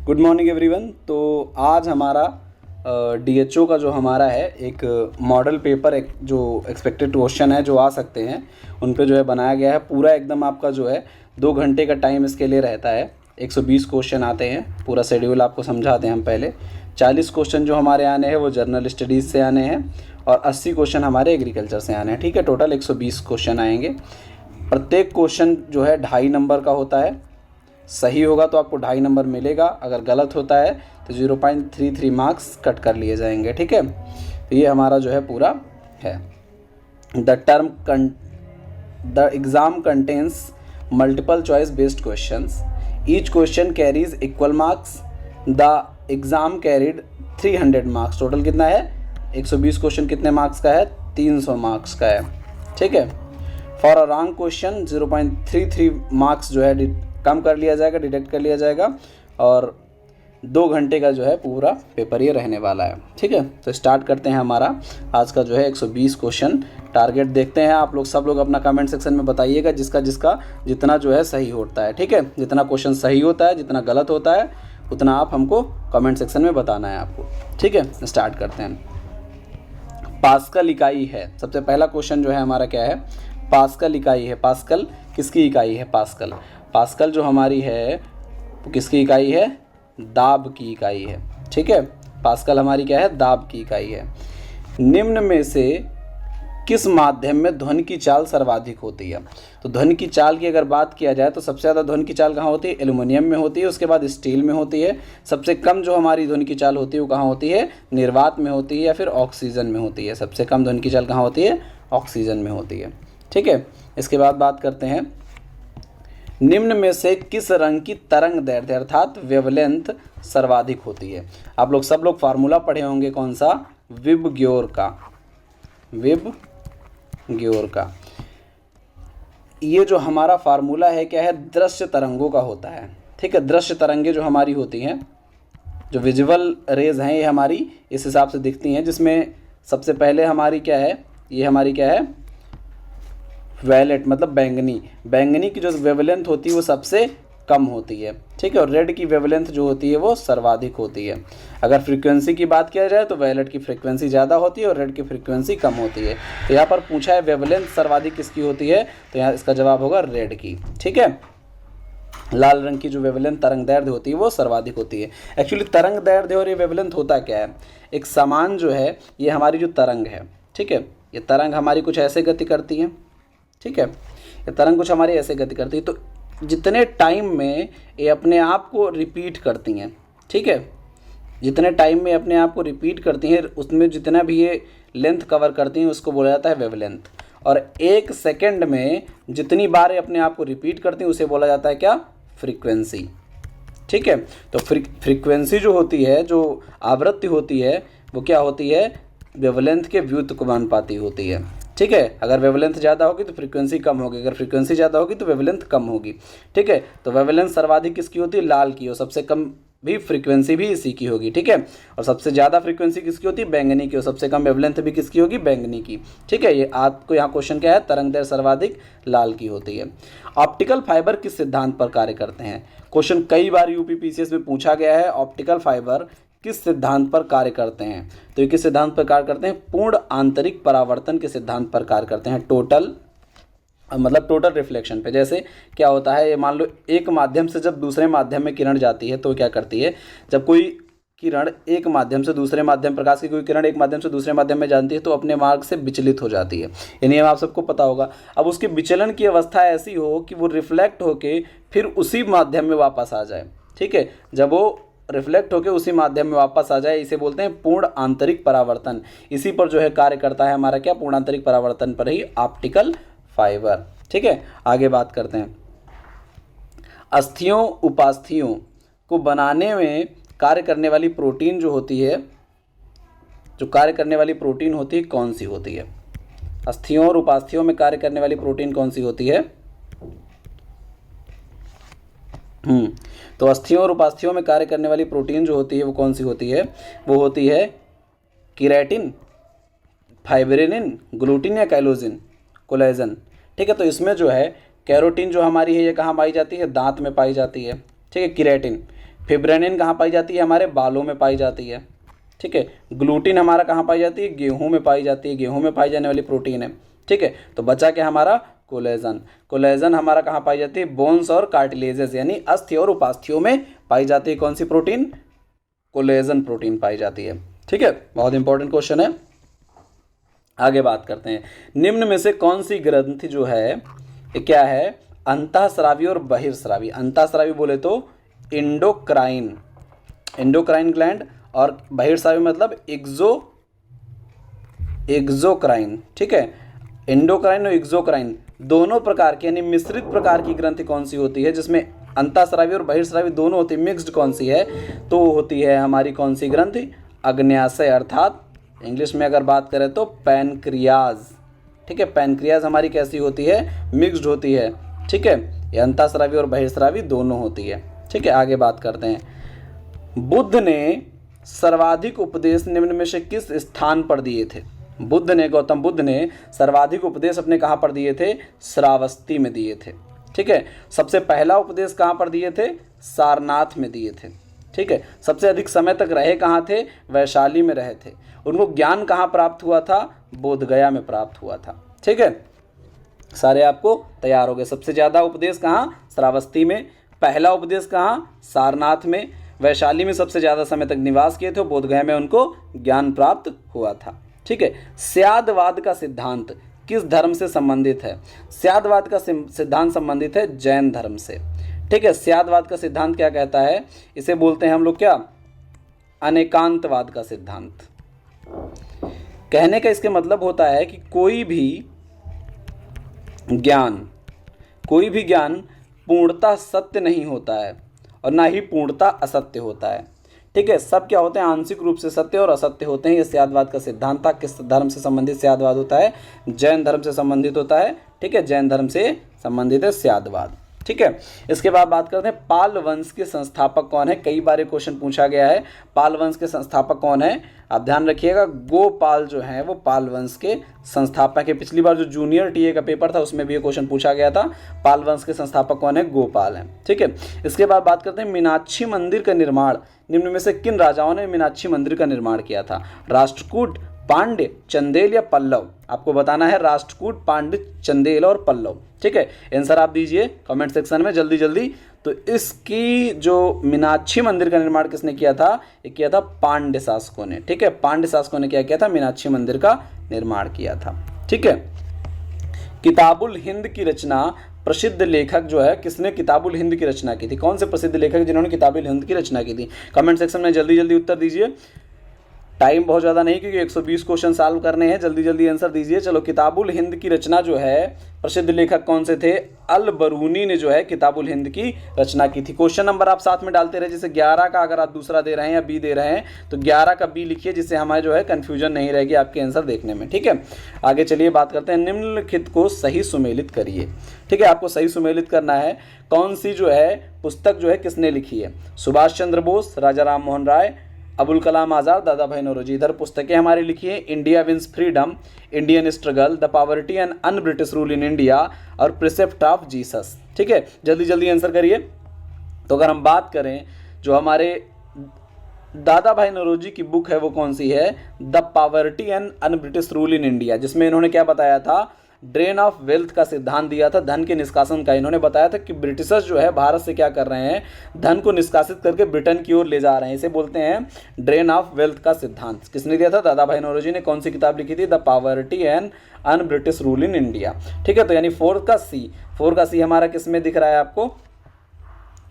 Good morning everyone. तो आज हमारा डीएचओ का जो हमारा है एक मॉडल पेपर, एक जो एक्सपेक्टेड क्वेश्चन है जो आ सकते हैं उन पे जो है बनाया गया है। पूरा एकदम आपका जो है 2 घंटे का टाइम इसके लिए रहता है। 120 क्वेश्चन आते हैं। पूरा शेड्यूल आपको समझाते हैं हम पहले। 40 क्वेश्चन जो हमारे आने हैं वो जर्नल स्टडीज़ से आने हैं और 80 क्वेश्चन हमारे एग्रीकल्चर से आने हैं। ठीक है, टोटल 120 क्वेश्चन आएंगे। प्रत्येक क्वेश्चन जो है 2.5 नंबर का होता है। सही होगा तो आपको 2.5 नंबर मिलेगा, अगर गलत होता है तो 0.33 मार्क्स कट कर लिए जाएंगे। ठीक है, तो ये हमारा जो है पूरा है। The exam contains multiple choice based questions. Each question carries equal marks. The exam carried 300 marks. Total कितना है? 120 क्वेश्चन कितने मार्क्स का है? 300 मार्क्स का है। ठीक है, for a wrong question 0.33 marks जो है कम कर लिया जाएगा, डिडक्ट कर लिया जाएगा और 2 घंटे का जो है पूरा पेपर ये रहने वाला है। ठीक है, तो स्टार्ट करते हैं हमारा आज का जो है 120 क्वेश्चन। टारगेट देखते हैं। आप लोग सब लोग अपना कमेंट सेक्शन में बताइएगा जिसका जितना जो है सही होता है। ठीक है, जितना क्वेश्चन सही होता है, जितना गलत होता है, उतना आप हमको कमेंट सेक्शन में बताना है आपको। ठीक है, स्टार्ट करते हैं। पास्कल इकाई है। सबसे पहला क्वेश्चन जो है हमारा क्या है? पास्कल इकाई है। पास्कल किसकी इकाई है? पास्कल जो हमारी है वो किसकी इकाई है? दाब की इकाई है। ठीक है, पास्कल हमारी क्या है? दाब की इकाई है। निम्न में से किस माध्यम में ध्वनि की चाल सर्वाधिक होती है? तो ध्वनि की चाल की अगर बात किया जाए तो सबसे ज़्यादा ध्वनि की चाल कहाँ होती है? एल्युमिनियम में होती है, उसके बाद स्टील में होती है। सबसे कम जो हमारी ध्वनि की चाल होती है वो कहाँ होती है? निर्वात में होती है या फिर ऑक्सीजन में होती है। सबसे कम ध्वनि की चाल कहाँ होती है? ऑक्सीजन में होती है। ठीक है, इसके बाद बात करते हैं निम्न में से किस रंग की तरंग दैर्ध्य अर्थात वेवलेंथ सर्वाधिक होती है? आप लोग सब लोग फार्मूला पढ़े होंगे, कौन सा? विबग्योर का। ये जो हमारा फार्मूला है क्या है? दृश्य तरंगों का होता है। ठीक है, दृश्य तरंगे जो हमारी होती हैं, जो विजुअल रेज हैं, ये हमारी इस हिसाब से दिखती हैं, जिसमें सबसे पहले हमारी क्या है? ये हमारी क्या है? वैलेट मतलब बैंगनी की जो वेवलेंथ होती है वो सबसे कम होती है। ठीक है, और रेड की वेवलेंथ जो होती है वो सर्वाधिक होती है। अगर फ्रीक्वेंसी की बात किया जाए तो वैलेट की फ्रीक्वेंसी ज़्यादा होती है और रेड की फ्रीक्वेंसी कम होती है। तो यहाँ पर पूछा है वेवलेंथ सर्वाधिक किसकी होती है, तो यहाँ इसका जवाब होगा रेड की। ठीक है, लाल रंग की जो वेवलेंथ तरंग दैर्ध्य होती है वो सर्वाधिक होती है। एक्चुअली तरंग दैर्ध्य और ये वेवलेंथ होता क्या है? एक समान जो है ये हमारी जो तरंग है, ठीक है, ये तरंग हमारी कुछ ऐसे गति करती है। ठीक है, ये तरंग कुछ हमारी ऐसे गति करती है, तो जितने टाइम में ये अपने आप को रिपीट करती हैं, ठीक है, जितने टाइम में अपने आप को रिपीट करती हैं उसमें जितना भी ये लेंथ कवर करती हैं उसको बोला जाता है वेवलेंथ। और 1 सेकेंड में जितनी बार ये अपने आप को रिपीट करती हैं उसे बोला जाता है क्या? फ्रीक्वेंसी। ठीक है, तो फ्रीक्वेंसी जो होती है, जो आवृत्ति होती है, वो क्या होती है? वेवलेंथ के व्युत्क्रमानुपाती होती है। ठीक है, अगर वेवलेंथ ज़्यादा होगी तो फ्रीक्वेंसी कम होगी, अगर फ्रीक्वेंसी ज़्यादा होगी तो वेवलेंथ कम होगी। ठीक है, तो वेवलेंथ सर्वाधिक किसकी होती है? लाल की। और सबसे कम भी फ्रीक्वेंसी भी इसी की होगी। ठीक है, और सबसे ज़्यादा फ्रीक्वेंसी किसकी होती है? बैंगनी की। और सबसे कम वेवलेंथ भी किसकी होगी? बैंगनी की। ठीक है, ये आपको यहाँ क्वेश्चन क्या है? तरंग दैर्ध्य सर्वाधिक लाल की होती है। ऑप्टिकल फाइबर किस सिद्धांत पर कार्य करते हैं? क्वेश्चन कई बार यूपीपीसीएस में पूछा गया है। ऑप्टिकल फाइबर किस सिद्धांत पर कार्य करते हैं? तो ये किस सिद्धांत पर कार्य करते हैं? पूर्ण आंतरिक परावर्तन के सिद्धांत पर कार्य करते हैं। टोटल रिफ्लेक्शन पे। जैसे क्या होता है, ये मान लो एक माध्यम से जब दूसरे माध्यम में किरण जाती है तो क्या करती है? जब कोई किरण एक माध्यम से दूसरे माध्यम, प्रकाश की कोई किरण एक माध्यम से दूसरे माध्यम में जाती है तो अपने मार्ग से विचलित हो जाती है। ये नियम आप सबको पता होगा। अब उसके विचलन की अवस्था ऐसी हो कि वो रिफ्लेक्ट होके फिर उसी माध्यम में वापस आ जाए। ठीक है, जब वो रिफ्लेक्ट होकर उसी माध्यम में वापस आ जाए, इसे बोलते हैं पूर्ण आंतरिक परावर्तन। इसी पर जो है कार्य करता है हमारा क्या? पूर्ण आंतरिक परावर्तन पर ही ऑप्टिकल फाइबर। ठीक है, आगे बात करते हैं। अस्थियों उपास्थियों को बनाने में कार्य करने वाली प्रोटीन जो होती है, कौन सी होती है? अस्थियों और उपास्थियों में कार्य करने वाली प्रोटीन कौन सी होती है? तो अस्थियों और उपास्थियों में कार्य करने वाली प्रोटीन जो होती है वो कौन सी होती है? वो होती है केराटिन, फाइब्रिनिन, ग्लूटिन या कोलेजन। ठीक है, तो इसमें जो है कैरोटीन जो हमारी है ये कहाँ पाई जाती है? दांत में पाई जाती है। ठीक है, फिब्रेनिन कहाँ पाई जाती है? हमारे बालों में पाई जाती है। ठीक है, ग्लूटिन हमारा कहाँ पाई जाती है? गेहूं में पाई जाती है, गेहूं में पाई जाने वाली प्रोटीन है। ठीक है, तो बचा क्या हमारा? कोलेजन। कोलेजन हमारा कहाँ पाई जाती है? बोन्स और कार्टिलेजेस यानी अस्थि और उपास्थियों में पाई जाती है। कौन सी प्रोटीन? कोलेजन प्रोटीन पाई जाती है। ठीक है, बहुत इंपॉर्टेंट क्वेश्चन है। आगे बात करते हैं, निम्न में से कौन सी ग्रंथि जो है ये क्या है? अंतःस्रावी और बहिर्स्रावी। अंतःस्रावी बोले तो इंडोक्राइन, इंडोक्राइन ग्लैंड, और बहिर्स्रावी मतलब एक्सोक्राइन। ठीक है, इंडोक्राइन और एक्सोक्राइन दोनों प्रकार की यानी मिश्रित प्रकार की ग्रंथि कौन सी होती है जिसमें अंतःस्रावी और बहिर्स्रावी दोनों होती है? मिक्स्ड कौन सी है? तो होती है हमारी कौन सी ग्रंथि? अग्न्याशय, अर्थात इंग्लिश में अगर बात करें तो पैनक्रियाज। ठीक है, पैनक्रियाज हमारी कैसी होती है? मिक्स्ड होती है। ठीक है, ये अंतःस्रावी और बहिर्स्रावी दोनों होती है। ठीक है, आगे बात करते हैं, बुद्ध ने सर्वाधिक उपदेश निम्न में से किस स्थान पर दिए थे? बुद्ध ने, गौतम बुद्ध ने सर्वाधिक उपदेश अपने कहाँ पर दिए थे? श्रावस्ती में दिए थे। ठीक है, सबसे पहला उपदेश कहाँ पर दिए थे? सारनाथ में दिए थे। ठीक है, सबसे अधिक समय तक रहे कहाँ थे? वैशाली में रहे थे। उनको ज्ञान कहाँ प्राप्त हुआ था? बोधगया में प्राप्त हुआ था। ठीक है, सारे आपको तैयार हो गए। सबसे ज़्यादा उपदेश कहाँ? श्रावस्ती में। पहला उपदेश कहाँ? सारनाथ में। वैशाली में सबसे ज़्यादा समय तक निवास किए थे। बोधगया में उनको ज्ञान प्राप्त हुआ था। ठीक है, स्यादवाद का सिद्धांत किस धर्म से संबंधित है? स्यादवाद का सिद्धांत संबंधित है जैन धर्म से। ठीक है, स्यादवाद का सिद्धांत क्या कहता है? इसे बोलते हैं हम लोग क्या? अनेकांतवाद का सिद्धांत। कहने का इसके मतलब होता है कि कोई भी ज्ञान पूर्णतः सत्य नहीं होता है और ना ही पूर्णतः असत्य होता है। ठीक है, सब क्या होते हैं? आंशिक रूप से सत्य और असत्य होते हैं। ये स्यादवाद का सिद्धांत था। किस धर्म से संबंधित स्यादवाद होता है? जैन धर्म से संबंधित होता है। ठीक है, जैन धर्म से संबंधित है स्यादवाद। ठीक है, इसके बाद बात करते हैं पाल वंश के संस्थापक कौन है? कई बार क्वेश्चन पूछा गया है, पाल वंश के संस्थापक कौन है? आप ध्यान रखिएगा, गोपाल जो है वो पाल वंश के संस्थापक है। पिछली बार जो जूनियर टीए का पेपर था उसमें भी ये क्वेश्चन पूछा गया था। पाल वंश के संस्थापक कौन है? गोपाल है। ठीक है, इसके बाद बात करते हैं मीनाक्षी मंदिर का निर्माण निम्न में से किन राजाओं ने मीनाक्षी मंदिर का निर्माण किया था? राष्ट्रकूट, पांड्य, चंदेल या पल्लव? आपको बताना है राष्ट्रकूट, पांड्य, चंदेल और पल्लव। ठीक है, आंसर आप दीजिए कमेंट सेक्शन में जल्दी जल्दी। तो इसकी जो मीनाक्षी मंदिर का निर्माण किसने किया था? ये किया था पांड्य शासकों ने। ठीक है, पांड्य शासकों ने क्या किया था? मीनाक्षी मंदिर का निर्माण किया था। ठीक है, किताबुल हिंद की रचना प्रसिद्ध लेखक जो है किसने किताबुल हिंद की रचना की थी? कौन से प्रसिद्ध लेखक जिन्होंने किताबुल हिंद की रचना की थी? कमेंट सेक्शन में जल्दी जल्दी उत्तर दीजिए। टाइम बहुत ज़्यादा नहीं क्योंकि 120 क्वेश्चन सॉल्व करने हैं। जल्दी जल्दी आंसर दीजिए। चलो, किताबुल हिंद की रचना जो है प्रसिद्ध लेखक कौन से थे? अल बरूनी ने जो है किताबुल हिंद की रचना की थी। क्वेश्चन नंबर आप साथ में डालते रहे, जैसे 11 का अगर आप दूसरा दे रहे हैं या बी दे रहे हैं तो 11 का बी लिखिए, जिससे हमारे जो है कन्फ्यूजन नहीं रहेगी आपके आंसर देखने में। ठीक है, आगे चलिए बात करते हैं, निम्नलिखित को सही सुमेलित करिए। ठीक है, आपको सही सुमेलित करना है। कौन सी जो है पुस्तक जो है किसने लिखी है? सुभाष चंद्र बोस, राजा राम मोहन राय, अबुल कलाम आज़ाद, दादा भाई नौरोजी। इधर पुस्तकें हमारी लिखी है, India wins freedom, Indian struggle, the poverty and un British rule in India और प्रिसेप्ट ऑफ जीसस। ठीक है, जल्दी जल्दी आंसर करिए। तो अगर हम बात करें जो हमारे दादा भाई नौरोजी की बुक है वो कौन सी है? The poverty and un British rule in India, जिसमें इन्होंने क्या बताया था? ड्रेन ऑफ वेल्थ का सिद्धांत दिया था, धन के निष्कासन का। इन्होंने बताया था कि ब्रिटिशर्स जो है भारत से क्या कर रहे हैं? धन को निष्कासित करके ब्रिटेन की ओर ले जा रहे हैं। इसे बोलते हैं ड्रेन ऑफ वेल्थ का सिद्धांत। किसने दिया था? दादा भाई नौरोजी ने। कौन सी किताब लिखी थी? The poverty and un British rule in India. ठीक है, तो यानी 4 का सी हमारा किस में दिख रहा है आपको?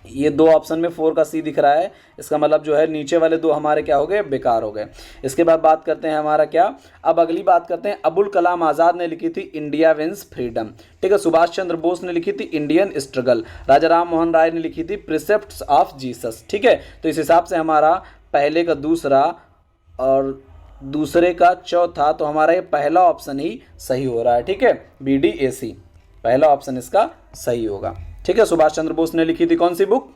ये दो ऑप्शन में 4 का सी दिख रहा है। इसका मतलब जो है नीचे वाले दो हमारे क्या हो गए? बेकार हो गए। इसके बाद बात करते हैं हमारा क्या, अब अगली बात करते हैं, अबुल कलाम आज़ाद ने लिखी थी इंडिया विंस फ्रीडम। ठीक है, सुभाष चंद्र बोस ने लिखी थी इंडियन स्ट्रगल, राजा राम मोहन राय ने लिखी थी प्रिसेप्ट्स ऑफ जीसस। ठीक है, तो इस हिसाब से हमारा पहले का दूसरा और दूसरे का चौथा, तो हमारा ये पहला ऑप्शन ही सही हो रहा है। ठीक है, BDAC पहला ऑप्शन इसका सही होगा। ठीक है, सुभाष चंद्र बोस ने लिखी थी कौन सी बुक?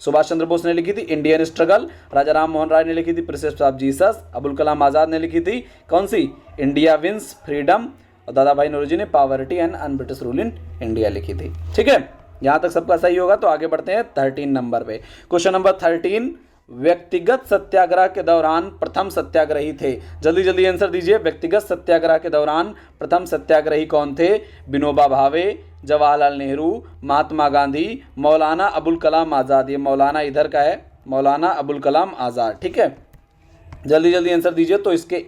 सुभाष चंद्र बोस ने लिखी थी इंडियन स्ट्रगल, राजा राम मोहन राय ने लिखी थी प्रिसेप्ट्स ऑफ जीसस, अबुल कलाम आज़ाद ने लिखी थी कौन सी? इंडिया विंस फ्रीडम, और दादा भाई नौरोजी ने poverty and un British rule in India लिखी थी। ठीक है, यहाँ तक सबका सही होगा तो आगे बढ़ते हैं 13 नंबर पे। क्वेश्चन नंबर 13, व्यक्तिगत सत्याग्रह के दौरान प्रथम सत्याग्रही थे। जल्दी जल्दी आंसर दीजिए। व्यक्तिगत सत्याग्रह के दौरान प्रथम सत्याग्रही कौन थे? विनोबा भावे, जवाहरलाल नेहरू, महात्मा गांधी, मौलाना अबुल कलाम आज़ाद। ये मौलाना इधर का है, मौलाना अबुल कलाम आज़ाद। ठीक है, जल्दी जल्दी आंसर दीजिए। तो इसके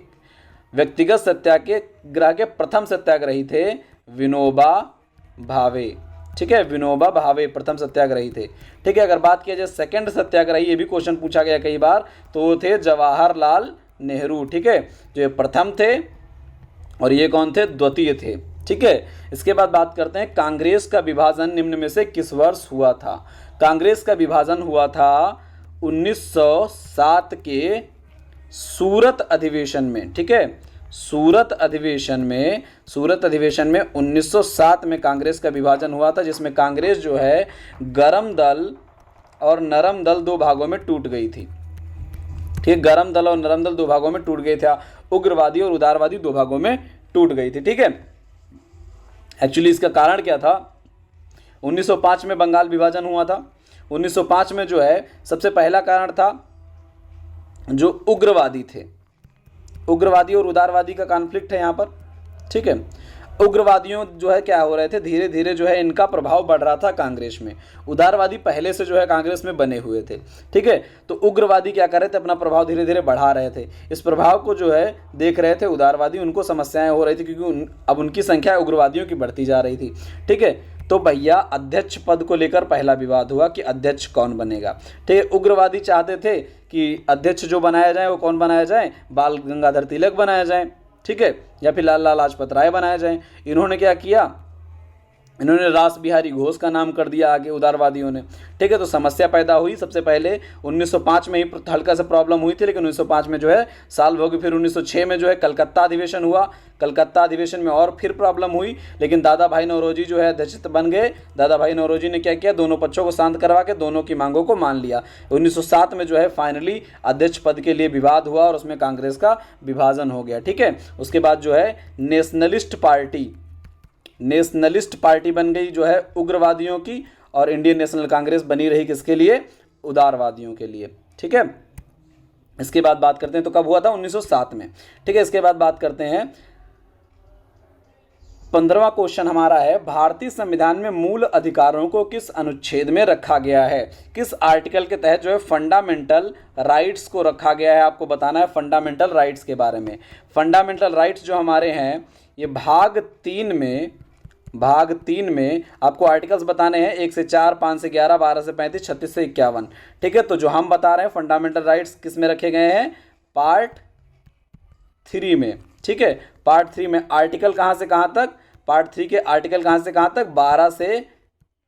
व्यक्तिगत सत्याग्रह के प्रथम सत्याग्रही थे विनोबा भावे। ठीक है, विनोबा भावे प्रथम सत्याग्रही थे। ठीक है, अगर बात किया जाए सेकंड सत्याग्रही, ये भी क्वेश्चन पूछा गया कई बार, तो वो थे जवाहरलाल नेहरू। ठीक है, जो ये प्रथम थे और ये कौन थे? द्वितीय थे। ठीक है, इसके बाद बात करते हैं कांग्रेस का विभाजन निम्न में से किस वर्ष हुआ था? कांग्रेस का विभाजन हुआ था 1907 के सूरत अधिवेशन में। ठीक है, सूरत अधिवेशन में 1907 में कांग्रेस का विभाजन हुआ था, जिसमें कांग्रेस जो है गरम दल और नरम दल दो भागों में टूट गई थी। ठीक, गरम दल और नरम दल दो भागों में टूट गए थे, उग्रवादी और उदारवादी दो भागों में टूट गई थी। ठीक है, एक्चुअली इसका कारण क्या था? 1905 में बंगाल विभाजन हुआ था। 1905 में जो है सबसे पहला कारण था जो उग्रवादी थे, उग्रवादी और उदारवादी का कॉन्फ्लिक्ट है यहाँ पर। ठीक है, उग्रवादियों जो है क्या हो रहे थे, धीरे धीरे जो है इनका प्रभाव बढ़ रहा था कांग्रेस में। उदारवादी पहले से जो है कांग्रेस में बने हुए थे। ठीक है, तो उग्रवादी क्या कर रहे थे, अपना प्रभाव धीरे धीरे बढ़ा रहे थे। इस प्रभाव को जो है देख रहे थे उदारवादी, उनको समस्याएं हो रही थी क्योंकि अब उनकी संख्या उग्रवादियों की बढ़ती जा रही थी। ठीक है, तो भैया अध्यक्ष पद को लेकर पहला विवाद हुआ कि अध्यक्ष कौन बनेगा। ठीक है, उग्रवादी चाहते थे कि अध्यक्ष जो बनाया जाए वो कौन बनाया जाए? बाल गंगाधर तिलक बनाया जाए। ठीक है, या फिर लाला लाजपत राय बनाया जाए। इन्होंने क्या किया? इन्होंने रास बिहारी घोष का नाम कर दिया आगे उदारवादियों ने। ठीक है, तो समस्या पैदा हुई। सबसे पहले 1905 में ही हल्का सा प्रॉब्लम हुई थी, लेकिन 1905 में जो है साल भोगी। फिर 1906 में जो है कलकत्ता अधिवेशन हुआ। कलकत्ता अधिवेशन में और फिर प्रॉब्लम हुई, लेकिन दादा भाई नौरोजी जो है अध्यक्ष बन गए। दादा भाई नौरोजी ने क्या किया? दोनों पक्षों को शांत करवा के दोनों की मांगों को मान लिया। 1907 में जो है फाइनली अध्यक्ष पद के लिए विवाद हुआ और उसमें कांग्रेस का विभाजन हो गया। ठीक है, उसके बाद जो है नेशनलिस्ट पार्टी बन गई जो है उग्रवादियों की, और इंडियन नेशनल कांग्रेस बनी रही किसके लिए? उदारवादियों के लिए। ठीक है, इसके बाद बात करते हैं तो कब हुआ था? 1907 में। ठीक है, इसके बाद बात करते हैं 15वां क्वेश्चन हमारा है, भारतीय संविधान में मूल अधिकारों को किस अनुच्छेद में रखा गया है? किस आर्टिकल के तहत जो है फंडामेंटल राइट्स को रखा गया है? आपको बताना है फंडामेंटल राइट्स के बारे में। फंडामेंटल राइट्स जो हमारे हैं ये भाग 3 में आपको आर्टिकल्स बताने हैं 1 से 4, 5 से 11, 12 से 35, 36 से 51। ठीक है, तो जो हम बता रहे हैं फंडामेंटल राइट्स किस में रखे गए हैं? पार्ट 3 में। ठीक है, पार्ट 3 में आर्टिकल कहाँ से कहाँ तक? पार्ट 3 के आर्टिकल कहाँ से कहाँ तक? 12 से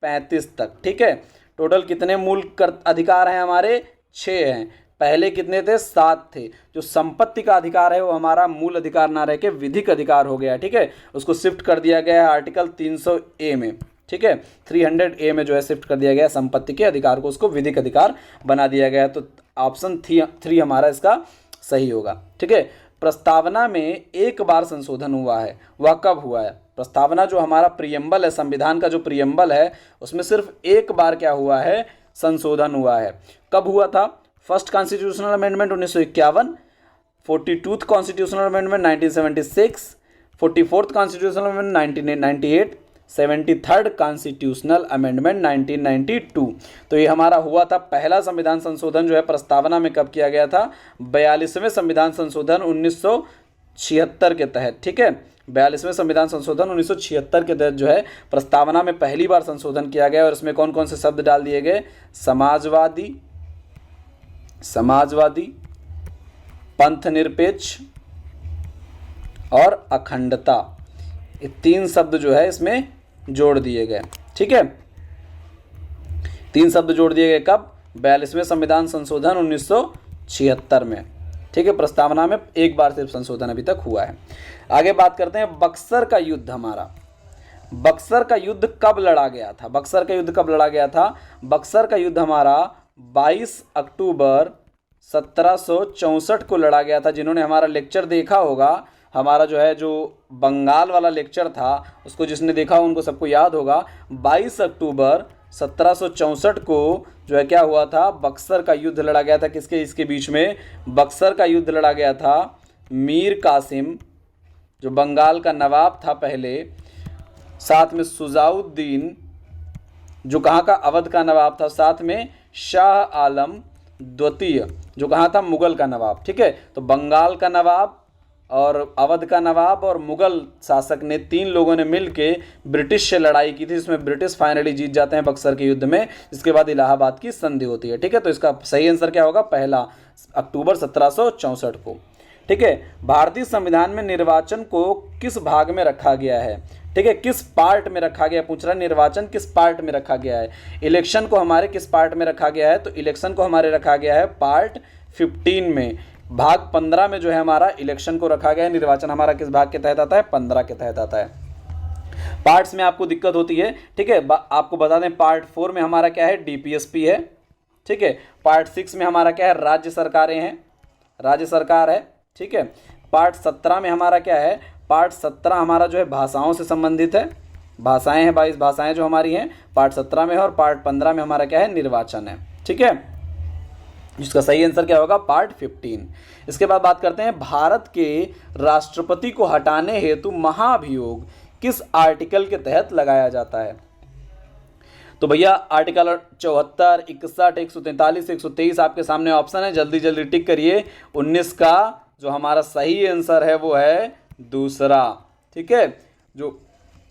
35 तक। ठीक है, टोटल कितने मूल अधिकार हैं हमारे? 6 हैं। पहले कितने थे? 7 थे। जो संपत्ति का अधिकार है वो हमारा मूल अधिकार ना रह के विधिक अधिकार हो गया। ठीक है, उसको शिफ्ट कर दिया गया है आर्टिकल 300A में। ठीक है, 300A में जो है शिफ्ट कर दिया गया संपत्ति के अधिकार को, उसको विधिक अधिकार बना दिया गया है। तो ऑप्शन 3 हमारा इसका सही होगा। ठीक है, प्रस्तावना में एक बार संशोधन हुआ है, वह कब हुआ है? प्रस्तावना जो हमारा प्रियम्बल है, संविधान का जो प्रियम्बल है, उसमें सिर्फ एक बार क्या हुआ है? संशोधन हुआ है। कब हुआ था? First constitutional amendment 1951, 42th constitutional amendment 1976, 44th constitutional amendment 1998, 73rd constitutional amendment 1992। तो ये हमारा हुआ था पहला संविधान संशोधन जो है प्रस्तावना में कब किया गया था? 42वें संविधान संशोधन 1976 के तहत। ठीक है, 42वें संविधान संशोधन 1976 के तहत जो है प्रस्तावना में पहली बार संशोधन किया गया। और इसमें कौन कौन से शब्द डाल दिए गए? समाजवादी, पंथनिरपेक्ष और अखंडता, ये 3 शब्द जो है इसमें जोड़ दिए गए। ठीक है, 3 शब्द जोड़ दिए गए कब? 42वें संविधान संशोधन 1976 में। ठीक है, प्रस्तावना में एक बार सिर्फ संशोधन अभी तक हुआ है। आगे बात करते हैं बक्सर का युद्ध हमारा। बक्सर का युद्ध कब लड़ा गया था? बक्सर का युद्ध कब लड़ा गया था? बक्सर का युद्ध हमारा 22 अक्टूबर 1764 को लड़ा गया था। जिन्होंने हमारा लेक्चर देखा होगा हमारा जो है जो बंगाल वाला लेक्चर था उसको जिसने देखा उनको सबको याद होगा। 22 अक्टूबर 1764 को जो है क्या हुआ था, बक्सर का युद्ध लड़ा गया था। किसके इसके बीच में? बक्सर का युद्ध लड़ा गया था। मीर कासिम जो बंगाल का नवाब था पहले, साथ में सुजाउद्दीन जो कहाँ का, अवध का नवाब था, साथ में शाह आलम द्वितीय जो कहाँ था, मुगल का नवाब। ठीक है, तो बंगाल का नवाब और अवध का नवाब और मुगल शासक ने, 3 लोगों ने मिलके ब्रिटिश से लड़ाई की थी, जिसमें ब्रिटिश फाइनली जीत जाते हैं बक्सर के युद्ध में। जिसके बाद इलाहाबाद की संधि होती है। ठीक है, तो इसका सही आंसर क्या होगा? 1 अक्टूबर 1764 को। ठीक है, भारतीय संविधान में निर्वाचन को किस भाग में रखा गया है? ठीक है, किस पार्ट में रखा गया, पूछ रहा है निर्वाचन किस पार्ट में रखा गया है। इलेक्शन को हमारे किस पार्ट में रखा गया है? तो इलेक्शन को हमारे रखा गया है पार्ट 15 में। भाग 15 में जो है हमारा इलेक्शन को रखा गया है। निर्वाचन हमारा किस भाग के तहत आता है? 15 के तहत आता है। पार्ट्स में आपको दिक्कत होती है। ठीक है, आपको बता दें पार्ट 4 में हमारा क्या है? डीपीएसपी है। ठीक है, पार्ट 6 में हमारा क्या है? राज्य सरकारें हैं, राज्य सरकार है। ठीक है, पार्ट 17 में हमारा क्या है? पार्ट 17 हमारा जो है भाषाओं से संबंधित है। भाषाएं हैं, 22 भाषाएं जो हमारी हैं पार्ट 17 में है। और पार्ट 15 में हमारा क्या है? निर्वाचन है। ठीक है, जिसका सही आंसर क्या होगा? पार्ट 15। इसके बाद बात करते हैं भारत के राष्ट्रपति को हटाने हेतु महाभियोग किस आर्टिकल के तहत लगाया जाता है? तो भैया आर्टिकल 74, 61, 143, 123 आपके सामने ऑप्शन है, जल्दी जल्दी टिक करिए। 19 का जो हमारा सही आंसर है वो है दूसरा। ठीक है, जो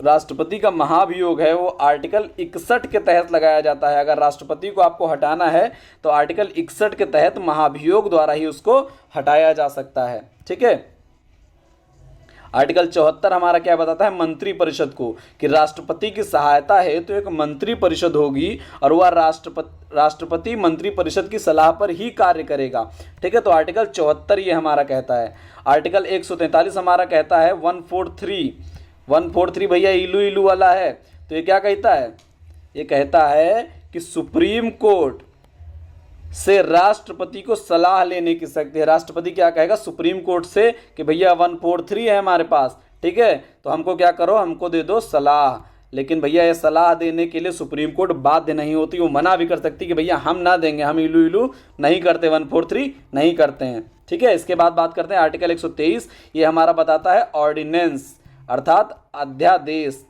राष्ट्रपति का महाभियोग है वो आर्टिकल 61 के तहत लगाया जाता है। अगर राष्ट्रपति को आपको हटाना है तो आर्टिकल 61 के तहत महाभियोग द्वारा ही उसको हटाया जा सकता है। ठीक है, आर्टिकल 74 हमारा क्या बताता है? मंत्रिपरिषद को, कि राष्ट्रपति की सहायता है तो एक मंत्रिपरिषद होगी और वह राष्ट्रपति मंत्रिपरिषद की सलाह पर ही कार्य करेगा। ठीक है, तो आर्टिकल 74 ये हमारा कहता है। आर्टिकल 143 हमारा कहता है 143 भैया इलू इलू वाला है। तो ये क्या कहता है? ये कहता है कि सुप्रीम कोर्ट से राष्ट्रपति को सलाह लेने की शक्ति है। राष्ट्रपति क्या कहेगा? सुप्रीम कोर्ट से कि भैया 143 है हमारे पास, ठीक है, तो हमको क्या करो, हमको दे दो सलाह। लेकिन भैया ये सलाह देने के लिए सुप्रीम कोर्ट बाध्य नहीं होती, वो मना भी कर सकती कि भैया हम ना देंगे, हम इलू इलू नहीं करते, 143 नहीं करते हैं। ठीक है, इसके बाद बात करते हैं आर्टिकल 123। ये हमारा बताता है ऑर्डिनेंस अर्थात अध्यादेश।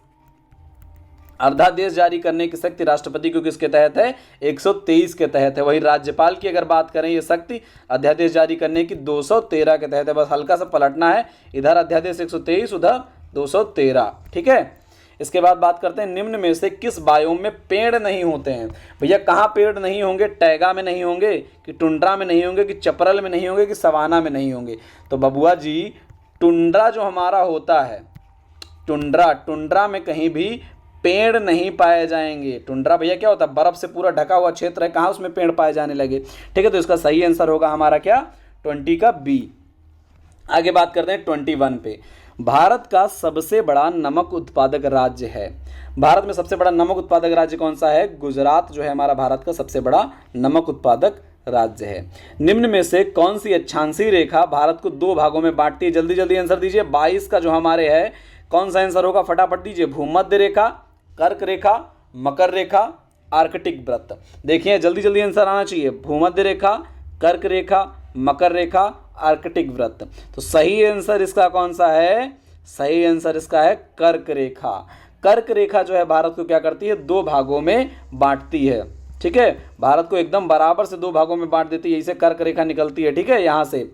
अध्यादेश जारी करने की शक्ति राष्ट्रपति को किसके तहत है? 123 के तहत है। वही राज्यपाल की अगर बात करें ये शक्ति अध्यादेश जारी करने की 213 के तहत है। बस हल्का सा पलटना है, इधर अध्यादेश 123 उधर 213। ठीक है, इसके बाद बात करते हैं निम्न में से किस बायोम में पेड़ नहीं होते हैं? भैया कहाँ पेड़ नहीं होंगे? टैगा में नहीं होंगे, कि टुंड्रा में नहीं होंगे, कि चपरल में नहीं होंगे, कि सवाना में नहीं होंगे? तो बबुआ जी टुंड्रा जो हमारा होता है, टुंड्रा में कहीं भी पेड़ नहीं पाए जाएंगे। टुंड्रा भैया क्या होता है? बर्फ से पूरा ढका हुआ क्षेत्र है, कहाँ उसमें पेड़ पाए जाने लगे। ठीक है, तो इसका सही आंसर होगा हमारा क्या? 20 का बी। आगे बात करते हैं 21 पे। भारत का सबसे बड़ा नमक उत्पादक राज्य है। भारत में सबसे बड़ा नमक उत्पादक राज्य कौन सा है? गुजरात जो है हमारा भारत का सबसे बड़ा नमक उत्पादक राज्य है। निम्न में से कौन सी अक्षांशीय रेखा भारत को 2 भागों में बांटती है? जल्दी जल्दी आंसर दीजिए। 22 का जो हमारे है कौन सा आंसर होगा? फटाफट दीजिए। भूमध्य रेखा, कर्क रेखा, मकर रेखा, आर्कटिक वृत्त। देखिए जल्दी जल्दी आंसर आना चाहिए। भूमध्य रेखा, कर्क रेखा, मकर रेखा, आर्कटिक वृत्त। तो सही आंसर इसका कौन सा है? सही आंसर इसका है कर्क रेखा। कर्क रेखा जो है भारत को क्या करती है? 2 भागों में बांटती है। ठीक है, भारत को एकदम बराबर से 2 भागों में बांट देती है, इसे कर्क रेखा निकलती है। ठीक है, यहाँ से।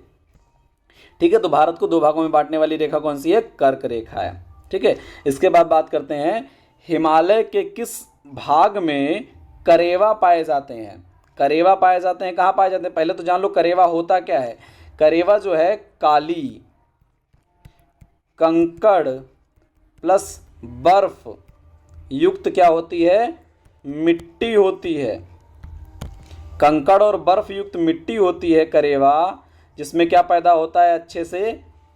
ठीक है, तो भारत को 2 भागों में बांटने वाली रेखा कौन सी है? कर्क रेखा है। ठीक है, इसके बाद बात करते हैं हिमालय के किस भाग में करेवा पाए जाते हैं? करेवा पाए जाते हैं, कहाँ पाए जाते हैं? पहले तो जान लो करेवा होता क्या है। करेवा जो है काली कंकड़ प्लस बर्फ युक्त क्या होती है? मिट्टी होती है। कंकड़ और बर्फ युक्त मिट्टी होती है करेवा, जिसमें क्या पैदा होता है? अच्छे से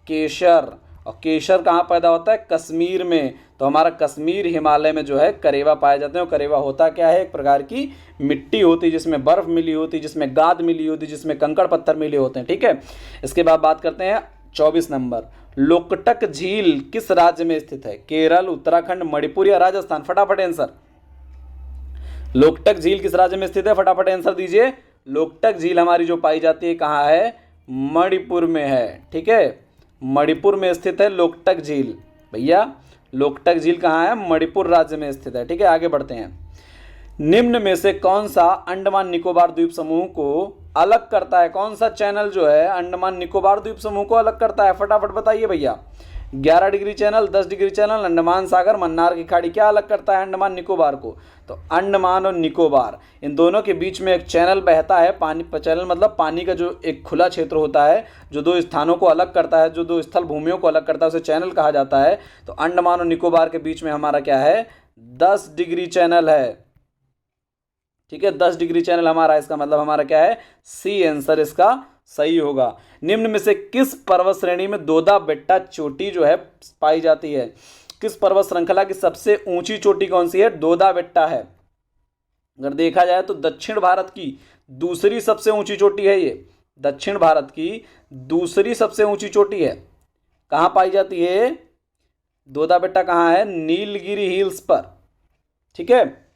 केसर। और केसर कहाँ पैदा होता है? कश्मीर में। तो हमारा कश्मीर हिमालय में जो है करेवा पाए जाते हैं। और करेवा होता क्या है? एक प्रकार की मिट्टी होती है जिसमें बर्फ मिली होती है, जिसमें गाद मिली होती है, जिसमें कंकड़ पत्थर मिले होते हैं। ठीक है, इसके बाद बात करते हैं 24 नंबर। लोकटक झील किस राज्य में स्थित है? केरल, उत्तराखंड, मणिपुर या राजस्थान? फटाफट आंसर। लोकटक झील किस राज्य में स्थित है? फटाफट आंसर दीजिए। लोकटक झील हमारी जो पाई जाती है कहाँ है? मणिपुर में है। ठीक है, मणिपुर में स्थित है लोकटक झील। भैया लोकटक झील कहाँ है? मणिपुर राज्य में स्थित है। ठीक है, आगे बढ़ते हैं। निम्न में से कौन सा अंडमान निकोबार द्वीप समूह को अलग करता है? कौन सा चैनल जो है अंडमान निकोबार द्वीप समूह को अलग करता है? फटाफट बताइए भैया। 11 degree channel, 10 degree channel, Andaman सागर, मन्नार की खाड़ी, क्या अलग करता है अंडमान निकोबार को? तो अंडमान और निकोबार इन दोनों के बीच में एक चैनल बहता है। पानी चैनल मतलब पानी का जो एक खुला क्षेत्र होता है जो दो स्थानों को अलग करता है, जो दो स्थल भूमियों को अलग करता है, उसे चैनल कहा जाता है। तो अंडमान और निकोबार के बीच में हमारा क्या है? 10 डिग्री चैनल है। ठीक है, 10 डिग्री चैनल हमारा, इसका मतलब हमारा क्या है? सी आंसर इसका सही होगा। निम्न में से किस पर्वत श्रेणी में दोदा बेट्टा चोटी जो है पाई जाती है? किस पर्वत श्रृंखला की सबसे ऊंची चोटी कौन सी है? दोदा बेट्टा है। अगर देखा जाए तो दक्षिण भारत की दूसरी सबसे ऊंची चोटी है ये। दक्षिण भारत की दूसरी सबसे ऊंची चोटी है। कहाँ पाई जाती है दोदा बेट्टा? कहाँ है? नीलगिरी हिल्स पर। ठीक है,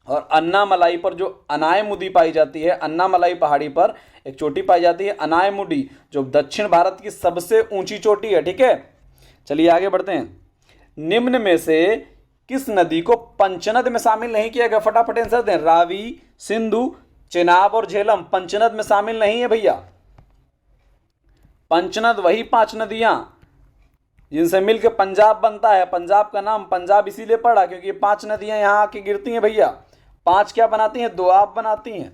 और अन्नामलाई पर जो अनायमुदी पाई जाती है, अन्नामलाई पहाड़ी पर एक चोटी पाई जाती है अनायमुडी, जो दक्षिण भारत की सबसे ऊंची चोटी है। ठीक है, चलिए आगे बढ़ते हैं। निम्न में से किस नदी को पंचनद में शामिल नहीं किया गया? फटाफट आंसर दें। रावी, सिंधु, चेनाब और झेलम पंचनद में शामिल नहीं है भैया। पंचनद वही 5 नदियां जिनसे मिलकर पंजाब बनता है। पंजाब का नाम पंजाब इसीलिए पड़ा क्योंकि ये 5 नदियां यहां आके गिरती हैं भैया। 5 क्या बनाती हैं? दोआब बनाती हैं,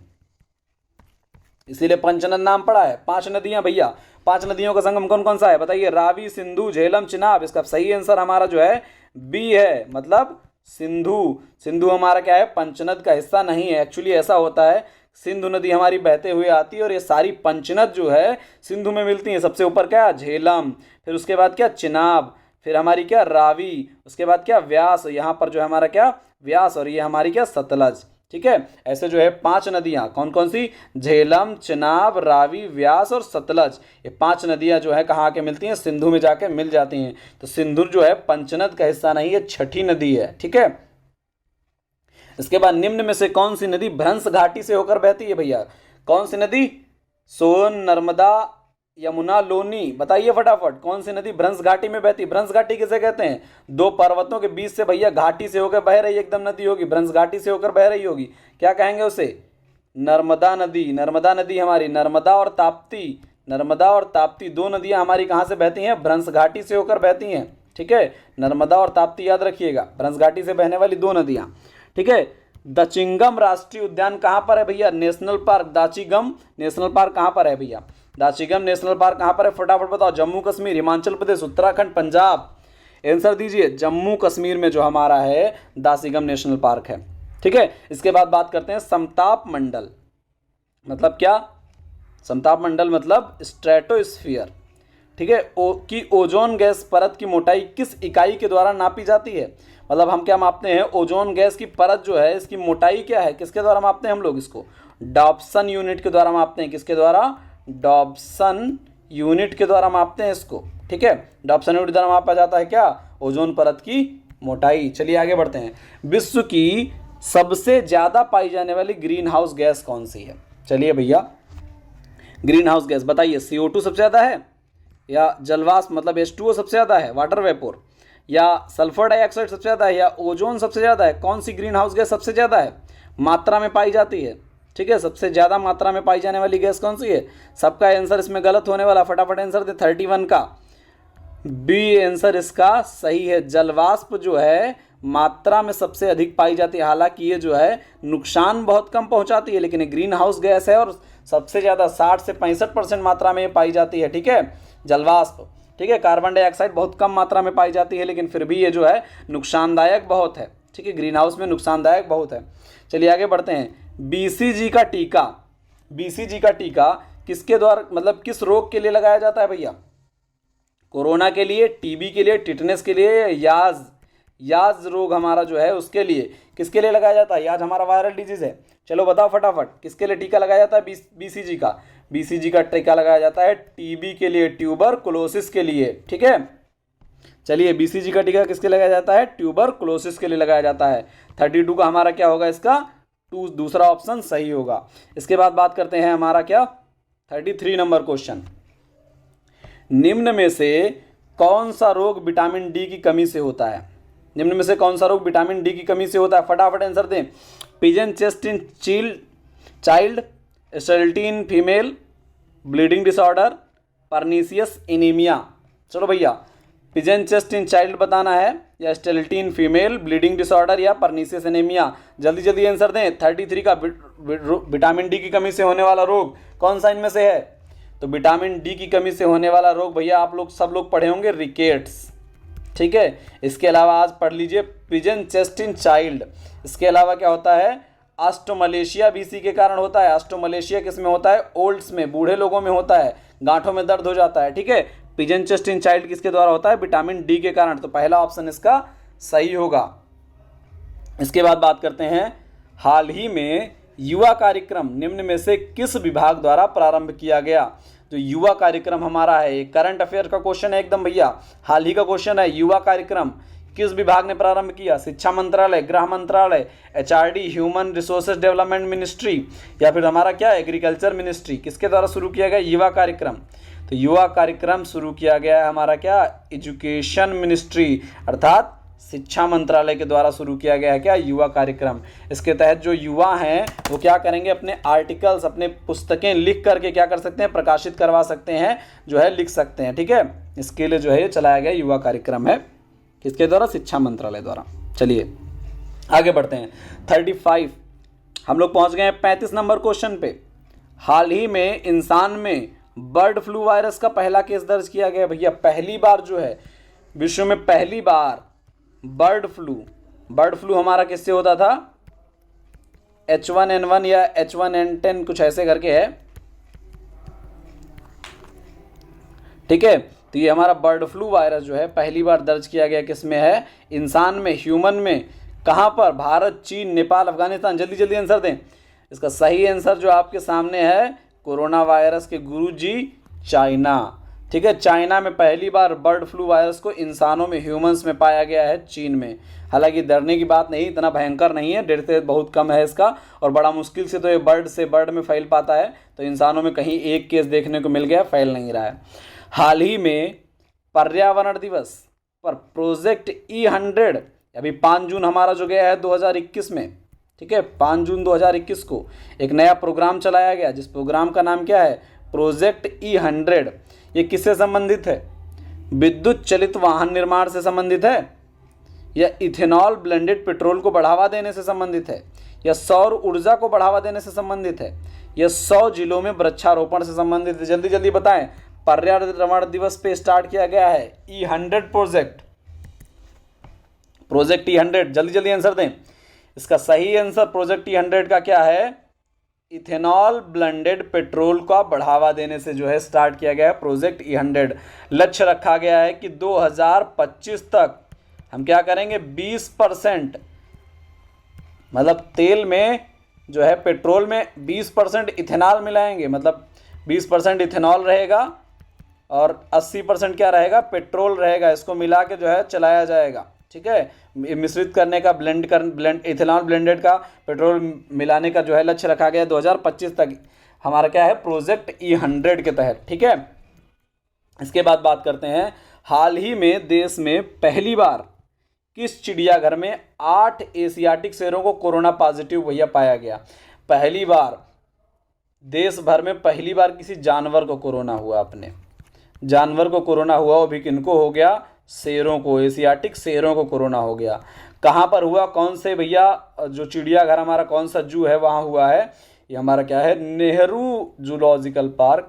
इसीलिए पंचनद नाम पड़ा है। 5 नदियां भैया। 5 नदियों का संगम कौन कौन सा है? बताइए। रावी, सिंधु, झेलम, चिनाब। इसका सही आंसर हमारा जो है बी है, मतलब सिंधु। सिंधु हमारा क्या है? पंचनद का हिस्सा नहीं है। एक्चुअली ऐसा होता है, सिंधु नदी हमारी बहते हुए आती है और ये सारी पंचनद जो है सिंधु में मिलती है। सबसे ऊपर क्या? झेलम, फिर उसके बाद क्या? चिनाब, फिर हमारी क्या? रावी, उसके बाद क्या? व्यास। यहाँ पर जो है हमारा क्या? व्यास, और ये हमारी क्या? सतलज। ठीक है, ऐसे जो है 5 नदियां कौन कौन सी? झेलम, चिनाब, रावी, व्यास और सतलज। ये 5 नदियां जो है कहाँ आके मिलती हैं? सिंधु में जाके मिल जाती हैं। तो सिंधु जो है पंचनद का हिस्सा नहीं है, छठी नदी है। ठीक है, इसके बाद निम्न में से कौन सी नदी भ्रंश घाटी से होकर बहती है भैया? कौन सी नदी? सोन, नर्मदा, यमुना, लोनी। बताइए फटाफट, कौन सी नदी भ्रंश घाटी में बहती? भ्रंश घाटी किसे कहते हैं? 2 पर्वतों के बीच से भैया घाटी से होकर बह रही एकदम नदी होगी, भ्रंश घाटी से होकर बह रही होगी, क्या कहेंगे उसे? नर्मदा नदी। नर्मदा नदी हमारी, नर्मदा और ताप्ती, नर्मदा और ताप्ती 2 नदियां हमारी कहाँ से बहती हैं? भ्रंश घाटी से होकर बहती हैं। ठीक है, नर्मदा और ताप्ती याद रखिएगा, भ्रंश घाटी से बहने वाली 2 नदियां। ठीक है, दाचिंगम राष्ट्रीय उद्यान कहाँ पर है भैया? National park. Dachigam national park कहाँ पर है भैया? दाचिगम नेशनल पार्क कहाँ पर है? फटाफट बताओ। जम्मू कश्मीर, हिमाचल प्रदेश, उत्तराखंड, पंजाब? आंसर दीजिए। जम्मू कश्मीर में जो हमारा है दाचिगम नेशनल पार्क है। ठीक है, इसके बाद बात करते हैं समताप मंडल मतलब क्या? समताप मंडल मतलब स्ट्रेटोस्फीयर। ठीक है, कि ओजोन गैस परत की मोटाई किस इकाई के द्वारा नापी जाती है? मतलब हम क्या मापते हैं? ओजोन गैस की परत जो है इसकी मोटाई क्या है, किसके द्वारा मापते हैं हम लोग इसको? डॉप्सन यूनिट के द्वारा मापते हैं। किसके द्वारा? डॉप्सन यूनिट के द्वारा मापते हैं इसको। ठीक है, डॉप्सन यूनिट द्वारा मापा जाता है क्या? ओजोन परत की मोटाई। चलिए आगे बढ़ते हैं। विश्व की सबसे ज्यादा पाई जाने वाली ग्रीन हाउस गैस कौन सी है? चलिए भैया, ग्रीन हाउस गैस बताइए। CO2 सबसे ज्यादा है, या जलवाष्प मतलब H2O सबसे ज्यादा है, वाटर वेपोर, या सल्फर डाइऑक्साइड सबसे ज्यादा है, या ओजोन सबसे ज्यादा है? कौन सी ग्रीन हाउस गैस सबसे ज्यादा है मात्रा में पाई जाती है? ठीक है, सबसे ज्यादा मात्रा में पाई जाने वाली गैस कौन सी है? सबका आंसर इसमें गलत होने वाला, फटाफट आंसर दे। 31 का बी आंसर इसका सही है। जलवाष्प जो है मात्रा में सबसे अधिक पाई जाती है। हालांकि ये जो है नुकसान बहुत कम पहुंचाती है, लेकिन ग्रीन हाउस गैस है और सबसे ज़्यादा 60 से 65% मात्रा में पाई जाती है। ठीक है, जलवाष्प। ठीक है, कार्बन डाइऑक्साइड बहुत कम मात्रा में पाई जाती है, लेकिन फिर भी ये जो है नुकसानदायक बहुत है। ठीक है, ग्रीन हाउस में नुकसानदायक बहुत है। चलिए आगे बढ़ते हैं। BCG का टीका, BCG का टीका किसके द्वारा मतलब किस रोग के लिए लगाया जाता है भैया? कोरोना के लिए, TB के लिए, टिटनेस के लिए, याज याज रोग हमारा जो है उसके लिए किसके लिए लगाया जाता है? याज हमारा वायरल डिजीज है। चलो बताओ फटाफट, किसके लिए टीका लगाया जाता है? बीसीजी का। बीसीजी का टीका लगाया जाता है टीबी के लिए, ट्यूबरकुलोसिस के लिए। ठीक है, चलिए बीसीजी का टीका किसके लगाया जाता है? ट्यूबरकुलोसिस के लिए लगाया जाता है। 32 का हमारा क्या होगा? इसका दूसरा ऑप्शन सही होगा। इसके बाद बात करते हैं हमारा क्या 33 नंबर क्वेश्चन। निम्न में से कौन सा रोग विटामिन डी की कमी से होता है? निम्न में से कौन सा रोग विटामिन डी की कमी से होता है? फटाफट आंसर दें। Pigeon chest in child, sterility in female, bleeding disorder, pernicious anaemia. चलो भैया, पिजन चेस्ट इन चाइल्ड बताना है या sterility in female, bleeding disorder या परनीसियस एनीमिया? जल्दी जल्दी आंसर दें। 33 का विटामिन डी की कमी से होने वाला रोग कौन सा इनमें से है? तो विटामिन डी की कमी से होने वाला रोग भैया आप लोग सब लोग पढ़े होंगे, रिकेट्स। ठीक है, इसके अलावा आज पढ़ लीजिए पिजन चेस्ट इन चाइल्ड। इसके अलावा क्या होता है? ऑस्टोमलेशिया भी इसी के कारण होता है। ऑस्टोमलेशिया किस में होता है? ओल्ड्स में, बूढ़े लोगों में होता है, गांठों में दर्द हो जाता है। ठीक है, पिजन चेस्ट इन चाइल्ड किसके द्वारा होता है? विटामिन डी के कारण। तो पहला ऑप्शन इसका सही होगा। इसके बाद बात करते हैं, हाल ही में युवा कार्यक्रम निम्न में से किस विभाग द्वारा प्रारंभ किया गया? जो युवा कार्यक्रम हमारा है, ये करंट अफेयर का क्वेश्चन है एकदम भैया, हाल ही का क्वेश्चन है। युवा कार्यक्रम किस विभाग ने प्रारंभ किया? शिक्षा मंत्रालय, गृह मंत्रालय, HRD, human resources development ministry, या फिर हमारा क्या एग्रीकल्चर मिनिस्ट्री? किसके द्वारा शुरू किया गया युवा कार्यक्रम? तो युवा कार्यक्रम शुरू किया गया है हमारा क्या एजुकेशन मिनिस्ट्री, अर्थात शिक्षा मंत्रालय के द्वारा शुरू किया गया है क्या युवा कार्यक्रम। इसके तहत जो युवा हैं वो क्या करेंगे? अपने आर्टिकल्स, अपने पुस्तकें लिख करके क्या कर सकते हैं? प्रकाशित करवा सकते हैं, जो है लिख सकते हैं। ठीक है, इसके लिए जो है ये चलाया गया युवा कार्यक्रम है, किसके द्वारा? शिक्षा मंत्रालय द्वारा। चलिए आगे बढ़ते हैं। 35 हम लोग पहुंच गए हैं 35 नंबर क्वेश्चन पे। हाल ही में इंसान में बर्ड फ्लू वायरस का पहला केस दर्ज किया गया भैया। पहली बार जो है विश्व में पहली बार बर्ड फ्लू हमारा किससे होता था? H1N1 या H1N10 कुछ ऐसे करके है। ठीक है, तो ये हमारा बर्ड फ्लू वायरस जो है पहली बार दर्ज किया गया किस में है? इंसान में, ह्यूमन में। कहाँ पर? भारत, चीन, नेपाल, अफगानिस्तान। जल्दी जल्दी आंसर दें। इसका सही आंसर जो आपके सामने है, कोरोना वायरस के गुरुजी, चाइना। ठीक है, चाइना में पहली बार बर्ड फ्लू वायरस को इंसानों में, ह्यूमंस में पाया गया है, चीन में। हालांकि डरने की बात नहीं, इतना भयंकर नहीं है, डरते बहुत कम है इसका, और बड़ा मुश्किल से तो ये बर्ड से बर्ड में फैल पाता है। तो इंसानों में कहीं एक केस देखने को मिल गया, फैल नहीं रहा है। हाल ही में पर्यावरण दिवस पर प्रोजेक्ट E100, अभी 5 जून हमारा जो गया है 2021 में, ठीक है, 5 जून 2021 को एक नया प्रोग्राम चलाया गया, जिस प्रोग्राम का नाम क्या है? Project E100। ये किससे संबंधित है? विद्युत चलित वाहन निर्माण से संबंधित है, या इथेनॉल ब्लेंडेड पेट्रोल को बढ़ावा देने से संबंधित है, या सौर ऊर्जा को बढ़ावा देने से संबंधित है, या 100 जिलों में वृक्षारोपण से संबंधित है? जल्दी जल्दी बताएं। पर्यावरण दिवस पे स्टार्ट किया गया है E100 प्रोजेक्ट E100। जल्दी जल्दी आंसर दें। इसका सही आंसर प्रोजेक्ट E100 का क्या है? इथेनॉल ब्लेंडेड पेट्रोल का बढ़ावा देने से जो है स्टार्ट किया गया है प्रोजेक्ट E100। लक्ष्य रखा गया है कि 2025 तक हम क्या करेंगे? 20%, मतलब तेल में जो है, पेट्रोल में 20% इथेनॉल मिलाएंगे, मतलब 20% इथेनॉल रहेगा और 80% क्या रहेगा? पेट्रोल रहेगा। इसको मिला के जो है चलाया जाएगा। ठीक है, मिश्रित करने का, इथेनॉल ब्लेंडेड का पेट्रोल मिलाने का जो है लक्ष्य रखा गया 2025 तक। हमारा क्या है? प्रोजेक्ट E100 के तहत। ठीक है, इसके बाद बात करते हैं, हाल ही में देश में पहली बार किस चिड़ियाघर में 8 एशियाटिक शेरों को कोरोना पॉजिटिव भैया पाया गया? पहली बार देश भर में पहली बार किसी जानवर को कोरोना हुआ। अपने जानवर को कोरोना हुआ, वो भी किनको हो गया? शेरों को, एशियाटिक शेरों को कोरोना हो गया। कहाँ पर हुआ? कौन से भैया? जो चिड़ियाघर हमारा कौन सा जू है वहाँ हुआ है। ये हमारा क्या है? Nehru zoological park,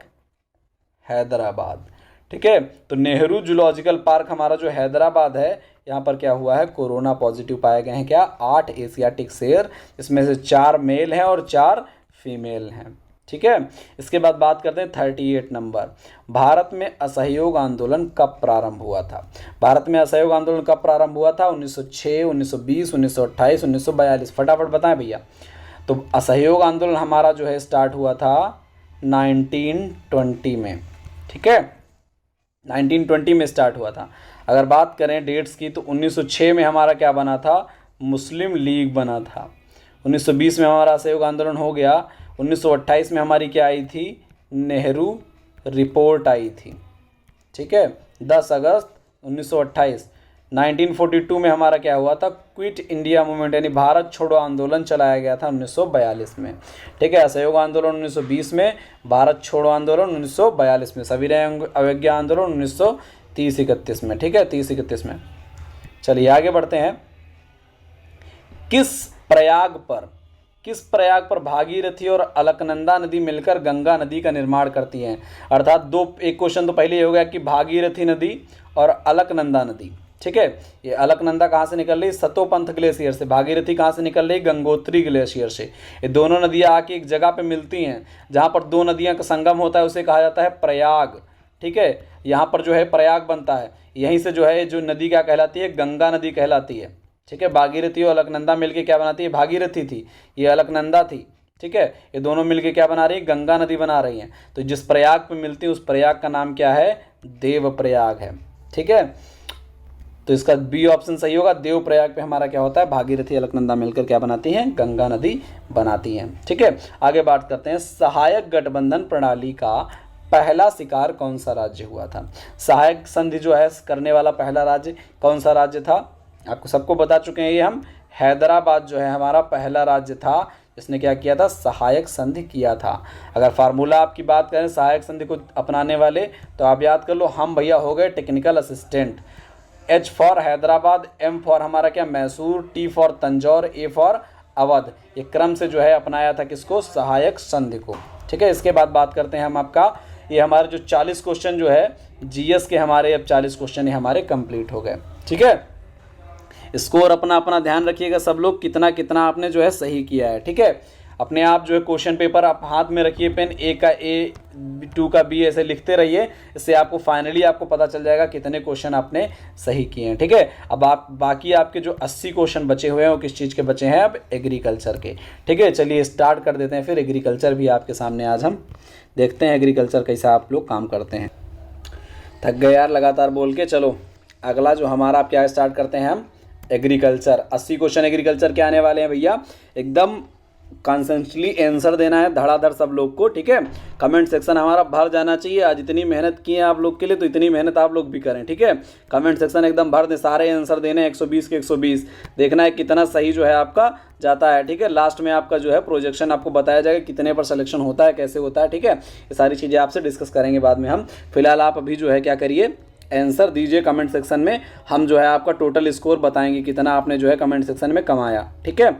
Hyderabad. ठीक है, तो नेहरू जूलॉजिकल पार्क हमारा जो हैदराबाद है, यहाँ पर क्या हुआ है? कोरोना पॉजिटिव पाए गए हैं क्या? 8 एशियाटिक शेर, इसमें से 4 मेल हैं और 4 फीमेल हैं। ठीक है। इसके बाद बात करते हैं 38 नंबर, भारत में असहयोग आंदोलन कब प्रारंभ हुआ था। भारत में असहयोग आंदोलन कब प्रारंभ हुआ था? 1906, 1920, 1928, 1942, फटाफट बताएं भैया। तो असहयोग आंदोलन हमारा जो है स्टार्ट हुआ था 1920 में, ठीक है, 1920 में स्टार्ट हुआ था। अगर बात करें डेट्स की तो 1906 में हमारा क्या बना था? मुस्लिम लीग बना था। 1920 में हमारा असहयोग आंदोलन हो गया। 1928 में हमारी क्या आई थी? नेहरू रिपोर्ट आई थी, ठीक है, 10 अगस्त 1928। 1942 में हमारा क्या हुआ था? क्विट इंडिया मूवमेंट यानी भारत छोड़ो आंदोलन चलाया गया था 1942 में, ठीक है। असहयोग आंदोलन 1920 में, भारत छोड़ो आंदोलन 1942 में, सविनय अवज्ञा आंदोलन 1930-31 में, ठीक है, 30-31 में। चलिए आगे बढ़ते हैं। किस प्रयाग पर भागीरथी और अलकनंदा नदी मिलकर गंगा नदी का निर्माण करती हैं? अर्थात एक क्वेश्चन तो पहले ये हो गया कि भागीरथी नदी और अलकनंदा नदी, ठीक है। ये अलकनंदा कहाँ से निकल रही? सतोपंथ ग्लेशियर से। भागीरथी कहाँ से निकल रही? गंगोत्री ग्लेशियर से। ये दोनों नदियाँ आके एक जगह पे मिलती हैं, जहाँ पर दो नदियाँ का संगम होता है उसे कहा जाता है प्रयाग, ठीक है। यहाँ पर जो है प्रयाग बनता है, यहीं से जो है जो नदी क्या कहलाती है? गंगा नदी कहलाती है, ठीक है। भागीरथी और अलकनंदा मिलके क्या बनाती है? भागीरथी थी, ये अलकनंदा थी, ठीक है। ये दोनों मिलके क्या बना रही है? गंगा नदी बना रही हैं। तो जिस प्रयाग पे मिलती है उस प्रयाग का नाम क्या है? देवप्रयाग है, ठीक है। तो इसका बी ऑप्शन सही होगा। देवप्रयाग पे हमारा क्या होता है? भागीरथी अलकनंदा मिलकर क्या बनाती हैं? गंगा नदी बनाती हैं, ठीक है। आगे बात करते हैं, सहायक गठबंधन प्रणाली का पहला शिकार कौन सा राज्य हुआ था? सहायक संधि जो है करने वाला पहला राज्य कौन सा राज्य था? आपको सबको बता चुके हैं ये हम। हैदराबाद जो है हमारा पहला राज्य था जिसने क्या किया था? सहायक संधि किया था। अगर फार्मूला आपकी बात करें सहायक संधि को अपनाने वाले तो आप याद कर लो, हम भैया हो गए technical assistant. H for Hyderabad, M for हमारा क्या? Mysore, T for Tanjore, A for Awadh. ये क्रम से जो है अपनाया था किसको? सहायक संधि को, ठीक है। इसके बाद बात करते हैं हम आपका, ये हमारे जो 40 क्वेश्चन जो है जीएस के हमारे अब 40 क्वेश्चन ये हमारे कंप्लीट हो गए, ठीक है। स्कोर अपना अपना ध्यान रखिएगा सब लोग, कितना कितना आपने जो है सही किया है, ठीक है। अपने आप जो है क्वेश्चन पेपर आप हाथ में रखिए, पेन ए का ए, 2 का बी ऐसे लिखते रहिए, इससे आपको फाइनली आपको पता चल जाएगा कितने क्वेश्चन आपने सही किए हैं, ठीक है। अब आप बाकी आपके जो 80 क्वेश्चन बचे हुए हैं वो किस चीज़ के बचे हैं? अब एग्रीकल्चर के, ठीक है। चलिए स्टार्ट कर देते हैं फिर। एग्रीकल्चर भी आपके सामने आज हम देखते हैं एग्रीकल्चर कैसा आप लोग काम करते हैं। थक गए यार लगातार बोल के। चलो अगला जो हमारा आप क्या स्टार्ट करते हैं हम? एग्रीकल्चर। 80 क्वेश्चन एग्रीकल्चर के आने वाले हैं भैया, एकदम कॉन्सेंट्रेटली आंसर देना है धड़ाधड़ सब लोग को, ठीक है। कमेंट सेक्शन हमारा भर जाना चाहिए। आज इतनी मेहनत की है आप लोग के लिए तो इतनी मेहनत आप लोग भी करें, ठीक है। कमेंट सेक्शन एकदम भर दें, सारे आंसर देने 120 के 120, देखना है कितना सही जो है आपका जाता है, ठीक है। लास्ट में आपका जो है प्रोजेक्शन आपको बताया जाएगा कितने पर सिलेक्शन होता है, कैसे होता है, ठीक है। ये सारी चीज़ें आपसे डिस्कस करेंगे बाद में हम। फिलहाल आप अभी जो है क्या करिए, आंसर दीजिए कमेंट सेक्शन में। हम जो है आपका टोटल स्कोर बताएंगे कितना आपने जो है कमेंट सेक्शन में कमाया, ठीक है।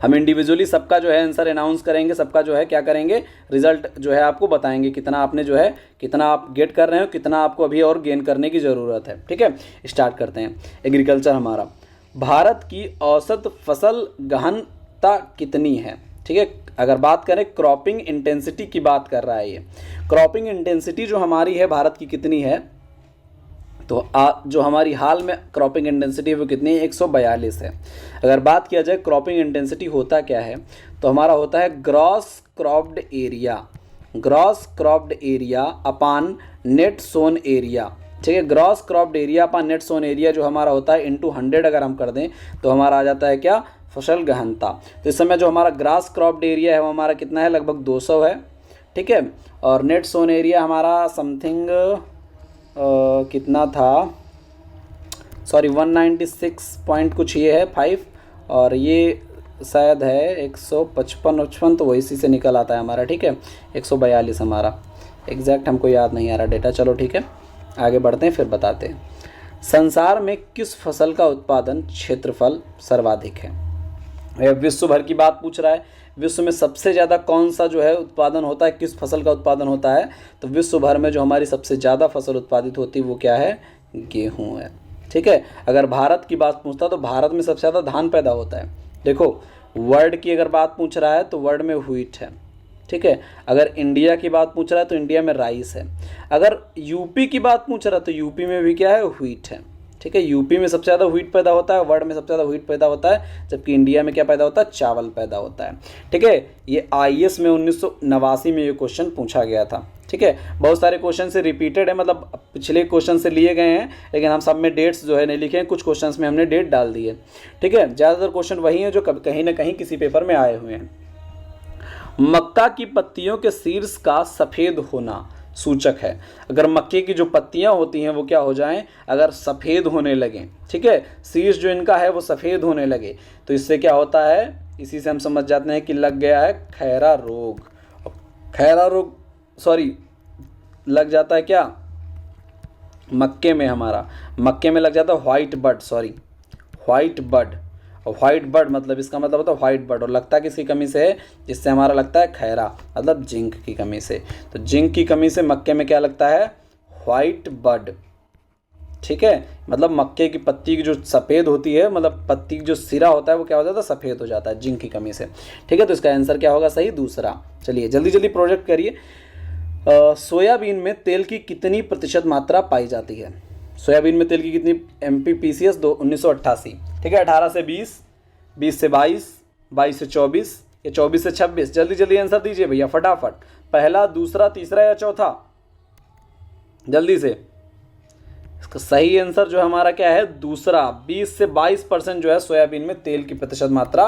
हम इंडिविजुअली सबका जो है आंसर अनाउंस करेंगे, सबका जो है क्या करेंगे, रिजल्ट जो है आपको बताएंगे कितना आपने जो है, कितना आप गेट कर रहे हो, कितना आपको अभी और गेन करने की ज़रूरत है, ठीक है। स्टार्ट करते हैं। एग्रीकल्चर हमारा, भारत की औसत फसल गहनता कितनी है, ठीक है। अगर बात करें क्रॉपिंग इंटेंसिटी की बात कर रहा है ये, क्रॉपिंग इंटेंसिटी जो हमारी है भारत की कितनी है, तो जो हमारी हाल में क्रॉपिंग इंटेंसिटी है वो कितनी है? 142 है। अगर बात किया जाए क्रॉपिंग इंटेंसिटी होता क्या है, तो हमारा होता है gross cropped area, gross cropped area upon net sown area, ठीक है। Gross cropped area upon net sown area जो हमारा होता है इंटू 100 अगर हम कर दें तो हमारा आ जाता है क्या? फसल गहनता। तो इस समय जो हमारा ग्रास क्रॉप्ड एरिया है वो हमारा कितना है? लगभग 200 है, ठीक है। और नेट सोन एरिया हमारा समथिंग कितना था, सॉरी 196 पॉइंट कुछ ये है 5, और ये शायद है 155 तो वही से निकल आता है हमारा, ठीक है। 142 हमारा एग्जैक्ट हमको याद नहीं आ रहा डेटा। चलो ठीक है आगे बढ़ते हैं फिर बताते हैं। संसार में किस फसल का उत्पादन क्षेत्रफल सर्वाधिक है? विश्व भर की बात पूछ रहा है। विश्व में सबसे ज़्यादा कौन सा जो है उत्पादन होता है, किस फसल का उत्पादन होता है? तो विश्व भर में जो हमारी सबसे ज़्यादा फसल उत्पादित होती है वो क्या है? गेहूँ है, ठीक है। अगर भारत की बात पूछता तो भारत में सबसे ज़्यादा धान पैदा होता है। देखो वर्ल्ड की अगर बात पूछ रहा है तो वर्ल्ड में व्हीट है, ठीक है। अगर इंडिया की बात पूछ रहा है तो इंडिया में राइस है। अगर यूपी की बात पूछ रहा है तो यूपी में भी क्या है, व्हीट है। ठीक है, यूपी में सबसे ज़्यादा व्हीट पैदा होता है, वर्ल्ड में सबसे ज़्यादा व्हीट पैदा होता है, जबकि इंडिया में क्या पैदा होता है, चावल पैदा होता है। ठीक है, ये आईएएस में 1989 में ये क्वेश्चन पूछा गया था। ठीक है, बहुत सारे क्वेश्चन से रिपीटेड है, मतलब पिछले क्वेश्चन से लिए गए हैं, लेकिन हम सब में डेट्स जो है नहीं लिखे हैं, कुछ क्वेश्चन में हमने डेट डाल दी है। ठीक है, ज़्यादातर क्वेश्चन वही हैं जो कहीं ना कहीं किसी पेपर में आए हुए हैं। मक्का की पत्तियों के शीर्ष का सफ़ेद होना सूचक है। अगर मक्के की जो पत्तियां होती हैं वो क्या हो जाएं, अगर सफ़ेद होने लगें, ठीक है, शीर्ष जो इनका है वो सफ़ेद होने लगे, तो इससे क्या होता है, इसी से हम समझ जाते हैं कि लग गया है खैरा रोग। खैरा रोग लग जाता है क्या, मक्के में, हमारा मक्के में लग जाता है व्हाइट बर्ड। और व्हाइट बर्ड मतलब इसका मतलब होता है व्हाइट बर्ड, और लगता किसकी कमी से है, जिससे हमारा लगता है खैरा, मतलब जिंक की कमी से। तो जिंक की कमी से मक्के में क्या लगता है, व्हाइट बर्ड। ठीक है, मतलब मक्के की पत्ती की जो सफ़ेद होती है, मतलब पत्ती की जो सिरा होता है वो क्या हो जाता है, सफ़ेद हो जाता है जिंक की कमी से। ठीक है, तो इसका आंसर क्या होगा, सही दूसरा। चलिए जल्दी जल्दी प्रोजेक्ट करिए। सोयाबीन में तेल की कितनी प्रतिशत मात्रा पाई जाती है। सोयाबीन में तेल की कितनी, MPPCS 1988। ठीक है, 18 से 20, 20 से 22, 22 से 24 या 24 से 26। जल्दी जल्दी आंसर दीजिए भैया फटाफट, पहला, दूसरा, तीसरा या चौथा, जल्दी से। इसका सही आंसर जो हमारा क्या है, दूसरा। 20 से 22% जो है सोयाबीन में तेल की प्रतिशत मात्रा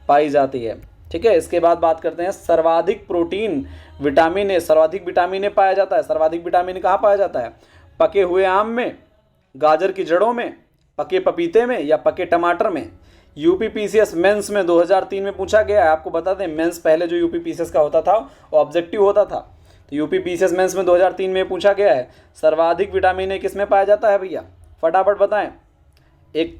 पाई जाती है। ठीक है, इसके बाद बात करते हैं सर्वाधिक प्रोटीन विटामिन ए, सर्वाधिक विटामिन ए पाया जाता है। सर्वाधिक विटामिन कहाँ पाया जाता है, पके हुए आम में, गाजर की जड़ों में, पके पपीते में या पके टमाटर में। UPPCS मेंस में 2003 में पूछा गया है। आपको बता दें, मेंस पहले जो UPPCS का होता था वो ऑब्जेक्टिव होता था, तो UPPCS मेंस में 2003 में पूछा गया है सर्वाधिक विटामिन ए किस में पाया जाता है भैया, फटाफट बताएं। एक,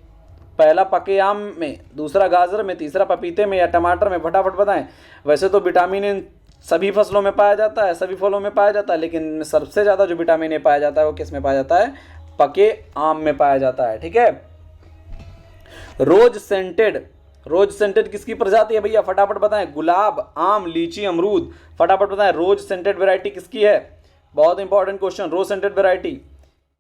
पहला पके आम में, दूसरा गाजर में, तीसरा पपीते में या टमाटर में, फटाफट बताएं। वैसे तो विटामिन ए सभी फसलों में पाया जाता है, सभी फलों में पाया जाता है, लेकिन सबसे ज़्यादा जो विटामिन ए पाया जाता है वो किस में पाया जाता है, पके आम में पाया जाता है। ठीक है, रोज सेंटेड किसकी प्रजाति है भैया, फटाफट बताएं। गुलाब, आम, लीची, अमरूद, फटाफट बताएं। रोज सेंटेड वैरायटी किसकी है, बहुत इंपॉर्टेंट क्वेश्चन। रोज सेंटेड वैरायटी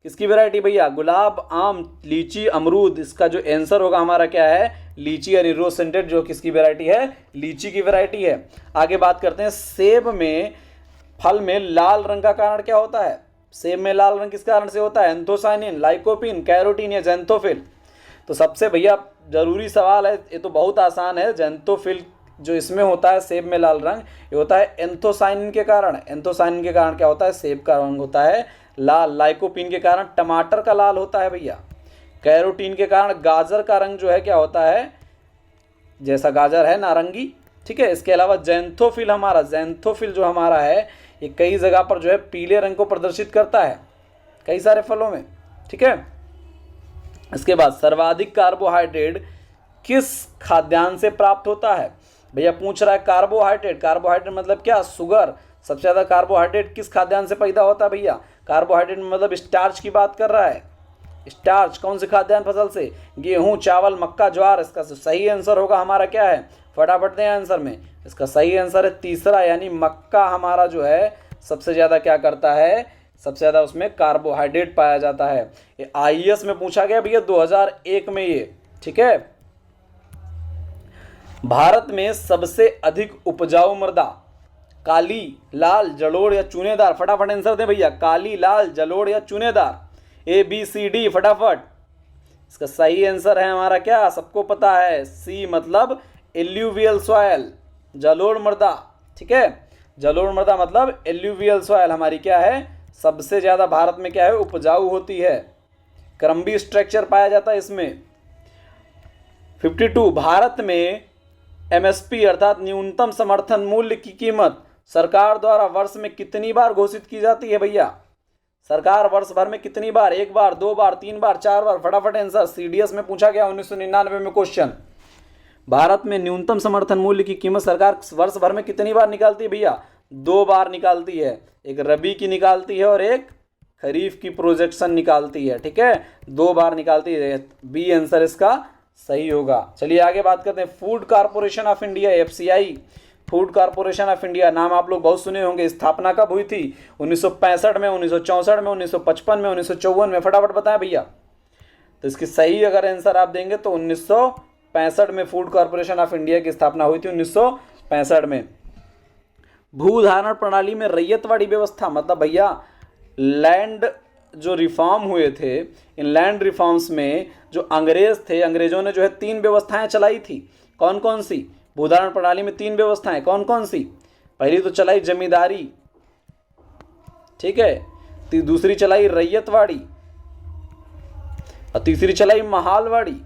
किसकी वैरायटी भैया, गुलाब, आम, लीची, अमरूद। इसका जो आंसर होगा हमारा क्या है, लीची, यानी रोज सेंटेड जो किसकी वैरायटी है, लीची की वैरायटी है। आगे बात करते हैं, सेब में, फल में लाल रंग का कारण क्या होता है। सेब में लाल रंग किस कारण से होता है, एंथोसाइनिन, लाइकोपिन, कैरोटीन या ज़ैंथोफिल। तो सबसे भैया जरूरी सवाल है, ये तो बहुत आसान है। ज़ैंथोफिल जो इसमें होता है सेब में लाल रंग, ये होता है एंथोसाइनिन के कारण। एंथोसाइनिन के कारण क्या होता है, सेब का रंग होता है लाल। लाइकोपिन के कारण टमाटर का लाल होता है भैया। कैरोटीन के कारण गाजर का रंग जो है क्या होता है, जैसा गाजर है नारंगी। ठीक है, इसके अलावा ज़ैंथोफिल जो हमारा है ये कई जगह पर जो है पीले रंग को प्रदर्शित करता है कई सारे फलों में। ठीक है, इसके बाद सर्वाधिक कार्बोहाइड्रेट किस खाद्यान्न से प्राप्त होता है। भैया पूछ रहा है कार्बोहाइड्रेट मतलब क्या, शुगर। सबसे ज़्यादा कार्बोहाइड्रेट किस खाद्यान्न से पैदा होता है भैया, कार्बोहाइड्रेट मतलब स्टार्च की बात कर रहा है। स्टार्च कौन से खाद्यान्न फसल से, गेहूं, चावल, मक्का, ज्वार। इसका सही आंसर होगा हमारा क्या है, फटाफट दें आंसर में। इसका सही आंसर है तीसरा, यानी मक्का हमारा जो है सबसे ज़्यादा क्या करता है, सबसे ज़्यादा उसमें कार्बोहाइड्रेट पाया जाता है। ये आईएएस में पूछा गया भैया 2001 में ये। ठीक है, भारत में सबसे अधिक उपजाऊ मृदा काली, लाल, जलोढ़ या चूनेदार। फटाफट आंसर दें भैया, काली, लाल, जलोढ़ या चूनेदार, ABCD फटाफट। इसका सही आंसर है हमारा क्या, सबको पता है, C मतलब एल्यूवियल सॉयल, जलोढ़ मृदा। ठीक है, जलोढ़ मृदा मतलब एल्यूवियल सॉयल हमारी क्या है, सबसे ज़्यादा भारत में क्या है, उपजाऊ होती है। क्रम्बी स्ट्रक्चर पाया जाता है इसमें। 52, भारत में MSP अर्थात न्यूनतम समर्थन मूल्य की कीमत सरकार द्वारा वर्ष में कितनी बार घोषित की जाती है भैया। सरकार वर्ष भर में कितनी बार, 1 बार, 2 बार, 3 बार, 4 बार, फटाफट आंसर। CDS में पूछा गया 1999 में क्वेश्चन। भारत में न्यूनतम समर्थन मूल्य की कीमत सरकार वर्ष भर में कितनी बार निकालती है भैया, 2 बार निकालती है। एक रबी की निकालती है और एक खरीफ की प्रोजेक्शन निकालती है। ठीक है, 2 बार निकालती है। बी आंसर इसका सही होगा। चलिए आगे बात करते हैं। Food corporation of India FCI food corporation of India, नाम आप लोग बहुत सुने होंगे। स्थापना कब हुई थी? 1965 में, 1964 में, 1955 में, 1954 में। फटाफट बताएं भैया। तो इसकी सही अगर आंसर आप देंगे तो 1965 में फूड कॉर्पोरेशन ऑफ इंडिया की स्थापना हुई थी, 1965 में। भूधारण प्रणाली में रैयतवाड़ी व्यवस्था, मतलब भैया लैंड जो रिफॉर्म हुए थे, इन लैंड रिफॉर्म्स में जो अंग्रेज थे, अंग्रेजों ने जो है 3 व्यवस्थाएं चलाई थी। कौन कौन सी? भूधारण प्रणाली में 3 व्यवस्थाएं कौन कौन सी? पहली तो चलाई जमींदारी, ठीक है, दूसरी चलाई रैयतवाड़ी और तीसरी चलाई महालवाड़ी।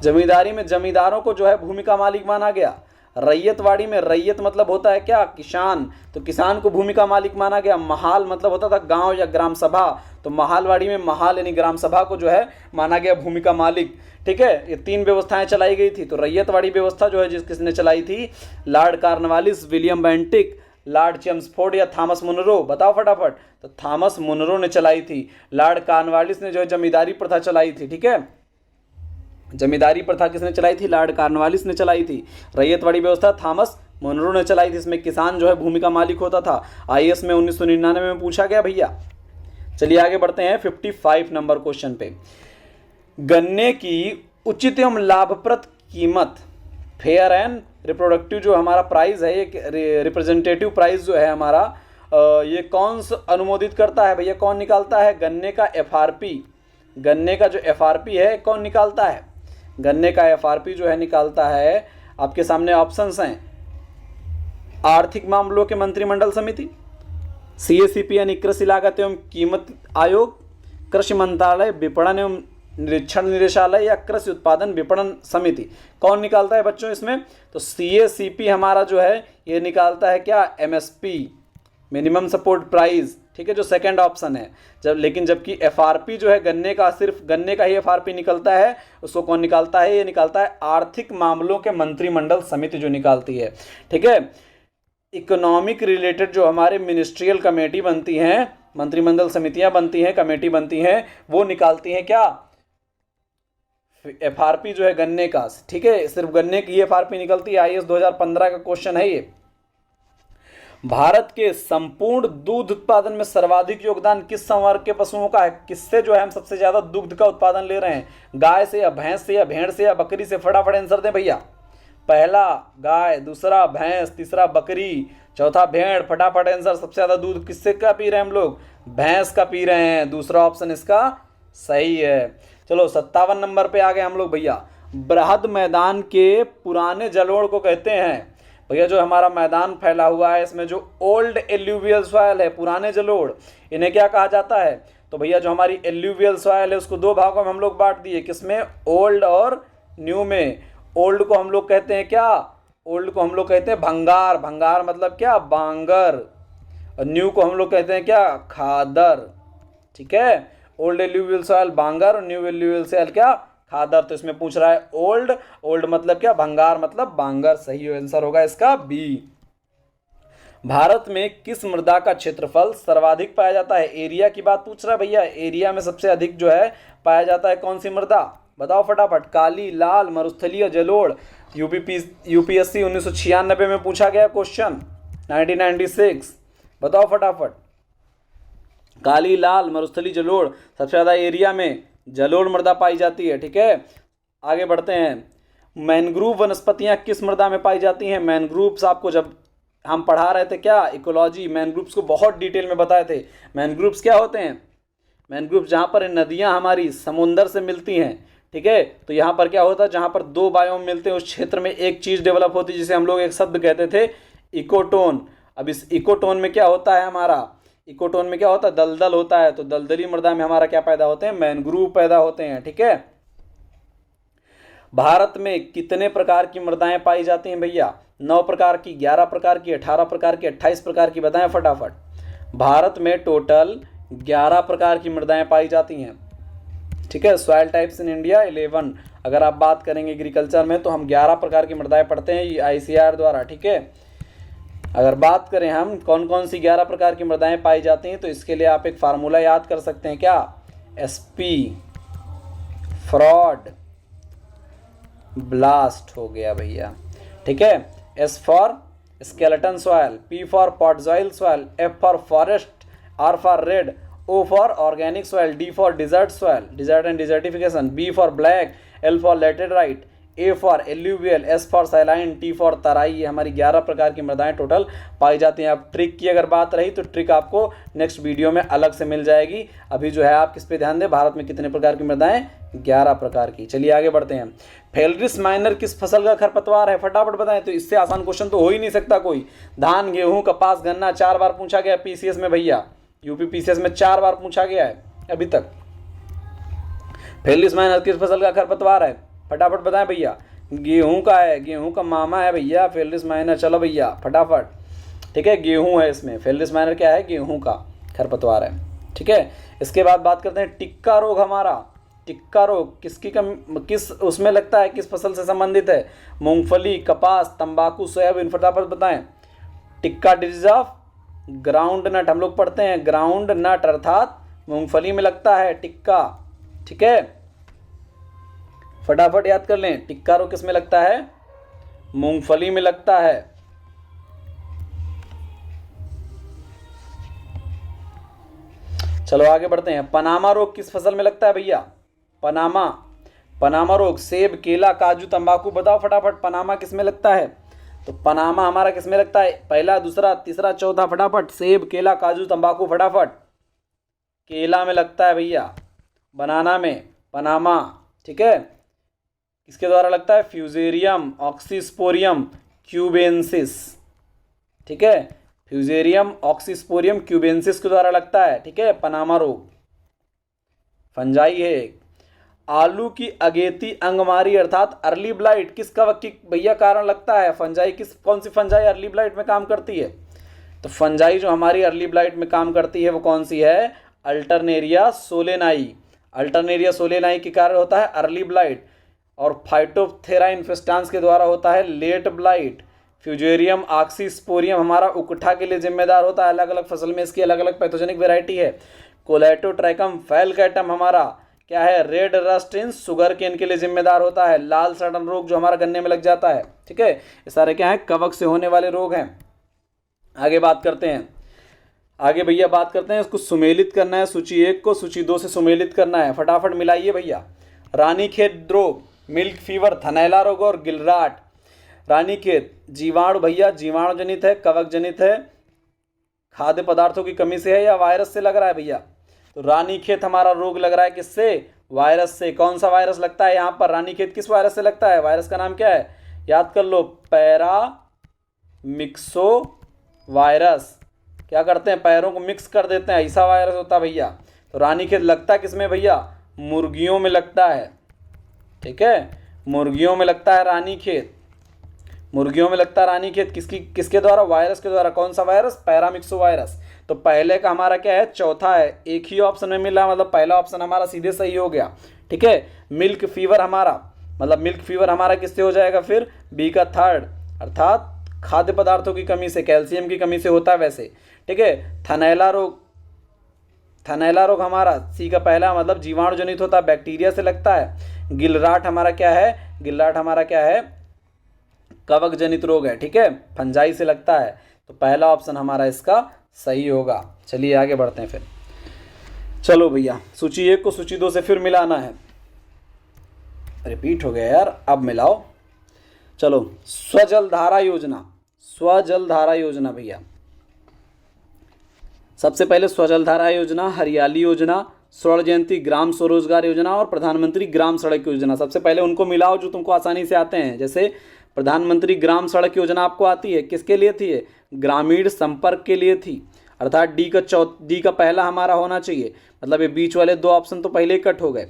जमींदारी में जमींदारों को जो है भूमि का मालिक माना गया। रैयतवाड़ी में रैयत मतलब होता है क्या? किसान, तो किसान को भूमि का मालिक माना गया। महाल मतलब होता था गांव या ग्राम सभा, तो महालवाड़ी में महाल यानी ग्राम सभा को जो है माना गया भूमि का मालिक। ठीक है, ये 3 व्यवस्थाएं चलाई गई थी। तो रैयतवाड़ी व्यवस्था जो है किसने चलाई थी? Lord Cornwallis, William Bentinck, Lord Chelmsford या थॉमस मुनरो? बताओ फटाफट। तो थॉमस मुनरो ने चलाई थी। लॉर्ड कॉर्नवालिस ने जो है जमींदारी प्रथा चलाई थी। ठीक है, जमींदारी प्रथा किसने चलाई थी? लॉर्ड कॉर्नवालिस ने चलाई थी। रैयतवाड़ी व्यवस्था थॉमस मुनरो ने चलाई थी। इसमें किसान जो है भूमि का मालिक होता था। आईएएस में 1999 में पूछा गया भैया। चलिए आगे बढ़ते हैं 55 नंबर क्वेश्चन पे। गन्ने की उचित एवं लाभप्रद कीमत, फेयर एंड रिप्रोडक्टिव जो हमारा प्राइस है, ये रिप्रेजेंटेटिव प्राइस जो है हमारा, ये कौन अनुमोदित करता है भैया? कौन निकालता है? गन्ने का एफआरपी, गन्ने का जो एफआरपी है कौन निकालता है? गन्ने का एफआरपी जो है निकालता है, आपके सामने ऑप्शंस हैं, आर्थिक मामलों के मंत्रिमंडल समिति, सीएसीपी यानी कृषि लागत एवं कीमत आयोग, कृषि मंत्रालय, विपणन एवं निरीक्षण निदेशालय या कृषि उत्पादन विपणन समिति। कौन निकालता है बच्चों इसमें? तो सीएसीपी हमारा जो है ये निकालता है क्या? MSP, minimum support price. ठीक है, जो सेकंड ऑप्शन है। जबकि एफआरपी जो है गन्ने का, सिर्फ गन्ने का ही एफआरपी निकलता है, उसको कौन निकालता है? ये निकालता है आर्थिक मामलों के मंत्रिमंडल समिति जो निकालती है। ठीक है, इकोनॉमिक रिलेटेड जो हमारे मिनिस्ट्रियल कमेटी बनती हैं, मंत्रिमंडल समितियां बनती हैं, कमेटी बनती हैं, वो निकालती हैं क्या? एफआरपी जो है गन्ने का। ठीक है, सिर्फ गन्ने की एफआरपी निकलती है। आईएएस 2015 का क्वेश्चन है ये। भारत के संपूर्ण दूध उत्पादन में सर्वाधिक योगदान किस संवर्ग के पशुओं का है? किससे जो है हम सबसे ज्यादा दुग्ध का उत्पादन ले रहे हैं? गाय से या भैंस से या भेड़ से या बकरी से? फटाफट आंसर दें भैया। पहला गाय, दूसरा भैंस, तीसरा बकरी, चौथा भेड़। फटाफट आंसर। सबसे ज्यादा दूध किससे का पी रहे हैं हम लोग? भैंस का पी रहे हैं। दूसरा ऑप्शन इसका सही है। चलो 57 नंबर पे आ गए हम लोग भैया। बृहद मैदान के पुराने जलोढ़ को कहते हैं भैया, जो हमारा मैदान फैला हुआ है इसमें जो ओल्ड एल्यूवियल सॉइल है, पुराने जलोढ़, इन्हें क्या कहा जाता है? तो भैया जो हमारी एल्यूवियल सॉइल है उसको 2 भागों में हम लोग बांट दिए। किसमें? ओल्ड और न्यू में। ओल्ड को हम लोग कहते हैं क्या? ओल्ड को हम लोग कहते हैं भंगार। भंगार मतलब क्या? बांगर। और न्यू को हम लोग कहते हैं क्या? खादर। ठीक है, ओल्ड एल्यूवियल सॉइल बांगर और न्यू एल्यूवियल सॉइल क्या? खादर। तो इसमें पूछ रहा है ओल्ड, ओल्ड मतलब क्या? भंगार मतलब बांगर। सही आंसर होगा इसका बी। भारत में किस मृदा का क्षेत्रफल सर्वाधिक पाया जाता है? एरिया की बात पूछ रहा है भैया। एरिया में सबसे अधिक जो है पाया जाता है कौन सी मृदा? बताओ फटाफट। काली, लाल, मरुस्थलीय, जलोढ़। यूपीएससी 1996 में पूछा गया क्वेश्चन, 1996। बताओ फटाफट। काली, लाल, मरुस्थली, जलोढ़। सबसे ज्यादा एरिया में जलोढ़ मृदा पाई जाती है। ठीक है, आगे बढ़ते हैं। मैनग्रूव वनस्पतियां किस मृदा में पाई जाती हैं? मैनग्रूव्स आपको जब हम पढ़ा रहे थे क्या, इकोलॉजी, मैनग्रूव्स को बहुत डिटेल में बताए थे। मैनग्रूव्स क्या होते हैं? मैनग्रूव्स जहाँ पर नदियाँ हमारी समुंदर से मिलती हैं। ठीक है, तो यहाँ पर क्या होता है? जहाँ पर 2 बायोम मिलते हैं उस क्षेत्र में एक चीज़ डेवलप होती है जिसे हम लोग एक शब्द कहते थे इकोटोन। अब इस इकोटोन में क्या होता है? हमारा इकोटोन में क्या होता है? दलदल होता है। तो दलदली मृदा में हमारा क्या पैदा होते हैं? मैनग्रूव पैदा होते हैं। ठीक है, भारत में कितने प्रकार की मृदाएं पाई जाती हैं भैया? 9 प्रकार की, 11 प्रकार की, 18 प्रकार की, 28 प्रकार की? बताएं फटाफट। भारत में टोटल 11 प्रकार की मृदाएं पाई जाती हैं। ठीक है, सॉइल टाइप्स इन इंडिया 11। अगर आप बात करेंगे एग्रीकल्चर में तो हम 11 प्रकार की मृदाएं पढ़ते हैं आईसीआर द्वारा। ठीक है, अगर बात करें हम कौन कौन सी 11 प्रकार की मृदाएं पाई जाती हैं तो इसके लिए आप एक फार्मूला याद कर सकते हैं क्या? एसपी फ्रॉड ब्लास्ट हो गया भैया। ठीक है। S for skeleton soil, P for podzol soil, F for forest, R for red, O for organic soil, D for desert soil, desert and desertification, B for black, L for laterite, A for alluvial, S for saline, T for Terai. ये हमारी 11 प्रकार की मृदाएं total pi जाती हैं। अब trick की अगर बात रही तो ट्रिक आपको नेक्स्ट वीडियो में अलग से मिल जाएगी। अभी जो है आप किस पे ध्यान दें, भारत में कितने प्रकार की मृदाएं, 11 प्रकार की। चलिए आगे बढ़ते हैं। फेलरिस माइनर किस फसल का खरपतवार है, फटाफट बताएं। तो इससे आसान क्वेश्चन तो हो ही नहीं सकता कोई। धान, गेहूं, कपास, गन्ना, 4 बार पूछा गया पीसीएस में भैया, यूपी पीसीएस में 4 बार पूछा गया है अभी तक। फेलरिस माइनर किस फसल का खरपतवार है, फटाफट बताएं भैया। गेहूं का है, गेहूं का मामा है भैया फेलरिस माइनर। चलो भैया फटाफट, ठीक है, गेहूं है इसमें। फेलरिस माइनर क्या है, गेहूं का खरपतवार है, ठीक है। इसके बाद बात करते हैं टिक्का रोग। हमारा टिक्का रोग किस उसमें लगता है, किस फसल से संबंधित है, मूंगफली, कपास, तंबाकू, सोयाबीन, फटाफट बताएं। Tikka disease of groundnut, हम लोग पढ़ते हैं ग्राउंड नट, अर्थात मूंगफली में लगता है टिक्का, ठीक है। फटाफट याद कर लें, टिक्का रोग किस में लगता है, मूंगफली में लगता है। चलो आगे बढ़ते हैं। पनामा रोग किस फसल में लगता है भैया, पनामा रोग सेब, केला, काजू, तंबाकू, बताओ फटाफट पनामा किस में लगता है। तो पनामा हमारा किस में लगता है, पहला, दूसरा, तीसरा, चौथा, फटाफट। सेब, केला, काजू, तंबाकू, फटाफट। केला में लगता है भैया, बनाना में पनामा, ठीक है। किसके द्वारा लगता है, फ्यूजेरियम ऑक्सीस्पोरियम क्यूबेंसिस, ठीक है। फ्यूजेरियम ऑक्सीस्पोरियम क्यूबेंसिस के द्वारा लगता है, ठीक है, पनामा रोग। फंजाई है। आलू की अगेती अंगमारी अर्थात अर्ली ब्लाइट किस कवक की भैया कारण लगता है, फंजाई कौन सी फंजाई अर्ली ब्लाइट में काम करती है। तो फंजाई जो हमारी अर्ली ब्लाइट में काम करती है वो कौन सी है, अल्टरनेरिया सोलेनाई। अल्टरनेरिया सोलेनाई के कारण होता है अर्ली ब्लाइट, और फाइटोप्थेरा इन्फेस्टांस के द्वारा होता है लेट ब्लाइट। फ्यूजेरियम ऑक्सीस्पोरियम हमारा उकठा के लिए जिम्मेदार होता है, अलग अलग फसल में इसकी अलग अलग पैथोजेनिक वेराइटी है। कोलेटोट्रैकम फैलकैटम हमारा क्या है, red rust in sugarcane के लिए जिम्मेदार होता है। लाल सड़न रोग जो हमारा गन्ने में लग जाता है, ठीक है। ये सारे क्या है, कवक से होने वाले रोग हैं। आगे बात करते हैं, आगे भैया बात करते हैं, इसको सुमेलित करना है, सूची 1 को सूची 2 से सुमेलित करना है, फटाफट मिलाइए भैया। रानीखेत रोग, मिल्क फीवर, थनैला रोग और गिलराट। रानीखेत जीवाणु भैया, जीवाणु जनित है, कवक जनित है, खाद्य पदार्थों की कमी से है या वायरस से लग रहा है भैया। तो रानीखेत हमारा रोग लग रहा है किससे, वायरस से। कौन सा वायरस लगता है यहाँ पर, रानीखेत किस वायरस से लगता है, वायरस का नाम क्या है, याद कर लो, पैरामिक्सो वायरस। क्या करते हैं, पैरों को मिक्स कर देते हैं, ऐसा वायरस होता है भैया। तो रानीखेत लगता है किसमें भैया, मुर्गियों में लगता है, ठीक है, मुर्गियों में लगता है रानीखेत, मुर्गियों में लगता है रानीखेत। किसके द्वारा, वायरस के द्वारा। कौन सा वायरस, पैरामिक्सो वायरस। तो पहले का हमारा क्या है, चौथा है, एक ही ऑप्शन में मिला, मतलब पहला ऑप्शन हमारा सीधे सही हो गया, ठीक है। मिल्क फीवर हमारा, मतलब मिल्क फीवर हमारा किससे हो जाएगा फिर, बी का थर्ड, अर्थात खाद्य पदार्थों की कमी से, कैल्शियम की कमी से होता है वैसे, ठीक है। थनैला रोग, थनैला रोग हमारा सी का पहला, मतलब जीवाणु जनित होता है, बैक्टीरिया से लगता है। गिलराट हमारा क्या है, गिलराट हमारा क्या है, कवक जनित रोग है, ठीक है, फंजाई से लगता है। तो पहला ऑप्शन हमारा इसका सही होगा। चलिए आगे बढ़ते हैं फिर। चलो भैया सूची 1 को सूची 2 से फिर मिलाना है, रिपीट हो गया यार, अब मिलाओ। चलो, स्वजल धारा योजना, स्वजल धारा योजना भैया, सबसे पहले स्वजल धारा योजना, हरियाली योजना, स्वर्ण जयंती ग्राम स्वरोजगार योजना और प्रधानमंत्री ग्राम सड़क योजना। सबसे पहले उनको मिलाओ जो तुमको आसानी से आते हैं। जैसे प्रधानमंत्री ग्राम सड़क योजना आपको आती है, किसके लिए थी, ग्रामीण संपर्क के लिए थी, अर्थात डी का पहला हमारा होना चाहिए, मतलब ये बीच वाले 2 ऑप्शन तो पहले ही कट हो गए।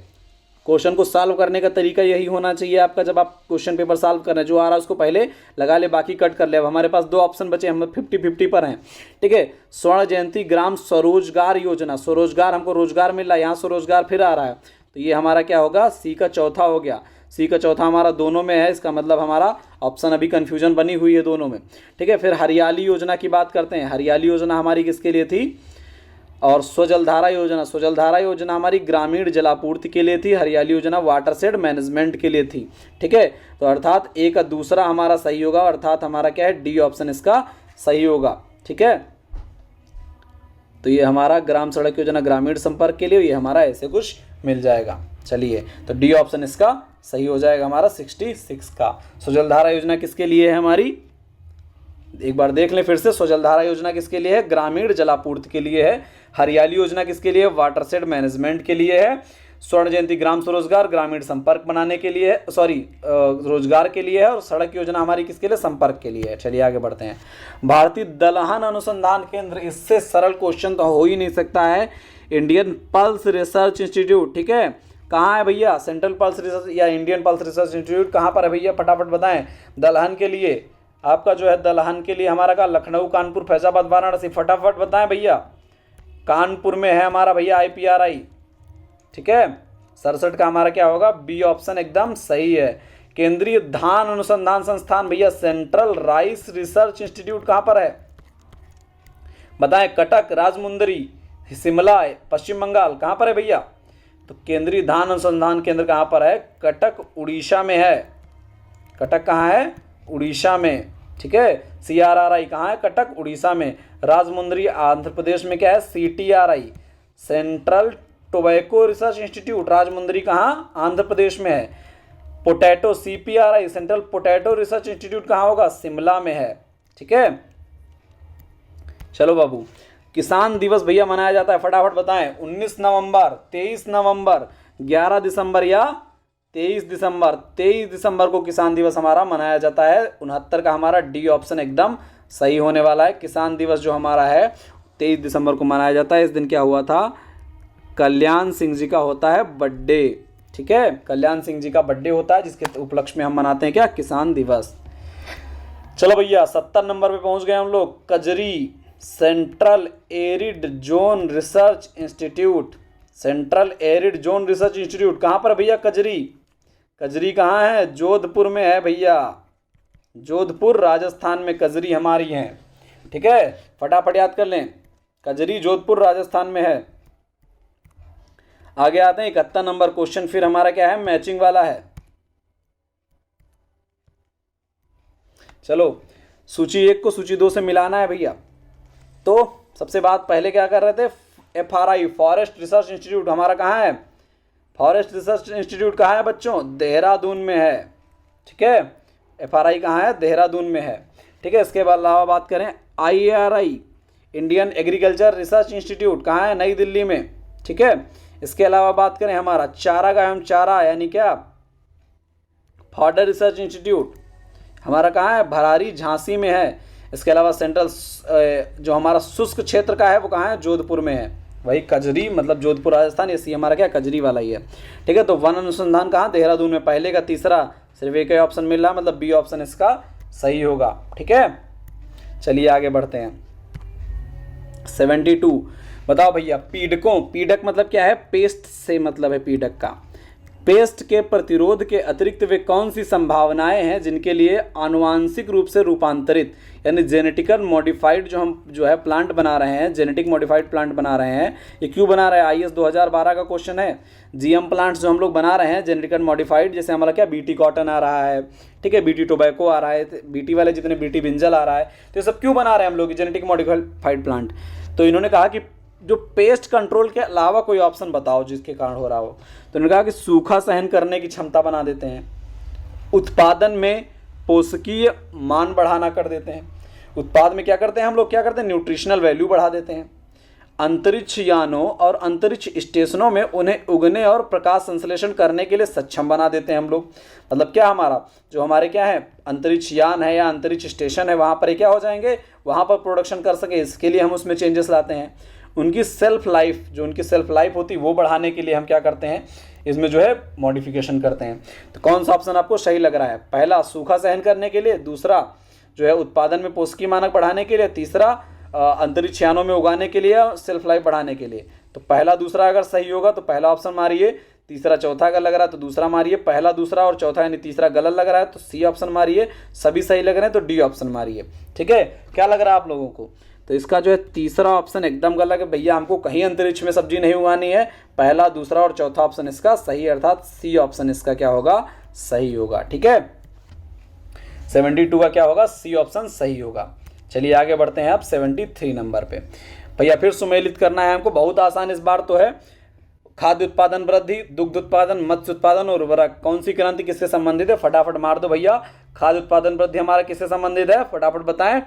क्वेश्चन को सॉल्व करने का तरीका यही होना चाहिए आपका, जब आप क्वेश्चन पेपर सॉल्व कर रहे हैं, जो आ रहा है उसको पहले लगा ले, बाकी कट कर ले। अब हमारे पास 2 ऑप्शन बचे, हम 50-50 पर हैं, ठीक है। स्वर्ण जयंती ग्राम स्वरोजगार योजना, स्वरोजगार हमको रोजगार मिल रहा है, यहाँ स्वरोजगार फिर आ रहा है, तो ये हमारा क्या होगा, सी का चौथा हो गया। सी का चौथा हमारा दोनों में है, इसका मतलब हमारा ऑप्शन अभी कन्फ्यूजन बनी हुई है दोनों में, ठीक है। फिर हरियाली योजना की बात करते हैं। हरियाली योजना हमारी किसके लिए थी, और स्वजलधारा योजना, स्वजलधारा योजना हमारी ग्रामीण जलापूर्ति के लिए थी। हरियाली योजना वाटरशेड मैनेजमेंट के लिए थी। ठीक है, तो अर्थात ए का दूसरा हमारा सही होगा, अर्थात हमारा क्या है, डी ऑप्शन इसका सही होगा। ठीक है, तो ये हमारा ग्राम सड़क योजना ग्रामीण संपर्क के लिए, ये हमारा ऐसे कुछ मिल जाएगा। चलिए, तो डी ऑप्शन इसका सही हो जाएगा हमारा 66 का। स्वजलधारा योजना किसके लिए है हमारी, एक बार देख लें फिर से। स्वजलधारा योजना किसके लिए है, ग्रामीण जलापूर्ति के लिए है। हरियाली योजना किसके लिए है, वाटरशेड मैनेजमेंट के लिए है। स्वर्ण जयंती ग्राम स्वरोजगार ग्रामीण संपर्क बनाने के लिए है, रोजगार के लिए है। और सड़क योजना हमारी किसके लिए, संपर्क के लिए है। चलिए आगे बढ़ते हैं। भारतीय दलहन अनुसंधान केंद्र, इससे सरल क्वेश्चन तो हो ही नहीं सकता है। इंडियन पल्स रिसर्च इंस्टीट्यूट, ठीक है, कहाँ है भैया, सेंट्रल पल्स रिसर्च या इंडियन पल्स रिसर्च इंस्टीट्यूट कहाँ पर है भैया, फटाफट बताएं। दलहन के लिए आपका जो है, दलहन के लिए हमारा का लखनऊ, कानपुर, फैजाबाद, वाराणसी, फटाफट बताएं भैया। कानपुर में है हमारा भैया IPRI। ठीक है, 67 का हमारा क्या होगा, बी ऑप्शन एकदम सही है। केंद्रीय धान अनुसंधान संस्थान भैया, सेंट्रल राइस रिसर्च इंस्टीट्यूट कहाँ पर है बताएं। कटक, राजमुंदरी, शिमला, पश्चिम बंगाल, कहाँ पर है भैया। तो केंद्रीय धान अनुसंधान केंद्र कहाँ पर है, कटक उड़ीसा में है। कटक कहाँ है, उड़ीसा में। ठीक है, CRRI कहाँ है, कटक उड़ीसा में। राजमुंदरी आंध्र प्रदेश में क्या है, CTRI central tobacco research institute, Rajahmundry कहाँ, आंध्र प्रदेश में है। Potato CPRI central potato research institute कहाँ होगा, शिमला में है। ठीक है, चलो बाबू, किसान दिवस भैया मनाया जाता है, फटाफट बताएं। 19 नवंबर, 23 नवंबर, 11 दिसंबर या 23 दिसंबर। 23 दिसंबर को किसान दिवस हमारा मनाया जाता है। 69 का हमारा डी ऑप्शन एकदम सही होने वाला है। किसान दिवस जो हमारा है 23 दिसंबर को मनाया जाता है। इस दिन क्या हुआ था, कल्याण सिंह जी का होता है बर्थडे। ठीक है, कल्याण सिंह जी का बर्थडे होता है, जिसके उपलक्ष्य में हम मनाते हैं क्या, किसान दिवस। चलो भैया, 70 नंबर पे पहुंच गए हम लोग। कजरी central arid zone research institute, central arid zone research institute कहाँ पर भैया, कजरी। कजरी कहाँ है, जोधपुर में है भैया। जोधपुर राजस्थान में कजरी हमारी है। ठीक है, फटाफट याद कर लें, कजरी जोधपुर राजस्थान में है। आगे आते हैं 71 नंबर क्वेश्चन, फिर हमारा क्या है, मैचिंग वाला है। चलो, सूची 1 को सूची 2 से मिलाना है भैया। तो सबसे बात पहले क्या कर रहे थे, FRI फॉरेस्ट रिसर्च इंस्टीट्यूट हमारा कहाँ है, फॉरेस्ट रिसर्च इंस्टीट्यूट कहाँ है बच्चों, देहरादून में है। ठीक है, FRI कहाँ है, देहरादून में है। ठीक है, इसके बाद अलावा बात करें IARI Indian agriculture research institute कहाँ है, नई दिल्ली में। ठीक है, इसके अलावा बात करें हमारा चारागाह एवं चारा यानी क्या, फॉडर रिसर्च इंस्टीट्यूट हमारा कहाँ है, भरारी, झांसी में है। इसके अलावा सेंट्रल जो हमारा शुष्क क्षेत्र का है वो कहाँ है, जोधपुर में है। वही कजरी मतलब जोधपुर राजस्थान, ये सी हमारा क्या, कजरी वाला ही है। ठीक है, तो वन अनुसंधान कहाँ, देहरादून में। पहले का तीसरा सिर्फ एक ही ऑप्शन मिल रहा है, मतलब बी ऑप्शन इसका सही होगा। ठीक है, चलिए आगे बढ़ते हैं। 72 बताओ भैया, पीडकों, पीडक मतलब क्या है, पेस्ट से मतलब है पीडक का। पेस्ट के प्रतिरोध के अतिरिक्त वे कौन सी संभावनाएं हैं जिनके लिए आनुवांशिक रूप से रूपांतरित यानी जेनेटिकल मॉडिफाइड जो है प्लांट बना रहे हैं, जेनेटिक मॉडिफाइड प्लांट बना रहे हैं। ये क्यों बना रहे हैं, IAS 2012 का क्वेश्चन है। GM प्लांट्स जो हम लोग बना रहे हैं जेनेटिकल मॉडिफाइड, जैसे हमारा क्या BT कॉटन आ रहा है, ठीक है, BT टोबैको आ रहा है, BT वाले जितने BT ब्रिंजल आ रहा है, तो ये सब क्यों बना रहे हैं हम लोग जेनेटिक मॉडिफाइड प्लांट। तो इन्होंने कहा कि जो पेस्ट कंट्रोल के अलावा कोई ऑप्शन बताओ जिसके कारण हो रहा हो। तो उन्होंने कहा कि सूखा सहन करने की क्षमता बना देते हैं, उत्पादन में पोषकीय मान बढ़ाना कर देते हैं। उत्पाद में क्या करते हैं हम लोग, क्या करते हैं, न्यूट्रिशनल वैल्यू बढ़ा देते हैं। अंतरिक्ष यानों और अंतरिक्ष स्टेशनों में उन्हें उगने और प्रकाश संश्लेषण करने के लिए सक्षम बना देते हैं हम लोग। मतलब क्या, हमारा जो हमारे क्या है अंतरिक्ष यान है या अंतरिक्ष स्टेशन है, वहाँ पर क्या हो जाएंगे, वहाँ पर प्रोडक्शन कर सके, इसके लिए हम उसमें चेंजेस लाते हैं। उनकी सेल्फ लाइफ, जो उनकी सेल्फ लाइफ होती है वो बढ़ाने के लिए हम क्या करते हैं, इसमें जो है मॉडिफिकेशन करते हैं। तो कौन सा ऑप्शन आपको सही लग रहा है, पहला सूखा सहन करने के लिए, दूसरा जो है उत्पादन में पोषकीय मानक बढ़ाने के लिए, तीसरा अंतरिक्ष यानों में उगाने के लिए, सेल्फ लाइफ बढ़ाने के लिए। तो पहला दूसरा अगर सही होगा तो पहला ऑप्शन मारिए, तीसरा चौथा अगर लग रहा है तो दूसरा मारिए, पहला दूसरा और चौथा यानी तीसरा गलत लग रहा है तो सी ऑप्शन मारिए, सभी सही लग रहे हैं तो डी ऑप्शन मारिए। ठीक है, क्या लग रहा है आप लोगों को, तो इसका जो है तीसरा ऑप्शन एकदम गलत है भैया, हमको कहीं अंतरिक्ष में सब्जी नहीं उगानी है। पहला, दूसरा और चौथा ऑप्शन इसका सही है, अर्थात सी ऑप्शन इसका क्या होगा, सही होगा। ठीक है, 72 का क्या होगा, सी ऑप्शन सही होगा। चलिए आगे बढ़ते हैं अब 73 नंबर पे। भैया फिर सुमेलित करना है हमको, बहुत आसान इस बार तो है। खाद्य उत्पादन वृद्धि, दुग्ध उत्पादन, मत्स्य उत्पादन और उर्वरक, कौन सी क्रांति किससे संबंधित है, फटाफट मार दो भैया। खाद्य उत्पादन वृद्धि हमारा किससे संबंधित है, फटाफट बताएं।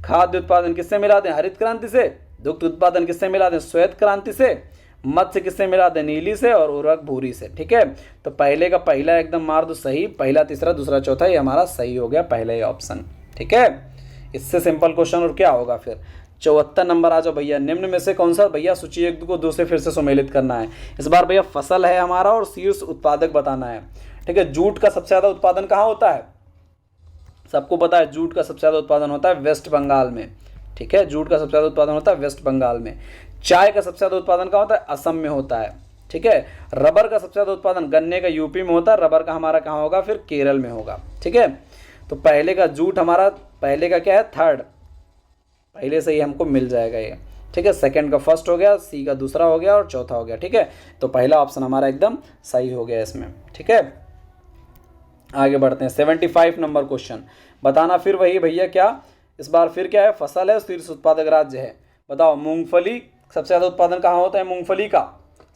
खाद्य उत्पादन किससे मिला दें, हरित क्रांति से। दुग्ध उत्पादन किससे मिला दें, श्वेत क्रांति से। मत्स्य किससे मिला दें, नीली से। और उर्वरक भूरी से। ठीक है, तो पहले का पहला एकदम मार दो सही, पहला, तीसरा, दूसरा, चौथा, ये हमारा सही हो गया, पहला ही ऑप्शन। ठीक है, इससे सिंपल क्वेश्चन और क्या होगा फिर। 74 नंबर आ जाओ भैया। निम्न में से कौन सा, भैया सूची 1 को 2 से फिर से सुमेलित करना है। इस बार भैया फसल है हमारा और शीर्ष उत्पादक बताना है। ठीक है, जूट का सबसे ज़्यादा उत्पादन कहाँ होता है, सबको पता है जूट का सबसे ज़्यादा उत्पादन होता है वेस्ट बंगाल में। ठीक है, जूट का सबसे ज़्यादा उत्पादन होता है वेस्ट बंगाल में। चाय का सबसे ज़्यादा उत्पादन कहाँ होता है, असम में होता है। ठीक है, रबर का सबसे ज़्यादा उत्पादन गन्ने का यूपी में होता है, रबर का हमारा कहाँ होगा, फिर केरल में होगा। ठीक है, तो पहले का जूट हमारा, पहले का क्या है, थर्ड, पहले से ही हमको मिल जाएगा ये। ठीक है, सेकंड का फर्स्ट हो गया, सी का दूसरा हो गया और चौथा हो गया। ठीक है, तो पहला ऑप्शन हमारा एकदम सही हो गया इसमें। ठीक है, आगे बढ़ते हैं 75 नंबर क्वेश्चन। बताना फिर वही भैया, क्या इस बार फिर क्या है, फसल है, शीर्ष उत्पादक राज्य है। बताओ, मूंगफली सबसे ज़्यादा उत्पादन कहाँ होता है, मूंगफली का,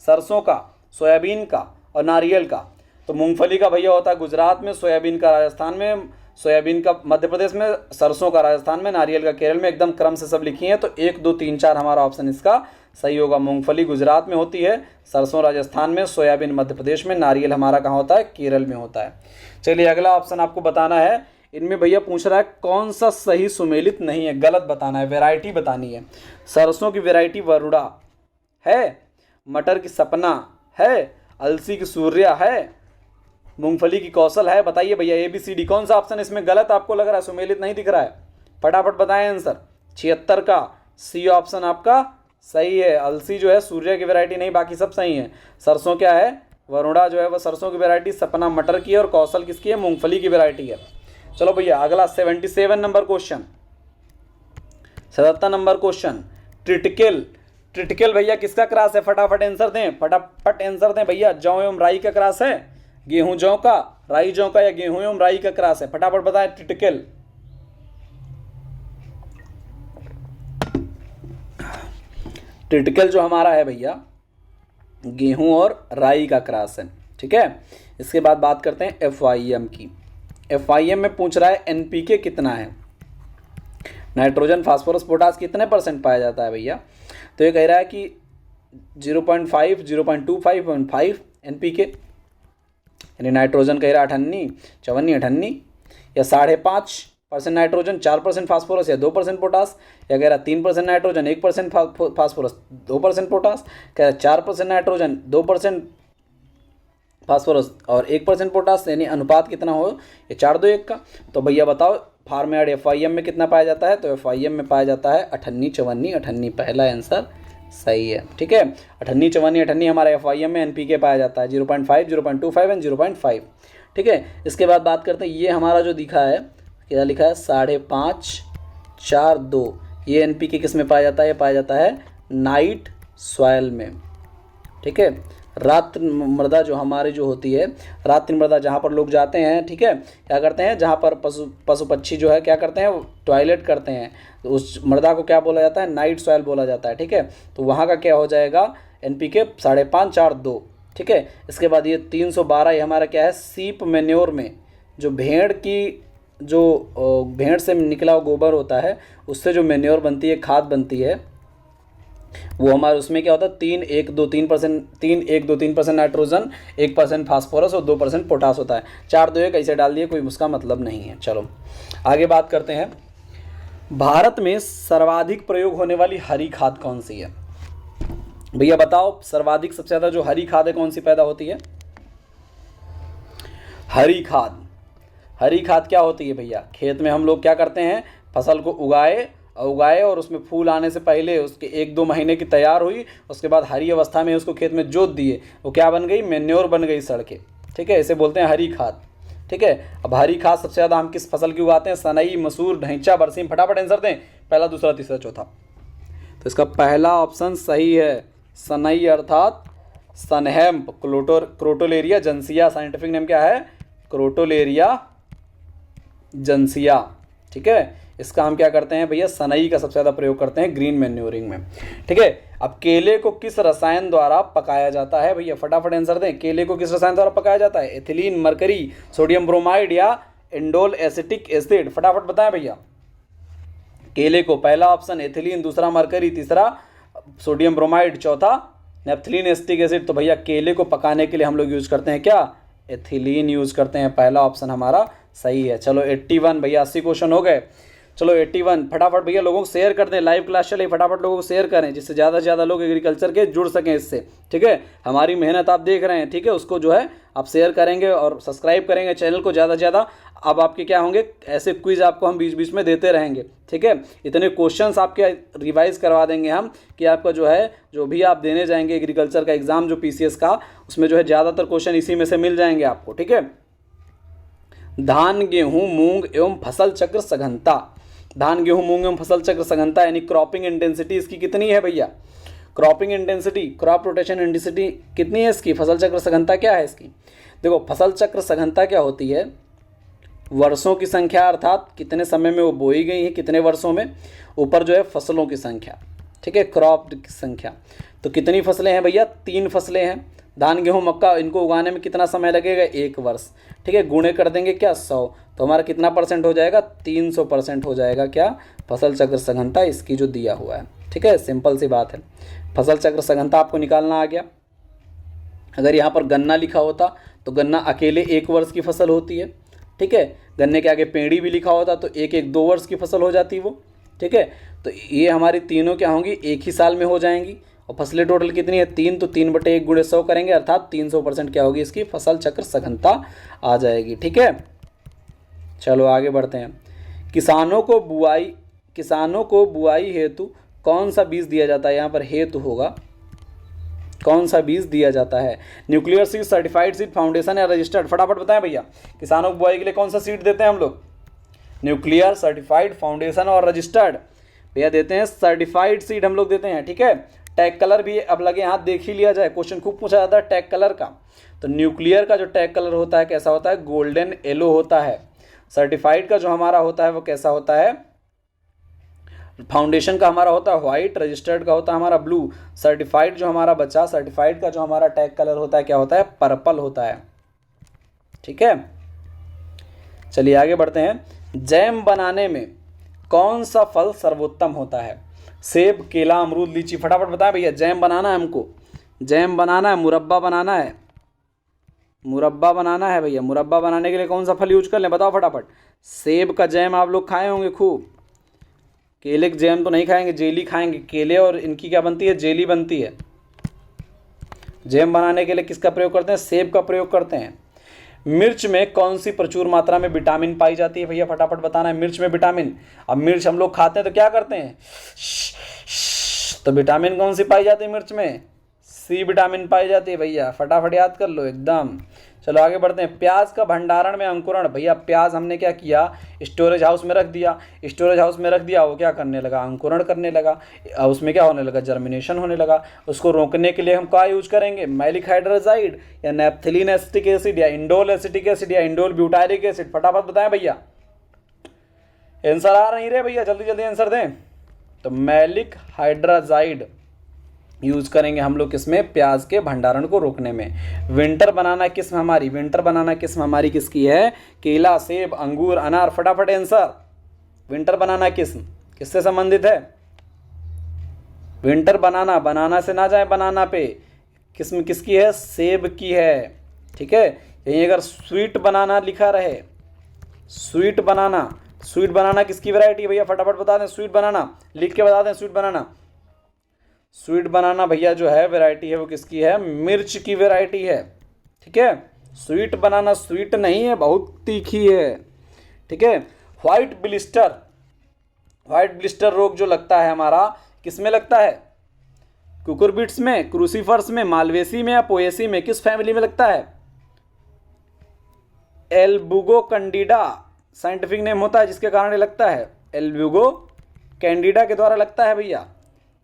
सरसों का, सोयाबीन का और नारियल का। तो मूंगफली का भैया होता है गुजरात में, सोयाबीन का राजस्थान में, सोयाबीन का मध्य प्रदेश में, सरसों का राजस्थान में, नारियल का केरल में। एकदम क्रम से सब लिखी हैं, तो 1, 2, 3, 4 हमारा ऑप्शन इसका सही होगा। मूंगफली गुजरात में होती है, सरसों राजस्थान में, सोयाबीन मध्य प्रदेश में, नारियल हमारा कहाँ होता है, केरल में होता है। चलिए अगला ऑप्शन आपको बताना है। इनमें भैया पूछ रहा है कौन सा सही सुमेलित नहीं है, गलत बताना है, वैरायटी बतानी है। सरसों की वैरायटी वरुणा है, मटर की सपना है, अलसी की सूर्या है, मूंगफली की कौशल है। बताइए भैया ABCD कौन सा ऑप्शन इसमें गलत आपको लग रहा है, सुमेलित नहीं दिख रहा है, फटाफट बताएं आंसर। 76 का सी ऑप्शन आपका सही है। अलसी जो है सूर्य की वैरायटी नहीं, बाकी सब सही है। सरसों क्या है, वरुणा जो है वह सरसों की वैरायटी, सपना मटर की है और कौशल किसकी है, मूंगफली की वैरायटी है। चलो भैया अगला 77 number question, 77 number question. Triticale, triticale भैया किसका क्रॉस है, फटाफट आंसर दें, फटाफट आंसर दें भैया। जौ एवं राई का क्रॉस है, गेहूं जौ का, राई जौ का, या गेहूं एवं राई का क्रॉस है, फटाफट बताएं। ट्रिटिकल, ट्रिटिकल जो हमारा है भैया गेहूं और राई का क्रॉस है। ठीक है, इसके बाद बात करते हैं FIM की। FIM में पूछ रहा है NPK कितना है, नाइट्रोजन फास्फोरस पोटास कितने % पाया जाता है भैया। तो ये कह रहा है कि 0.5, 0.25, 5 NPK, यानी नाइट्रोजन कह रहा है 58, 54, 58, या 5.5% नाइट्रोजन, 4% फास्फोरस या 2% पोटास, या कह रहा 3% नाइट्रोजन, 1% फास्फोरस, 2% पोटास, कह रहा 4% नाइट्रोजन, 2% फास्फोरस और 1% पोटास, यानी अनुपात कितना हो, ये 4:2:1 का। तो भैया बताओ फार्मेड FIM में कितना पाया जाता है, तो FIM में पाया जाता है 58, 54, 58, पहला आंसर सही है। ठीक है, 58, 54, 58 हमारा FIM में NPK पाया जाता है, 0.5, 0.25 एंड 0.5। ठीक है, इसके बाद बात करते हैं, ये हमारा जो दिखा है, क्या लिखा है, 5.5, 4, 2, ये NPK किस में पाया जाता है, ये पाया जाता है नाइट सॉयल में। ठीक है, रात्रि मृदा जो हमारी जो होती है, रात्रि मृदा जहाँ पर लोग जाते हैं, ठीक है, क्या करते हैं, जहाँ पर पशु पक्षी जो है क्या करते हैं, टॉयलेट करते हैं, तो उस मृदा को क्या बोला जाता है, नाइट सॉयल बोला जाता है। ठीक है, तो वहाँ का क्या हो जाएगा, NPK 5.5, 4, 2। ठीक है, इसके बाद ये 312 ये हमारा क्या है, सीप मैन्योर में, जो भेड़ की जो भेड़ से निकला हुआ गोबर होता है, उससे जो मैन्योर बनती है, खाद बनती है, वो हमारे उसमें क्या होता है, 3, 1, 2, 3% नाइट्रोजन, 1% फास्फोरस और 2% पोटास होता है। 4:2:1 ऐसे डाल दिए, कोई उसका मतलब नहीं है। चलो आगे बात करते हैं। भारत में सर्वाधिक प्रयोग होने वाली हरी खाद कौन सी है भैया, बताओ। सर्वाधिक सबसे ज़्यादा जो हरी खाद है कौन सी पैदा होती है, हरी खाद। हरी खाद क्या होती है भैया, खेत में हम लोग क्या करते हैं, फसल को उगाए और उसमें फूल आने से पहले उसके 1-2 महीने की तैयार हुई, उसके बाद हरी अवस्था में उसको खेत में जोत दिए, वो क्या बन गई, मैन्योर बन गई सड़कें। ठीक है, इसे बोलते हैं हरी खाद। ठीक है। अब हरी खाद सबसे ज़्यादा हम किस फसल की उगाते हैं? सनई, मसूर, ढैंचा, बरसीम। फटाफट आंसर दें, पहला, दूसरा, तीसरा, चौथा। तो इसका पहला ऑप्शन सही है, सनई अर्थात सनहेम्प, क्रोटोलेरिया जंसिया। साइंटिफिक नेम क्या है? क्रोटोलेरिया जंसिया। ठीक है, इसका हम क्या करते हैं भैया? सनई का सबसे ज़्यादा प्रयोग करते हैं ग्रीन मैन्योरिंग में। ठीक है, अब केले को किस रसायन द्वारा पकाया जाता है भैया? फटाफट आंसर दें, केले को किस रसायन द्वारा पकाया जाता है? एथिलीन, मरकरी, सोडियम ब्रोमाइड या इंडोल एसिटिक एसिड? फटाफट बताएं भैया। केले को पहला ऑप्शन एथिलीन, दूसरा मरकरी, तीसरा सोडियम ब्रोमाइड, चौथा नेप्थलीन एसिटिक एसिड। तो भैया केले को पकाने के लिए हम लोग यूज़ करते हैं क्या? एथिलीन यूज़ करते हैं। पहला ऑप्शन हमारा सही है। चलो 81 भैया, 80 क्वेश्चन हो गए। चलो 81, फटाफट भैया लोगों को शेयर कर दें, लाइव क्लास चले, फटाफट लोगों को शेयर करें जिससे ज़्यादा से ज़्यादा लोग एग्रीकल्चर के जुड़ सकें इससे। ठीक है, हमारी मेहनत आप देख रहे हैं। ठीक है, उसको जो है आप शेयर करेंगे और सब्सक्राइब करेंगे चैनल को ज़्यादा से ज़्यादा। अब आपके क्या होंगे, ऐसे क्विज आपको हम बीच बीच में देते रहेंगे। ठीक है, इतने क्वेश्चंस आपके रिवाइज करवा देंगे हम कि आपका जो है, जो भी आप देने जाएंगे एग्रीकल्चर का एग्ज़ाम जो PCS का, उसमें जो है ज़्यादातर क्वेश्चन इसी में से मिल जाएंगे आपको। ठीक है, धान, गेहूँ, मूंग एवं फसल चक्र सघनता। धान, गेहूँ, मूंग एवं फसल चक्र सघनता यानी क्रॉपिंग इंटेंसिटी इसकी कितनी है भैया? Cropping intensity, crop rotation intensity कितनी है इसकी? फसल चक्र सघनता क्या है इसकी? देखो, फसल चक्र सघनता क्या होती है? वर्षों की संख्या अर्थात कितने समय में वो बोई गई है, कितने वर्षों में, ऊपर जो है फसलों की संख्या। ठीक है, क्रॉप की संख्या। तो कितनी फसलें हैं भैया? 3 फसलें हैं। धान, गेहूँ, मक्का, इनको उगाने में कितना समय लगेगा? 1 वर्ष। ठीक है, गुणे कर देंगे क्या? 100, तो हमारा कितना % हो जाएगा? 300% हो जाएगा क्या? फसल चक्र सघनता इसकी जो दिया हुआ है। ठीक है, सिंपल सी बात है। फसल चक्र सघनता आपको निकालना आ गया। अगर यहाँ पर गन्ना लिखा होता तो गन्ना अकेले 1 वर्ष की फसल होती है। ठीक है, गन्ने के आगे पेड़ी भी लिखा होता तो 1-1-2 वर्ष की फसल हो जाती वो। ठीक है, तो ये हमारी तीनों क्या होंगी? एक ही साल में हो जाएंगी। और फसलें टोटल कितनी है? 3, तो 3/1 × 100 करेंगे अर्थात 300% क्या होगी इसकी? फसल चक्र सघनता आ जाएगी। ठीक है, चलो आगे बढ़ते हैं। किसानों को बुआई हेतु कौन सा बीज दिया जाता है? यहाँ पर हेतु होगा, कौन सा बीज दिया जाता है? Nuclear seed, certified seed, foundation या रजिस्टर्ड? फटाफट बताएं भैया, किसानों को बुआई के लिए कौन सा सीड देते हैं हम लोग? न्यूक्लियर, सर्टिफाइड, फाउंडेशन और रजिस्टर्ड? भैया देते हैं सर्टिफाइड सीड हम लोग देते हैं। ठीक है, टैग कलर भी अब लगे हाथ देख ही लिया जाए, क्वेश्चन खूब पूछा जाता है टैग कलर का। तो न्यूक्लियर का जो टैग कलर होता है कैसा होता है? गोल्डन येलो होता है। सर्टिफाइड का जो हमारा होता है वो कैसा होता है? फाउंडेशन का हमारा होता है व्हाइट, रजिस्टर्ड का होता है हमारा ब्लू। सर्टिफाइड जो हमारा बचा, सर्टिफाइड का जो हमारा टैग कलर होता है क्या होता है? पर्पल होता है। ठीक है, चलिए आगे बढ़ते हैं। जैम बनाने में कौन सा फल सर्वोत्तम होता है? सेब, केला, अमरूद, लीची? फटाफट बताएं भैया, जैम बनाना है हमको, जैम बनाना है, मुरब्बा बनाना है, मुरब्बा बनाना है भैया। मुरब्बा बनाने के लिए कौन सा फल यूज कर लें? बताओ फटाफट। सेब का जैम आप लोग खाए होंगे खूब। केले का जैम तो नहीं खाएंगे, जेली खाएंगे। केले और इनकी क्या बनती है? जेली बनती है। जैम बनाने के लिए किसका प्रयोग करते हैं? सेब का प्रयोग करते हैं। मिर्च में कौन सी प्रचुर मात्रा में विटामिन पाई जाती है भैया? फटाफट बताना है। मिर्च में विटामिन, अब मिर्च हम लोग खाते हैं तो क्या करते हैं? तो विटामिन कौन सी पाई जाती है मिर्च में? C विटामिन पाई जाती है भैया, फटाफट याद कर लो एकदम। चलो आगे बढ़ते हैं। प्याज का भंडारण में अंकुरण। भैया प्याज हमने क्या किया? स्टोरेज हाउस में रख दिया। स्टोरेज हाउस में रख दिया, वो क्या करने लगा? अंकुरण करने लगा। उसमें क्या होने लगा? जर्मिनेशन होने लगा। उसको रोकने के लिए हम क्या यूज करेंगे? मैलिक हाइड्रोजाइड या नेप्थलीन एसिटिक एसिड या इंडोल एसिटिक एसिड या इंडोल ब्यूटारिक एसिड? फटाफट बताएं भैया, आंसर आ नहीं रहे भैया, जल्दी जल्दी आंसर दें। तो मैलिक हाइड्रोजाइड यूज करेंगे हम लोग किसमें? प्याज के भंडारण को रोकने में। विंटर बनाना किस्म हमारी, विंटर बनाना किस्म हमारी किसकी है? केला, सेब, अंगूर, अनार? फटाफट आंसर। विंटर बनाना किस्म किससे संबंधित है? विंटर बनाना, बनाना से ना जाए बनाना पे, किस्म किसकी है? सेब की है। ठीक है, यहीं अगर स्वीट बनाना लिखा रहे, स्वीट बनाना, स्वीट बनाना किसकी वैरायटी है भैया? फटाफट बता दें। स्वीट बनाना लिख के बता दें। स्वीट बनाना, स्वीट बनाना भैया जो है वैरायटी है वो किसकी है? मिर्च की वैरायटी है। ठीक है, स्वीट बनाना स्वीट नहीं है, बहुत तीखी है। ठीक है, व्हाइट ब्लिस्टर, व्हाइट ब्लिस्टर रोग जो लगता है हमारा किस में लगता है? कुकुरबिट्स में, क्रूसीफर्स में, मालवेसी में या पोएसी में? किस फैमिली में लगता है? एल्बुगो कैंडिडा साइंटिफिक नेम होता है जिसके कारण ये लगता है, एल्बुगो कैंडिडा के द्वारा लगता है भैया।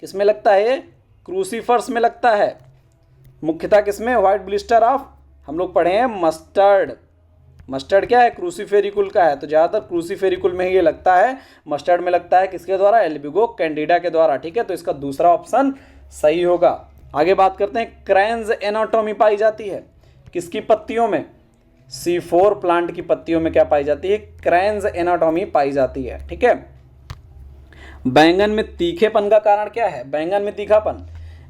किस में लगता है ये? क्रूसीफर्स में लगता है, मुख्यतः किसमें? व्हाइट ब्लिस्टर ऑफ, हम लोग पढ़े हैं मस्टर्ड। मस्टर्ड क्या है? क्रूसीफेरिकुल का है, तो ज़्यादातर क्रूसीफेरिकुल में ही ये लगता है, मस्टर्ड में लगता है किसके द्वारा? एल्बुगो कैंडिडा के द्वारा। ठीक है, तो इसका दूसरा ऑप्शन सही होगा। आगे बात करते हैं, क्रैंज एनाटॉमी पाई जाती है किसकी पत्तियों में? C4 प्लांट की पत्तियों में क्या पाई जाती है? क्रैंज एनाटॉमी पाई जाती है। ठीक है, बैंगन में तीखेपन का कारण क्या है? बैंगन में तीखापन,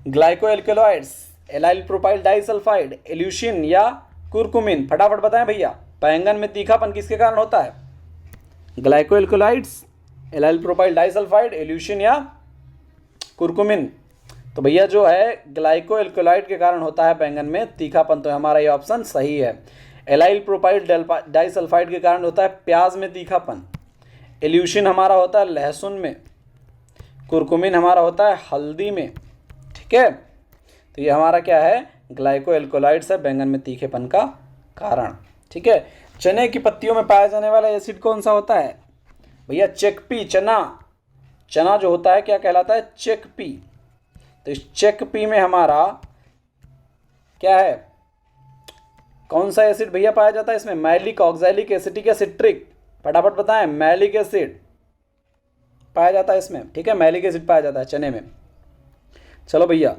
glycoalkaloids, allyl propyl disulphide, allicin या कुरकुमिन? फटाफट बताएं भैया, बैंगन में तीखापन किसके कारण होता है? Glycoalkaloids, allyl propyl disulphide, allicin या कुरकुमिन? तो भैया जो है ग्लाइको एल्केलॉइड के कारण होता है बैंगन में तीखापन, तो हमारा ये ऑप्शन सही है। एलाइल प्रोपाइल डाइसल्फाइड के कारण होता है प्याज में तीखापन, एल्यूशिन हमारा होता है लहसुन में, कुरकुमिन हमारा होता है हल्दी में। ठीक है, तो ये हमारा क्या है? ग्लाइको एल्कोलाइड्स है बैंगन में तीखेपन का कारण। ठीक है, चने की पत्तियों में पाया जाने वाला एसिड कौन सा होता है? भैया चिकपी, चना। चना जो होता है क्या कहलाता है? चिकपी। तो इस चिकपी में हमारा क्या है? कौन सा एसिड भैया पाया जाता है इसमें? मैलिक, ऑक्सैलिक, एसिटिक या सिट्रिक? फटाफट बताएं। मैलिक एसिड पाया जाता है इसमें। ठीक है, मैलिक एसिड पाया जाता है चने में। चलो भैया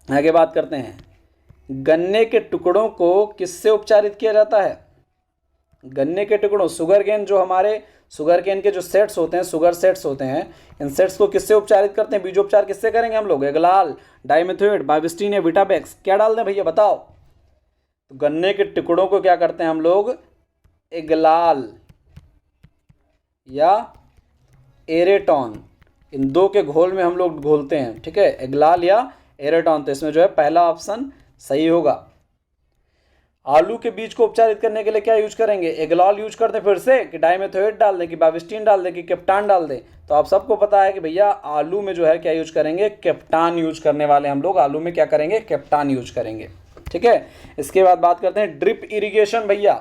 आगे बात करते हैं, गन्ने के टुकड़ों को किससे उपचारित किया जाता है? गन्ने के टुकड़ों, शुगर केन, जो हमारे शुगर केन के जो सेट्स होते हैं, शुगर सेट्स होते हैं, इन सेट्स को किससे उपचारित करते हैं? बीजोपचार किससे करेंगे हम लोग? एगलाल, डाइमेथोएट, बाविस्टीन या विटाबैक्स? क्या डाल दें भैया बताओ? तो गन्ने के टुकड़ों को क्या करते हैं हम लोग? एगलाल या एरेटॉन, इन दो के घोल में हम लोग घोलते हैं। ठीक है, एगलाल या एरेटॉन। तो इसमें जो है पहला ऑप्शन सही होगा। आलू के बीज को उपचारित करने के लिए क्या यूज करेंगे? एगलाल यूज करते हैं फिर से, कि डाइमेथोएट डाल दें, कि बाविस्टीन डाल दें, कि केप्टान डाल दें? तो आप सबको पता है कि भैया आलू में जो है क्या यूज करेंगे? केप्टान यूज करने वाले हम लोग आलू में क्या करेंगे? केप्टान यूज करेंगे। ठीक है, इसके बाद बात करते हैं ड्रिप इरिगेशन। भैया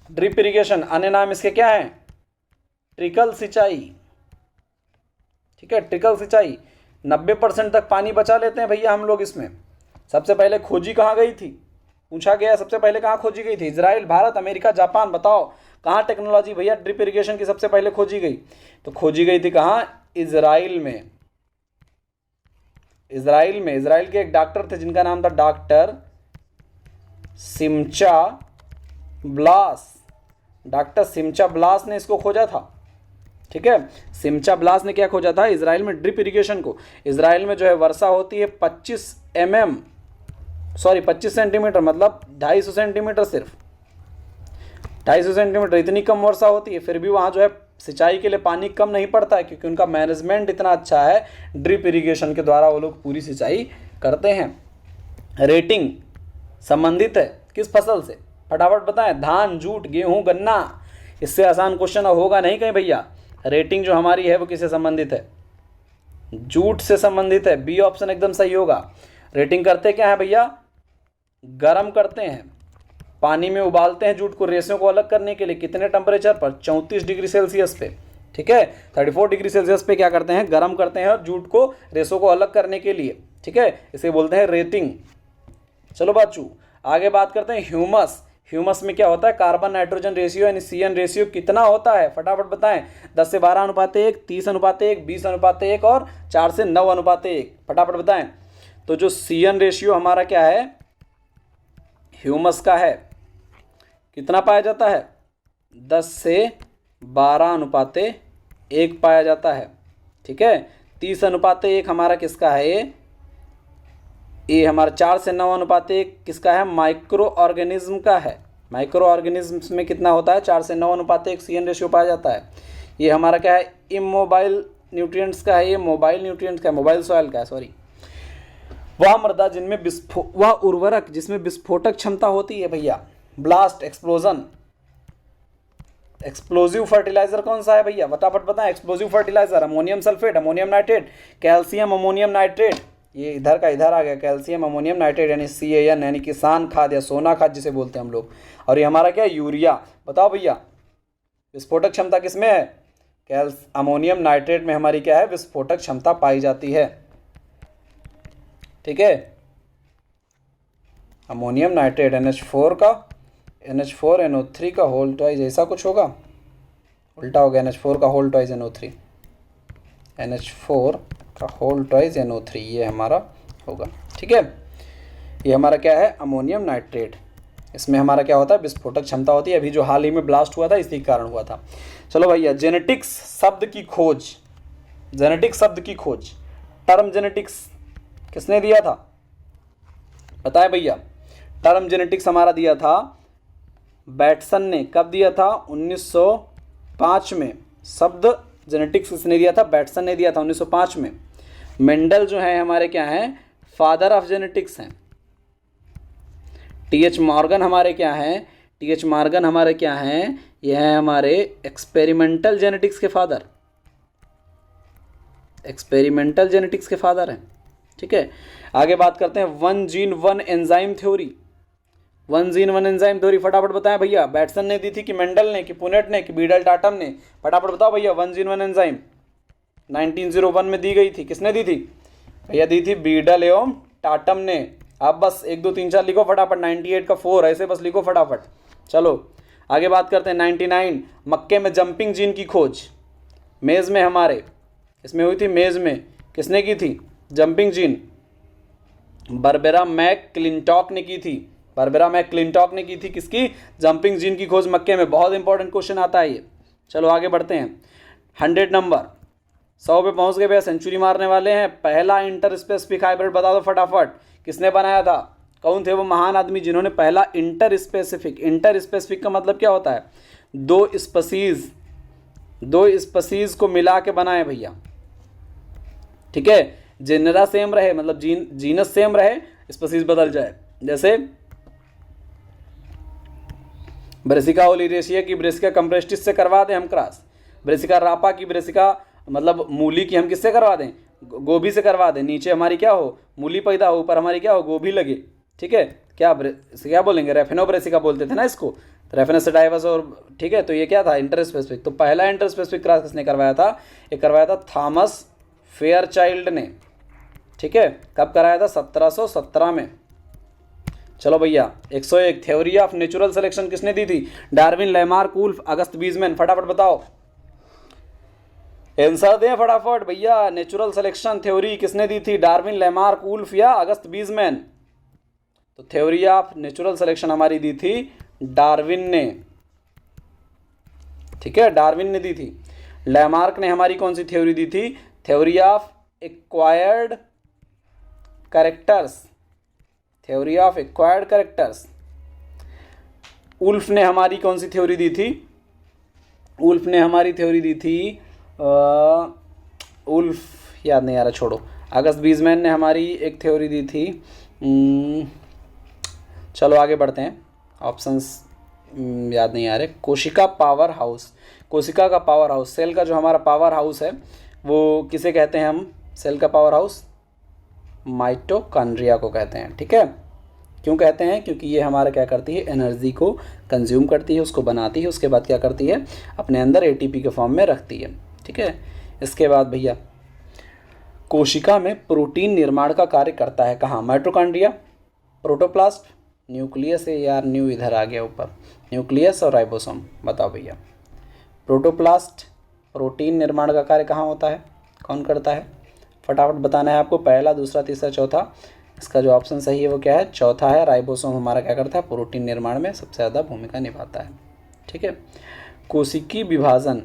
ड्रिप इरिगेशन अन्य नाम इसके क्या है? ट्रिकल सिंचाई। ठीक है, ट्रिकल सिंचाई 90% तक पानी बचा लेते हैं भैया हम लोग इसमें। सबसे पहले खोजी कहाँ गई थी? पूछा गया सबसे पहले कहाँ खोजी गई थी? Israel, Bharat, America, Japan? बताओ कहाँ टेक्नोलॉजी भैया ड्रिप इरिगेशन की सबसे पहले खोजी गई? तो खोजी गई थी कहाँ? इजराइल में। इजराइल में, इजराइल के एक डॉक्टर थे जिनका नाम था डॉक्टर सिमचा ब्लास। डॉक्टर सिमचा ब्लास ने इसको खोजा था। ठीक है, सिमचा ब्लास ने क्या खोजा था? इजराइल में ड्रिप इरिगेशन को। इजराइल में जो है वर्षा होती है 25 सेंटीमीटर, मतलब 250 सेंटीमीटर, सिर्फ 250 सेंटीमीटर, इतनी कम वर्षा होती है। फिर भी वहाँ जो है सिंचाई के लिए पानी कम नहीं पड़ता है, क्योंकि उनका मैनेजमेंट इतना अच्छा है। ड्रिप इरिगेशन के द्वारा वो लोग पूरी सिंचाई करते हैं। रेटिंग संबंधित है किस फसल से? फटाफट बताएं। धान, जूट, गेहूं, गन्ना? इससे आसान क्वेश्चन होगा नहीं कहीं भैया। रेटिंग जो हमारी है वो किससे संबंधित है? जूट से संबंधित है। बी ऑप्शन एकदम सही होगा। रेटिंग करते क्या है भैया? गरम करते हैं, पानी में उबालते हैं जूट को रेशों को अलग करने के लिए। कितने टेम्परेचर पर? 34 डिग्री सेल्सियस पे। ठीक है, 34 डिग्री सेल्सियस पे क्या करते हैं? गरम करते हैं जूट को रेशों को अलग करने के लिए। ठीक है, इसे बोलते हैं रेटिंग। चलो बच्चों आगे बात करते हैं ह्यूमस। ह्यूमस में क्या होता है? कार्बन नाइट्रोजन रेशियो यानी CN रेशियो कितना होता है? फटाफट बताएं। 10 से 12:1, 30:1, 20:1 और 4 से 9:1। फटाफट बताएं। तो जो CN रेशियो हमारा क्या है? ह्यूमस का है, कितना पाया जाता है? 10 से 12:1 पाया जाता है। ठीक है, 30:1 हमारा किसका है? ये हमारा 4 से 9:1 किसका है? माइक्रो ऑर्गेनिज्म का है। माइक्रो ऑर्गेनिज्म में कितना होता है? 4 से 9:1 CN रेशियो पाया जाता है। ये हमारा क्या है? इमोबाइल न्यूट्रिएंट्स का है। ये मोबाइल न्यूट्रिएंट्स का है, मोबाइल सॉइल का है, सॉरी। वह मृदा जिनमें वह उर्वरक जिसमें विस्फोटक क्षमता होती है भैया, ब्लास्ट, एक्सप्लोजन। एक्सप्लोजिव फर्टिलाइजर कौन सा है भैया? फटाफट बताएं। Explosive fertiliser ammonium sulphate, ammonium nitrate, calcium ammonium nitrate ये इधर का इधर आ गया, कैल्शियम अमोनियम नाइट्रेट यानी CaN, यानी किसान खाद या सोना खाद जिसे बोलते हैं हम लोग। और ये हमारा क्या है, यूरिया। बताओ भैया विस्फोटक क्षमता किसमें है, अमोनियम नाइट्रेट में हमारी क्या है, विस्फोटक क्षमता पाई जाती है। ठीक है, अमोनियम नाइट्रेट NH4 का, NH4NO3 का होल ट्वाइस, ऐसा कुछ होगा, उल्टा हो गया, NH4 का होल ट्वाइस NO3, NH4 का होल ट्वाइस NO3, ये हमारा होगा। ठीक है, ये हमारा क्या है, अमोनियम नाइट्रेट। इसमें हमारा क्या होता है, विस्फोटक क्षमता होती है। अभी जो हाल ही में ब्लास्ट हुआ था इसी कारण हुआ था। चलो भैया, जेनेटिक्स शब्द की खोज, जेनेटिक्स शब्द की खोज, टर्म जेनेटिक्स किसने दिया था, बताएं भैया। टर्म जेनेटिक्स हमारा दिया था बैटसन ने। कब दिया था, 1905 में। शब्द जेनेटिक्स किसने दिया था, बैटसन ने दिया था 1905 में। मेंडल जो है हमारे क्या हैं, फादर ऑफ जेनेटिक्स हैं। TH मॉर्गन हमारे क्या हैं, TH मॉर्गन हमारे क्या हैं, यह है हमारे एक्सपेरिमेंटल जेनेटिक्स के फादर, एक्सपेरिमेंटल जेनेटिक्स के फादर हैं। ठीक है, आगे बात करते हैं one gene one enzyme theory. One gene one enzyme theory फटाफट बताएं भैया, बैटसन ने दी थी कि मेंडल ने कि पुनेट ने कि बीडल टाटम ने, फटाफट बताओ भैया। वन जीन वन एंजाइम 1901 में दी गई थी, किसने दी थी भैया, दी थी बीडल एवं टाटम ने। आप बस 1 2 3 4 लिखो फटाफट, 98 का 4 ऐसे बस लिखो फटाफट। चलो आगे बात करते हैं 99, मक्के में जंपिंग जीन की खोज मेज में हमारे, इसमें हुई थी मेज में, किसने की थी जंपिंग जीन, बारबेरा मैक क्लिंटॉक ने की थी, बारबेरा मैक क्लिंटॉक ने की थी किसकी, जंपिंग जीन की खोज मक्के में। बहुत इंपॉर्टेंट क्वेश्चन आता है ये। चलो आगे बढ़ते हैं, 100 नंबर, 100 पे पहुंच गए भैया, सेंचुरी मारने वाले हैं। पहला इंटर स्पेसिफिक हाइब्रिड बता दो फटाफट, किसने बनाया था, कौन थे वो महान आदमी जिन्होंने पहला इंटर स्पेसिफिक का मतलब क्या होता है, दो स्पीसीज को मिला के बनाए भैया। ठीक है, जेनरा सेम रहे, मतलब जीनस सेम रहे, स्पीसीज बदल जाए। जैसे ब्रेसिका ओलियेशिया की ब्रेसिका कंप्रेस्टिस से करवा दें हम क्रॉस, ब्रेसिका रापा की ब्रेसिका मतलब मूली की हम किससे करवा दें, गोभी से करवा दें। नीचे हमारी क्या हो, मूली पैदा हो, ऊपर हमारी क्या हो, गोभी लगे। ठीक है, क्या बोलेंगे, रेफिनो ब्रेसिका बोलते थे ना इसको, तो रेफिनस सेटाइवस। और ठीक है, तो ये क्या था, इंटर स्पेसिफिक। तो पहला इंटर स्पेसिफिक क्रॉस किसने करवाया था, ये करवाया था थॉमस फेयरचाइल्ड ने। ठीक है, कब कराया था, 1717 में। चलो भैया 101, थ्योरी ऑफ नेचुरल सिलेक्शन किसने दी थी, डार्विन, लैमार्क, वुल्फ, अगस्त बीजमैन। फटाफट बताओ, आंसर दें फटाफट भैया। नेचुरल सिलेक्शन थ्योरी किसने दी थी, डार्विन, लैमार्क, वुल्फ या अगस्त बीजमैन। तो थ्योरी ऑफ नेचुरल सिलेक्शन हमारी दी थी डार्विन ने। ठीक है, डार्विन ने दी थी। लैमार्क ने हमारी कौन सी थ्योरी दी थी, theory of acquired characters, theory of acquired characters. Wolff ने हमारी कौन सी थ्योरी दी थी, वुल्फ ने हमारी थ्योरी दी थी वुल्फ याद नहीं आ रहा, छोड़ो। अगस्त बीजमैन ने हमारी एक थ्योरी दी थी। चलो आगे बढ़ते हैं, ऑप्शंस याद नहीं आ रहे। कोशिका पावर हाउस, कोशिका का पावर हाउस, सेल का जो हमारा पावर हाउस है वो किसे कहते हैं हम, सेल का पावर हाउस माइटोकॉन्ड्रिया को कहते हैं। ठीक है, क्यों कहते हैं, क्योंकि ये हमारा क्या करती है, एनर्जी को कंज्यूम करती है, उसको बनाती है, उसके बाद क्या करती है, अपने अंदर ATP के फॉर्म में रखती है। ठीक है, इसके बाद भैया कोशिका में प्रोटीन निर्माण का कार्य करता है कहाँ, माइटोकॉन्ड्रिया, प्रोटोप्लास्ट, न्यूक्लियस है यार, न्यू इधर आ गया ऊपर, न्यूक्लियस और राइबोसोम। बताओ भैया, प्रोटोप्लास्ट प्रोटीन निर्माण का कार्य कहाँ होता है, कौन करता है, फटाफट बताना है आपको। पहला, दूसरा, तीसरा, चौथा। इसका जो ऑप्शन सही है वो क्या है, चौथा है। राइबोसोम हमारा क्या करता है, प्रोटीन निर्माण में सबसे ज़्यादा भूमिका निभाता है। ठीक है, कोशिकीय विभाजन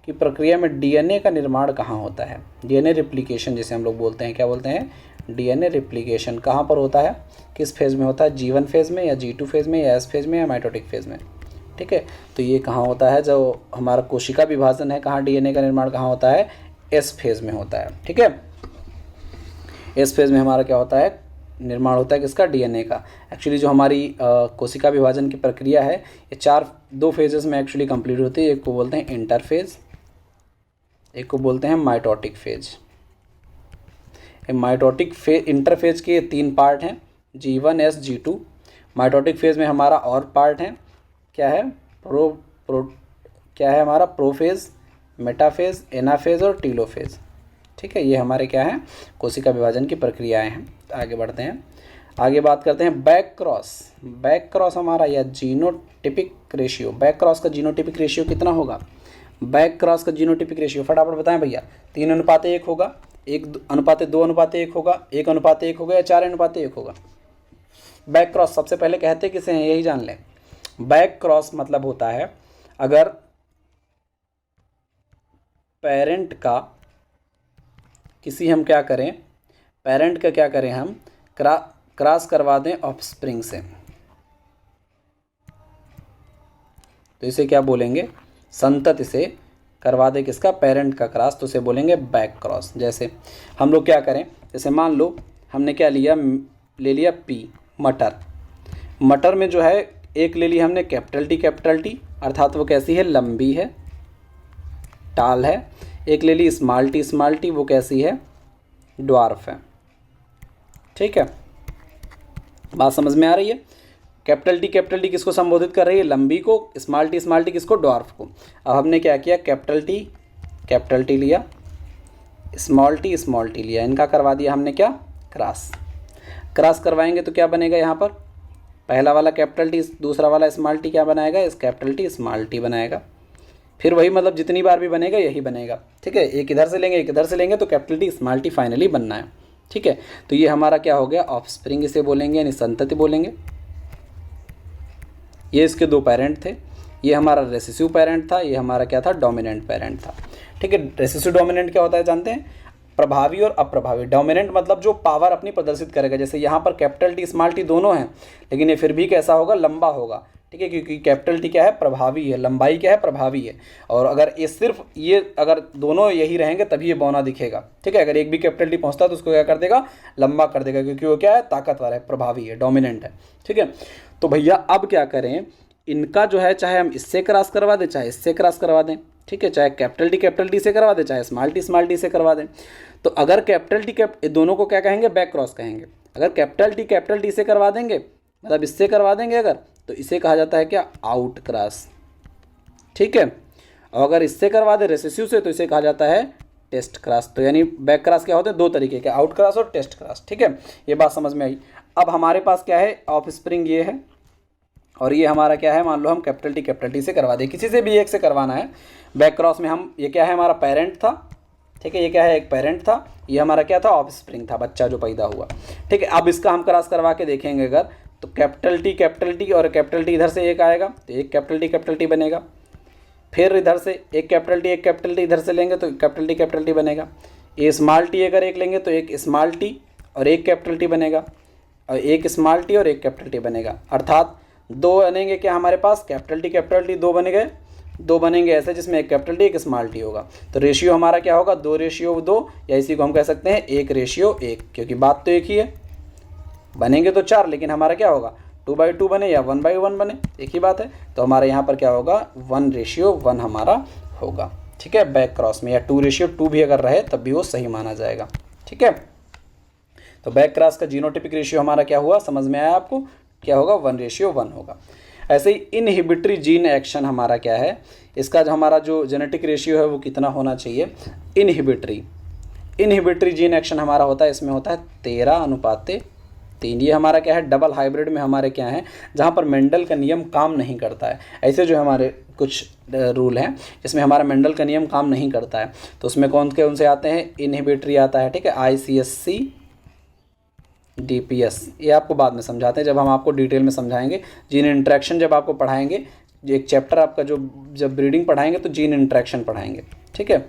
की प्रक्रिया में DNA का निर्माण कहाँ होता है, DNA रेप्लिकेशन जिसे हम लोग बोलते हैं, क्या बोलते हैं, DNA रेप्लिकेशन कहाँ पर होता है, किस फेज़ में होता है, G1 फेज़ में या G2 फेज़ में या S फेज़ में या माइटोटिक फेज़ में। ठीक है, तो ये कहाँ होता है, जो हमारा कोशिका विभाजन है, कहाँ DNA का निर्माण कहाँ होता है, S फेज़ में होता है। ठीक है, S फेज़ में हमारा क्या होता है, निर्माण होता है किसका, DNA का। एक्चुअली जो हमारी कोशिका विभाजन की प्रक्रिया है ये दो फेजेस में एक्चुअली कंप्लीट होती है। एक को बोलते हैं इंटरफेज, एक को बोलते हैं माइटोटिक फेज। माइटोटिक इंटरफेज के 3 पार्ट हैं, G1 S G2। Mitotic phase में हमारा और पार्ट है, क्या है, क्या है हमारा, प्रोफेज, मेटाफेज, एनाफेज और टीलोफेज। ठीक है, ये हमारे क्या है, कोशिका विभाजन की प्रक्रियाएं हैं। आगे बढ़ते हैं, आगे बात करते हैं बैक क्रॉस। बैक क्रॉस हमारा या जीनोटिपिक रेशियो, बैक क्रॉस का जीनोटिपिक रेशियो कितना होगा? बैक क्रॉस का जीनोटिपिक रेशियो फटाफट बताएं भैया। 3:1 होगा, 1:2:1 होगा, 1:1 होगा या 4:1 होगा? बैक क्रॉस सबसे पहले कहते किसे हैं, यही जान लें। बैक क्रॉस मतलब होता है अगर पेरेंट का किसी हम क्या करें, पेरेंट का क्या करें हम, क्रॉस करवा दें ऑफस्प्रिंग से, तो इसे क्या बोलेंगे, संतति से करवा दे किसका, पेरेंट का क्रॉस, तो उसे बोलेंगे बैक क्रॉस। जैसे हम लोग क्या करें, जैसे मान लो हमने क्या लिया, ले लिया पी, मटर। मटर में जो है एक ले ली हमने कैपिटल टी, अर्थात वो कैसी है, लंबी है, टाल है। एक ले ली स्मॉल टी, वो कैसी है, ड्वार्फ है। ठीक है, बात समझ में आ रही है? कैपिटल टी किसको संबोधित कर रही है, लंबी को, स्मॉल टी किसको, ड्वार्फ को। अब हमने क्या किया, कैपिटल टी लिया, स्मॉल टी लिया, इनका करवा दिया हमने क्या, क्रॉस करवाएंगे तो क्या बनेगा यहाँ पर, पहला वाला कैपिटल टी, दूसरा वाला स्मॉल टी क्या बनाएगा, इस कैपिटल टी स्मॉल टी बनाएगा। फिर वही मतलब जितनी बार भी बनेगा यही बनेगा। ठीक है, एक इधर से लेंगे एक इधर से लेंगे तो capital T small T finally बनना है। ठीक है, तो ये हमारा क्या हो गया, ऑफस्प्रिंग इसे बोलेंगे, यानी संतति बोलेंगे। ये इसके 2 पेरेंट थे, ये हमारा रेसेसिव पेरेंट था, ये हमारा क्या था, डोमिनेंट पेरेंट था। ठीक है, रेसेसिव डोमिनेंट क्या होता है जानते हैं, प्रभावी और अप्रभावी। डोमिनेंट मतलब जो पावर अपनी प्रदर्शित करेगा, जैसे यहाँ पर कैपिटल टी स्मॉल टी दोनों हैं, लेकिन ये फिर भी कैसा होगा, लंबा होगा। ठीक है, क्योंकि कैपिटल टी क्या है, प्रभावी है, लंबाई क्या है, प्रभावी है। और अगर ये सिर्फ ये अगर दोनों यही रहेंगे तभी ये बौना दिखेगा। ठीक है, अगर एक भी कैपिटल टी पहुँचता है तो उसको क्या कर देगा, लंबा कर देगा, क्योंकि वो क्या है, ताकतवर है, प्रभावी है, डोमिनेंट है। ठीक है, तो भैया अब क्या करें, इनका जो है चाहे हम इससे क्रॉस करवा दें चाहे इससे क्रॉस करवा दें। ठीक है, चाहे कैपिटल टी से करवा दें चाहे स्मॉल टी से करवा दें। तो अगर कैपिटल टी दोनों को क्या कहेंगे, बैक क्रॉस कहेंगे। अगर कैपिटल टी से करवा देंगे, मतलब इससे करवा देंगे अगर, तो इसे कहा जाता है क्या, आउट क्रॉस। ठीक है, और अगर इससे करवा दे रेसेसिव से तो इसे कहा जाता है टेस्ट क्रॉस। तो यानी बैक क्रॉस क्या होते हैं, 2 तरीके के, आउट क्रॉस और टेस्ट क्रॉस। ठीक है, ये बात समझ में आई। अब हमारे पास क्या है, ऑफ स्प्रिंग ये है और ये हमारा क्या है, मान लो हम कैपिटल टी से करवा दें, किसी से भी एक से करवाना है। बैक क्रॉस में हम, ये क्या है, हमारा पेरेंट था। ठीक है, ये क्या है, एक पेरेंट था, ये हमारा क्या था, ऑफ स्प्रिंग था, बच्चा जो पैदा हुआ। ठीक है, अब इसका हम क्रॉस करवा के देखेंगे अगर, तो कैपिटल टी और कैपिटल टी इधर से एक आएगा तो एक कैपिटल टी बनेगा। फिर इधर से एक कैपिटल टी इधर से लेंगे तो कैपिटल टी बनेगा। ये स्मॉल टी अगर एक लेंगे तो एक स्मॉल टी और एक कैपिटल टी बनेगा, और एक स्मॉल टी और एक कैपिटल टी बनेगा। अर्थात 2 बनेंगे क्या हमारे पास, कैपिटल टी 2 बन गए, 2 बनेंगे ऐसे जिसमें एक कैपिटल टी एक स्मॉल टी होगा। तो रेशियो हमारा क्या होगा, 2:2, या इसी को हम कह सकते हैं 1:1, क्योंकि बात तो एक ही है। बनेंगे तो 4, लेकिन हमारा क्या होगा, 2/2 बने या 1/1 बने, एक ही बात है। तो हमारे यहाँ पर क्या होगा, 1:1 हमारा होगा। ठीक है, बैक क्रॉस में, या 2:2 भी अगर रहे तब भी वो सही माना जाएगा। ठीक है, तो बैक क्रॉस का जीनोटिपिक रेशियो हमारा क्या हुआ, समझ में आया आपको, क्या होगा, 1:1 होगा। ऐसे ही इनहिबिटरी जीन एक्शन हमारा क्या है, इसका जो हमारा जो जेनेटिक रेशियो है वो कितना होना चाहिए, इनहिबिटरी जीन एक्शन हमारा होता है, इसमें होता है 13:3। ये हमारा क्या है, डबल हाइब्रिड में हमारे क्या है, जहाँ पर मेंडल का नियम काम नहीं करता है। ऐसे जो हमारे कुछ रूल हैं जिसमें हमारा मेंडल का नियम काम नहीं करता है, तो उसमें कौन से आते हैं, इनहिबिटरी आता है। ठीक है, ICSC DPS, ये आपको बाद में समझाते हैं जब हम आपको डिटेल में समझाएंगे। जीन इंटरेक्शन जब आपको पढ़ाएंगे, एक चैप्टर आपका जो जब ब्रीडिंग पढ़ाएंगे तो जीन इंटरेक्शन पढ़ाएंगे। ठीक है,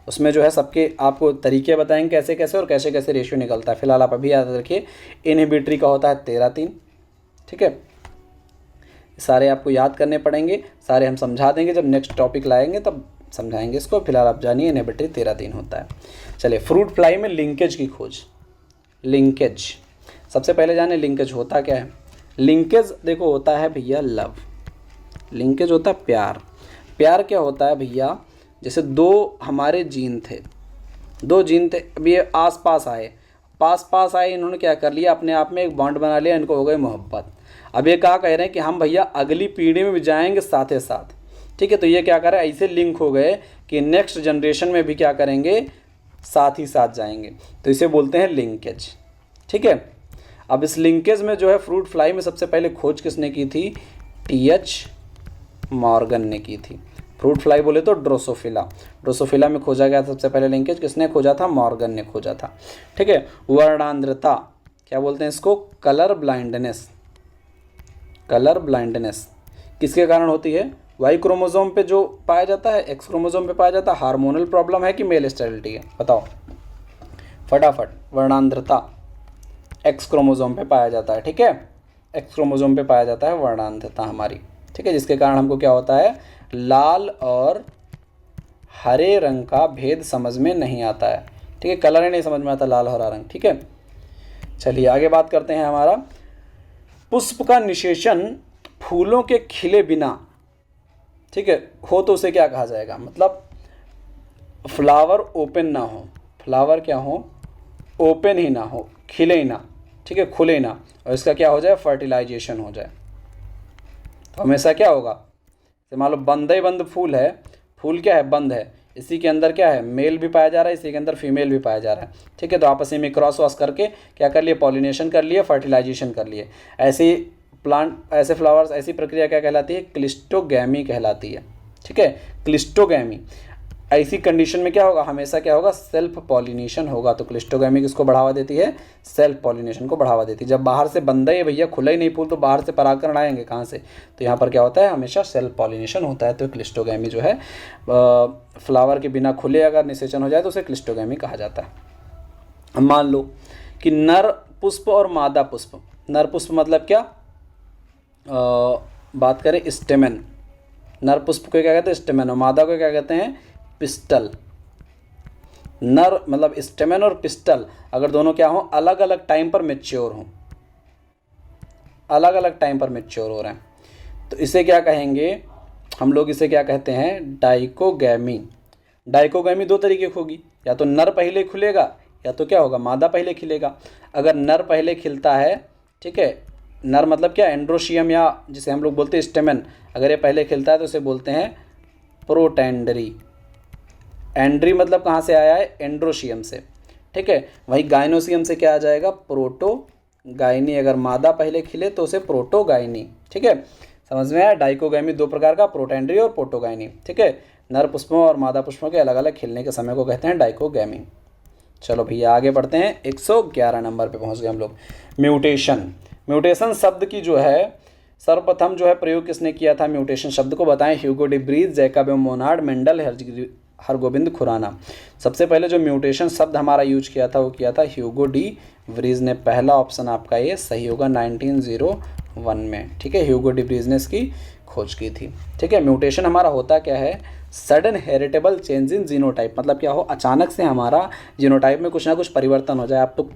उसमें जो है सबके आपको तरीके बताएंगे कैसे कैसे और कैसे कैसे रेशियो निकलता है। फिलहाल आप अभी याद रखिए, इनहिबिटरी का होता है 13:3। ठीक है, सारे आपको याद करने पड़ेंगे, सारे हम समझा देंगे, जब नेक्स्ट टॉपिक लाएंगे तब समझाएंगे इसको। फिलहाल आप जानिए इनहिबिटरी 13:3 होता है। चलिए, फ्रूट फ्लाई में लिंकेज की खोज। लिंकेज, सबसे पहले जाने लिंकेज होता क्या है। लिंकेज देखो होता है भैया लव, लिंकेज होता है प्यार। प्यार क्या होता है भैया, जैसे 2 हमारे जीन थे, 2 जीन थे, अब ये आस पास आए पास पास आए, इन्होंने क्या कर लिया, अपने आप में एक बॉन्ड बना लिया, इनको हो गई मोहब्बत। अब ये क्या कह रहे हैं कि हम भैया अगली पीढ़ी में भी जाएंगे साथ ही साथ, ठीक है। तो ये क्या कर रहे हैं, ऐसे लिंक हो गए कि नेक्स्ट जनरेशन में भी क्या करेंगे, साथ ही साथ जाएंगे। तो इसे बोलते हैं लिंकेज, ठीक है। अब इस लिंकेज में जो है फ्रूट फ्लाई में सबसे पहले खोज किसने की थी, टी.एच. मॉर्गन ने की थी। फ्रूट फ्लाई बोले तो ड्रोसोफिला, ड्रोसोफिला में खोजा गया था सबसे पहले लिंकेज, किसने खोजा था, मॉर्गन ने खोजा था, ठीक है। वर्णांध्रता क्या बोलते हैं इसको, कलर ब्लाइंडनेस, कलर ब्लाइंडनेस किसके कारण होती है, वाई क्रोमोसोम पे जो पाया जाता है, एक्स क्रोमोसोम पे पाया जाता है, हार्मोनल प्रॉब्लम है कि मेल स्टेरिलिटी है, बताओ फटाफट। वर्णांध्रता एक्स क्रोमोसोम पे पाया जाता है, ठीक है, एक्स क्रोमोसोम पे पाया जाता है वर्णांधता हमारी, ठीक है, जिसके कारण हमको क्या होता है, लाल और हरे रंग का भेद समझ में नहीं आता है, ठीक है, कलर ही नहीं समझ में आता, लाल हरा रंग, ठीक है। चलिए आगे बात करते हैं। हमारा पुष्प का निषेचन फूलों के खिले बिना, ठीक है, हो तो उसे क्या कहा जाएगा, मतलब फ्लावर ओपन ना हो, फ्लावर क्या हो, ओपन ही ना हो, खिले ही ना, ठीक है, खुले ना, और इसका क्या हो जाए, फर्टिलाइजेशन हो जाए। तो हमेशा क्या होगा, जैसे मान लो बंद ही बंद फूल है, फूल क्या है, बंद है, इसी के अंदर क्या है, मेल भी पाया जा रहा है, इसी के अंदर फीमेल भी पाया जा रहा है, ठीक है। तो आपस में क्रॉस वॉस करके क्या कर लिए, पॉलिनेशन कर लिए, फर्टिलाइजेशन कर लिए। ऐसे प्लांट, ऐसे फ्लावर्स, ऐसी प्रक्रिया क्या कहलाती है, क्लिस्टोगैमी कहलाती है, ठीक है, क्लिस्टोगैमी। ऐसी कंडीशन में क्या होगा, हमेशा क्या होगा, सेल्फ पॉलिनेशन होगा। तो क्लिस्टोगैमी किसको बढ़ावा देती है, सेल्फ पॉलिनेशन को बढ़ावा देती है। जब बाहर से बंदा ही भैया, खुला ही नहीं फूल, तो बाहर से परागकण आएंगे कहाँ से, तो यहाँ पर क्या होता है, हमेशा सेल्फ पॉलिनेशन होता है। तो क्लिस्टोगैमी जो है फ्लावर के बिना खुले अगर निषेचन हो जाए तो उसे क्लिस्टोगैमी कहा जाता है। अब मान लो कि नर पुष्प और मादा पुष्प, नर पुष्प मतलब क्या, बात करें स्टेमेन, नर पुष्प को क्या कहते हैं, स्टेमेन, और मादा को क्या कहते हैं, पिस्टल। नर मतलब स्टेमेन और पिस्टल अगर दोनों क्या हो, अलग अलग टाइम पर मैच्योर हों, अलग अलग टाइम पर मैच्योर हो रहे हैं, तो इसे क्या कहेंगे हम लोग, इसे क्या कहते हैं, डाइकोगैमी। डाइकोगैमी दो तरीके की होगी, या तो नर पहले खुलेगा या तो क्या होगा, मादा पहले खिलेगा। अगर नर पहले खिलता है, ठीक है, नर मतलब क्या, एंड्रोशियम, या जिसे हम लोग बोलते हैं स्टेमेन, अगर ये पहले खिलता है तो उसे बोलते हैं प्रोटेंडरी। एंड्री मतलब कहाँ से आया है, एंड्रोशियम से, ठीक है। वहीं गाइनोसियम से क्या आ जाएगा, प्रोटोगाइनी। अगर मादा पहले खिले तो उसे प्रोटोगाइनी, ठीक है, समझ में आया। डाइकोगैमी दो प्रकार का, प्रोटेंडरी और प्रोटोगाइनी, ठीक है। नर पुष्पों और मादा पुष्पों के अलग अलग खिलने के समय को कहते हैं डाइकोगैमी। चलो भैया आगे बढ़ते हैं, 111 नंबर पे पहुंच गए हम लोग। म्यूटेशन, म्यूटेशन शब्द की जो है सर्वप्रथम जो है प्रयोग किसने किया था, म्यूटेशन शब्द को बताएं, Hugo de Vries, Jacob Monard, Mendel, Hargobind Khorana. सबसे पहले जो म्यूटेशन शब्द हमारा यूज किया था वो किया था ह्यूगो डी ब्रीज ने। पहला ऑप्शन आपका ये सही होगा, 1901 में, ठीक है, ह्यूगो डी ब्रीज ने इसकी खोज की थी, ठीक है। म्यूटेशन हमारा होता क्या है, sudden heritable change in genotype, मतलब क्या हो, अचानक से हमारा जीनोटाइप में कुछ ना कुछ परिवर्तन हो जाए। आप तो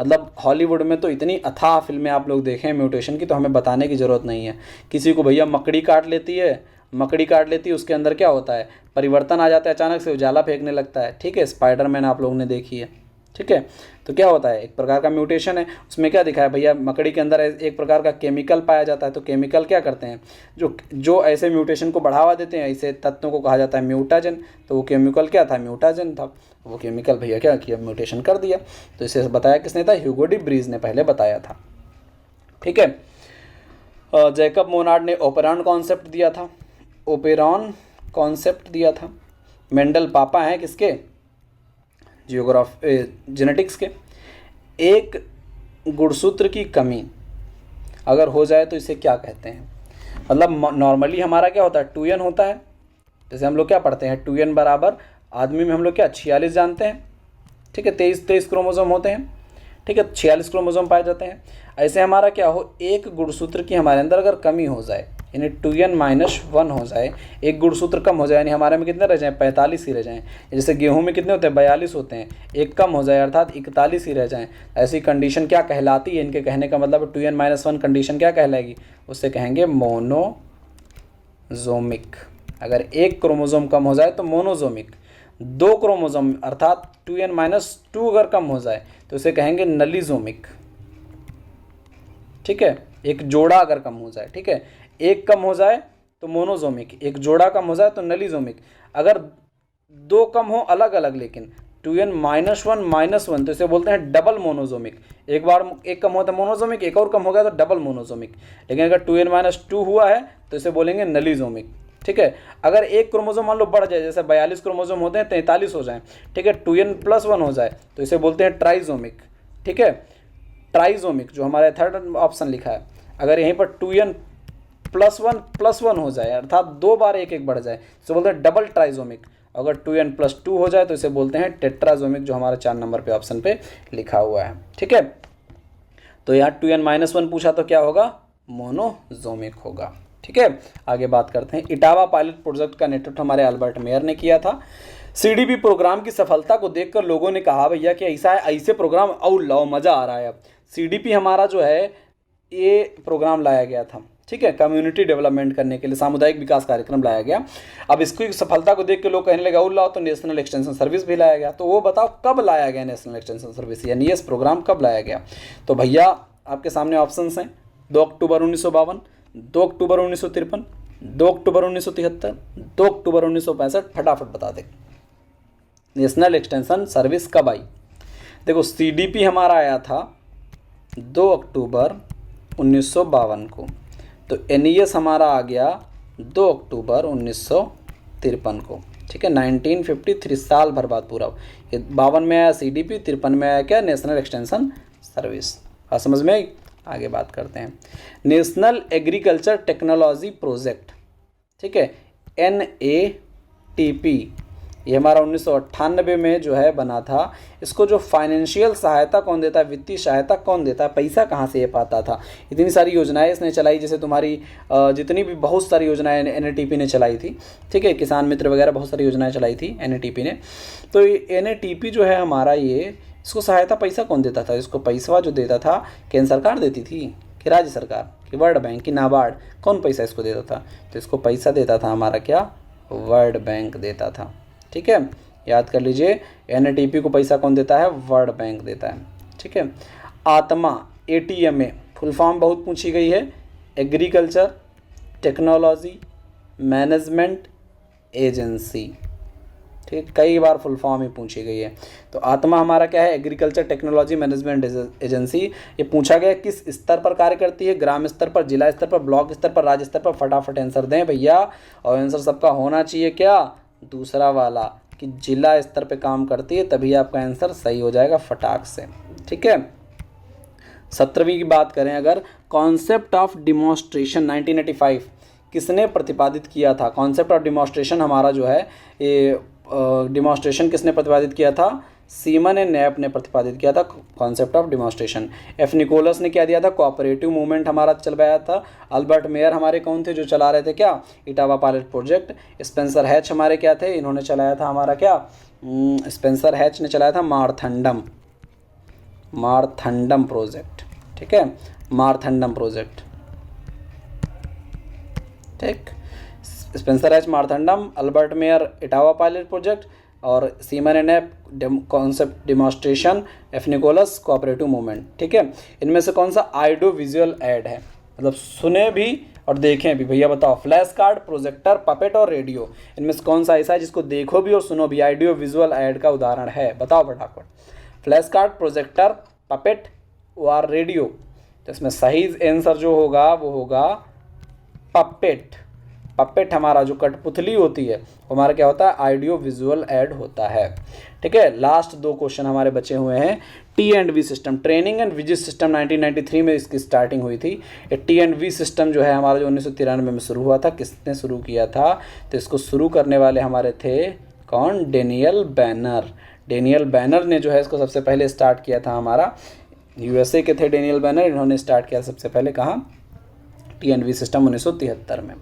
मतलब हॉलीवुड में तो इतनी अथाह फिल्में आप लोग देखें म्यूटेशन की, तो हमें बताने की ज़रूरत नहीं है। किसी को भैया मकड़ी काट लेती है, मकड़ी काट लेती है, उसके अंदर क्या होता है, परिवर्तन आ जाता है, अचानक से उजाला फेंकने लगता है, ठीक है, स्पाइडरमैन आप लोगों ने देखी है, ठीक है। तो क्या होता है, एक प्रकार का म्यूटेशन है। उसमें क्या दिखा है भैया, मकड़ी के अंदर एक प्रकार का केमिकल पाया जाता है, तो केमिकल क्या करते हैं, जो ऐसे म्यूटेशन को बढ़ावा देते हैं, ऐसे तत्वों को कहा जाता है म्यूटाजन। तो वो केमिकल क्या था, म्यूटाजन था। वो केमिकल भैया क्या किया, म्यूटेशन कर दिया। तो इसे बताया किसने था, ह्यूगो डी ब्रीज ने पहले बताया था, ठीक है। जैकब मोनार्ड ने ओपेरॉन कॉन्सेप्ट दिया था, ओपेरॉन कॉन्सेप्ट दिया था। मेंडल पापा हैं किसके, जेनेटिक्स के। एक गुणसूत्र की कमी अगर हो जाए तो इसे क्या कहते हैं, मतलब नॉर्मली हमारा क्या होता है, 2n होता है। जैसे हम लोग क्या पढ़ते हैं, 2n बराबर, आदमी में हम लोग क्या 46 जानते हैं, ठीक है, 23 क्रोमोसोम होते हैं, ठीक है, 46 क्रोमोसोम पाए जाते हैं। ऐसे हमारा क्या हो, एक गुणसूत्र की हमारे अंदर अगर कमी हो जाए, यानी 2n-1 हो जाए, एक गुणसूत्र कम हो जाए, यानी हमारे में कितने रह जाएँ, 45 ही रह जाएँ। जैसे गेहूं में कितने होते हैं, 42 होते हैं, एक कम हो जाए अर्थात 41 ही रह जाएँ। ऐसी कंडीशन क्या कहलाती है, इनके कहने का मतलब 2n-1 कंडीशन क्या कहलाएगी, उससे कहेंगे मोनोजोमिक। अगर एक क्रोमोसोम कम हो जाए तो मोनोजोमिक, 2 क्रोमोसोम अर्थात 2n-2 अगर कम हो जाए तो इसे कहेंगे नलिजोमिक। ठीक है, एक जोड़ा अगर कम हो जाए, ठीक है, एक कम हो जाए तो मोनोजोमिक, एक जोड़ा कम हो जाए तो नलिजोमिक। अगर दो कम हो अलग अलग, लेकिन 2n -1 -1 तो इसे बोलते हैं डबल मोनोजोमिक। एक बार एक कम होता है मोनोजोमिक, एक और कम हो गया तो डबल मोनोजोमिक। लेकिन अगर 2n -2 हुआ है तो इसे बोलेंगे नलिजोमिक। ठीक है, अगर एक क्रोमोसोम मान लो बढ़ जाए, जैसे 42 क्रोमोसोम होते हैं 43 हो जाए, ठीक है, 2n+1 हो जाए तो इसे बोलते हैं ट्राइजोमिक। ठीक है, ट्राइजोमिक जो हमारा थर्ड ऑप्शन लिखा है, अगर यहीं पर 2n+1+1 हो जाए, अर्थात दो बार एक एक बढ़ जाए, तो बोलते हैं डबल ट्राइजोमिक। अगर 2n+2 हो जाए तो इसे बोलते हैं टेट्राजोमिक, जो हमारा 4 नंबर पे ऑप्शन पे लिखा हुआ है। ठीक है, तो यहाँ 2n-1 पूछा तो क्या होगा, मोनोजोमिक होगा। ठीक है, आगे बात करते हैं। इटावा पायलट प्रोजेक्ट का नेतृत्व हमारे अल्बर्ट मेयर ने किया था। सीडीपी प्रोग्राम की सफलता को देखकर लोगों ने कहा भैया कि ऐसा है, ऐसे प्रोग्राम और लाओ, मज़ा आ रहा है। अब सीडीपी हमारा जो है ये प्रोग्राम लाया गया था, ठीक है, कम्युनिटी डेवलपमेंट करने के लिए, सामुदायिक विकास कार्यक्रम लाया गया। अब इसकी सफलता को देख के लोग कहने लगे और लाओ, तो नेशनल एक्सटेंशन सर्विस भी लाया गया। तो वो बताओ कब लाया गया नेशनल एक्सटेंशन सर्विस, यानी इस प्रोग्राम कब लाया गया। तो भैया आपके सामने ऑप्शंस हैं, 2 अक्टूबर 1952, 2 अक्टूबर 1953, 2 अक्टूबर 1973, 2 अक्टूबर 1965। फटाफट बता दे नेशनल एक्सटेंशन सर्विस कब आई। देखो सीडीपी हमारा आया था 2 अक्टूबर 1952 को, तो एनईएस हमारा आ गया 2 अक्टूबर 1953 को। ठीक है, 1953, साल भर बाद पूरा। ये 52 में आया सीडीपी, 53 में आया क्या, नेशनल एक्सटेंशन सर्विस। बात समझ में आई। आगे बात करते हैं नेशनल एग्रीकल्चर टेक्नोलॉजी प्रोजेक्ट। ठीक है, NATP, ये हमारा 1998 में जो है बना था। इसको जो फाइनेंशियल सहायता कौन देता है, वित्तीय सहायता कौन देता है, पैसा कहाँ से ये पाता था। इतनी सारी योजनाएं इसने चलाई, जैसे तुम्हारी जितनी भी बहुत सारी योजनाएं NATP ने चलाई थी। ठीक है, किसान मित्र वगैरह बहुत सारी योजनाएं चलाई थी NATP ने। तो NATP जो है हमारा, ये इसको सहायता पैसा कौन देता था, इसको पैसा जो देता था केंद्र सरकार देती थी कि राज्य सरकार कि वर्ल्ड बैंक की नाबार्ड, कौन पैसा इसको देता था, तो इसको पैसा देता था हमारा क्या, वर्ल्ड बैंक देता था। ठीक है, याद कर लीजिए, NATP को पैसा कौन देता है, वर्ल्ड बैंक देता है। ठीक है, आत्मा ATMA फुल फॉर्म बहुत पूछी गई है, एग्रीकल्चर टेक्नोलॉजी मैनेजमेंट एजेंसी। ठीक, कई बार फुल फॉर्म ही पूछी गई है। तो आत्मा हमारा क्या है, एग्रीकल्चर टेक्नोलॉजी मैनेजमेंट एजेंसी। ये पूछा गया किस स्तर पर कार्य करती है, ग्राम स्तर पर, जिला स्तर पर, ब्लॉक स्तर पर, राज्य स्तर पर। फटाफट आंसर दें भैया, और आंसर सबका होना चाहिए क्या, दूसरा वाला, कि जिला स्तर पे काम करती है, तभी आपका आंसर सही हो जाएगा फटाक से। ठीक है, 17वीं की बात करें अगर, कॉन्सेप्ट ऑफ डिमॉन्स्ट्रेशन 1985 किसने प्रतिपादित किया था। कॉन्सेप्ट ऑफ डिमॉन्स्ट्रेशन हमारा जो है, ये डिमॉन्स्ट्रेशन किसने प्रतिपादित किया था, सीमन एंड नैप ने प्रतिपादित किया था concept of demonstration. F Nicholas ने क्या दिया था, कोऑपरेटिव मूवमेंट हमारा चलवाया था। अल्बर्ट मेयर हमारे कौन थे जो चला रहे थे क्या, Etawah pilot project. Spencer hatch हमारे क्या थे, इन्होंने चलाया था हमारा क्या, स्पेंसर हैच ने चलाया था मारथंडम प्रोजेक्ट। ठीक है, मारथंडम प्रोजेक्ट। ठीक, Spencer Hatch Marthandam, Albert Mayer Etawah pilot project, और Seaman and Knapp concept demonstration, F Nicholas cooperative movement. ठीक है, इनमें से कौन सा ऑडियो विजुअल ऐड है, मतलब सुने भी और देखें भी। भैया बताओ, फ्लैश कार्ड, प्रोजेक्टर, पपेट और रेडियो, इनमें से कौन सा ऐसा है जिसको देखो भी और सुनो भी, ऑडियो विजुअल ऐड का उदाहरण है, बताओ फटाफट। फ्लैश कार्ड, प्रोजेक्टर, पपेट और रेडियो। तो इसमें सही आंसर जो होगा वो होगा पपेट। पपेट हमारा जो कठपुतली होती है वो हमारा क्या होता है, ऑडियो विजुअल ऐड होता है। ठीक है, लास्ट 2 क्वेश्चन हमारे बचे हुए हैं। T&V system, training and visit system 1993 में इसकी स्टार्टिंग हुई थी। ये T&V सिस्टम जो है हमारा, जो 1993 में शुरू हुआ था, किसने शुरू किया था, तो इसको शुरू करने वाले हमारे थे कौन, डेनियल बैनर। डेनियल बैनर ने जो है इसको सबसे पहले स्टार्ट किया था, हमारा USA के थे डेनियल बैनर, इन्होंने स्टार्ट किया सबसे पहले कहाँ, T&V सिस्टम 1973 में।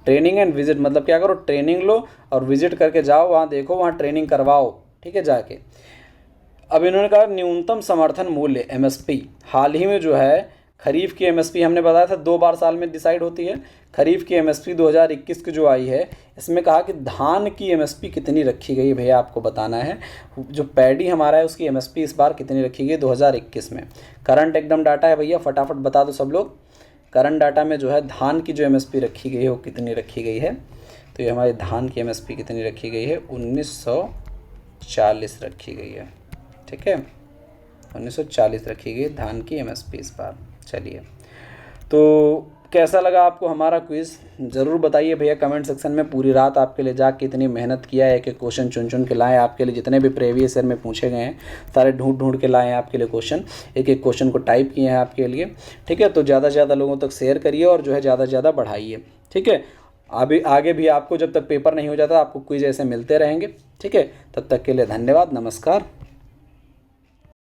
ट्रेनिंग एंड विजिट मतलब क्या करो, ट्रेनिंग लो और विजिट करके जाओ, वहाँ देखो, वहाँ ट्रेनिंग करवाओ। ठीक है, जाके। अब इन्होंने कहा न्यूनतम समर्थन मूल्य MSP हाल ही में जो है खरीफ की एमएसपी हमने बताया था 2 बार साल में डिसाइड होती है। खरीफ की एमएसपी 2021 की जो आई है, इसमें कहा कि धान की एमएसपी कितनी रखी गई भैया, आपको बताना है। जो पैडी हमारा है उसकी एमएसपी इस बार कितनी रखी गई 2021 में। करंट एकदम डाटा है भैया, फटाफट बता दो सब लोग। करंट डाटा में जो है धान की जो एमएसपी रखी गई है वो कितनी रखी गई है। तो ये हमारे धान की एमएसपी कितनी रखी गई है, 1940 रखी गई है। ठीक है, 1940 रखी गई धान की एमएसपी इस बार। चलिए, तो कैसा लगा आपको हमारा क्विज़, ज़रूर बताइए भैया कमेंट सेक्शन में। पूरी रात आपके लिए जाग के इतनी मेहनत किया है, एक एक क्वेश्चन चुन चुन के लाए आपके लिए। जितने भी प्रीवियस ईयर में पूछे गए हैं सारे ढूंढ ढूंढ के लाए हैं आपके लिए क्वेश्चन, एक एक क्वेश्चन को टाइप किए हैं आपके लिए। ठीक है, तो ज़्यादा से ज़्यादा लोगों तक शेयर करिए और जो है ज़्यादा से ज़्यादा बढ़ाइए। ठीक है, अभी आगे भी आपको जब तक पेपर नहीं हो जाता आपको क्विज़ ऐसे मिलते रहेंगे। ठीक है, तब तक के लिए धन्यवाद, नमस्कार।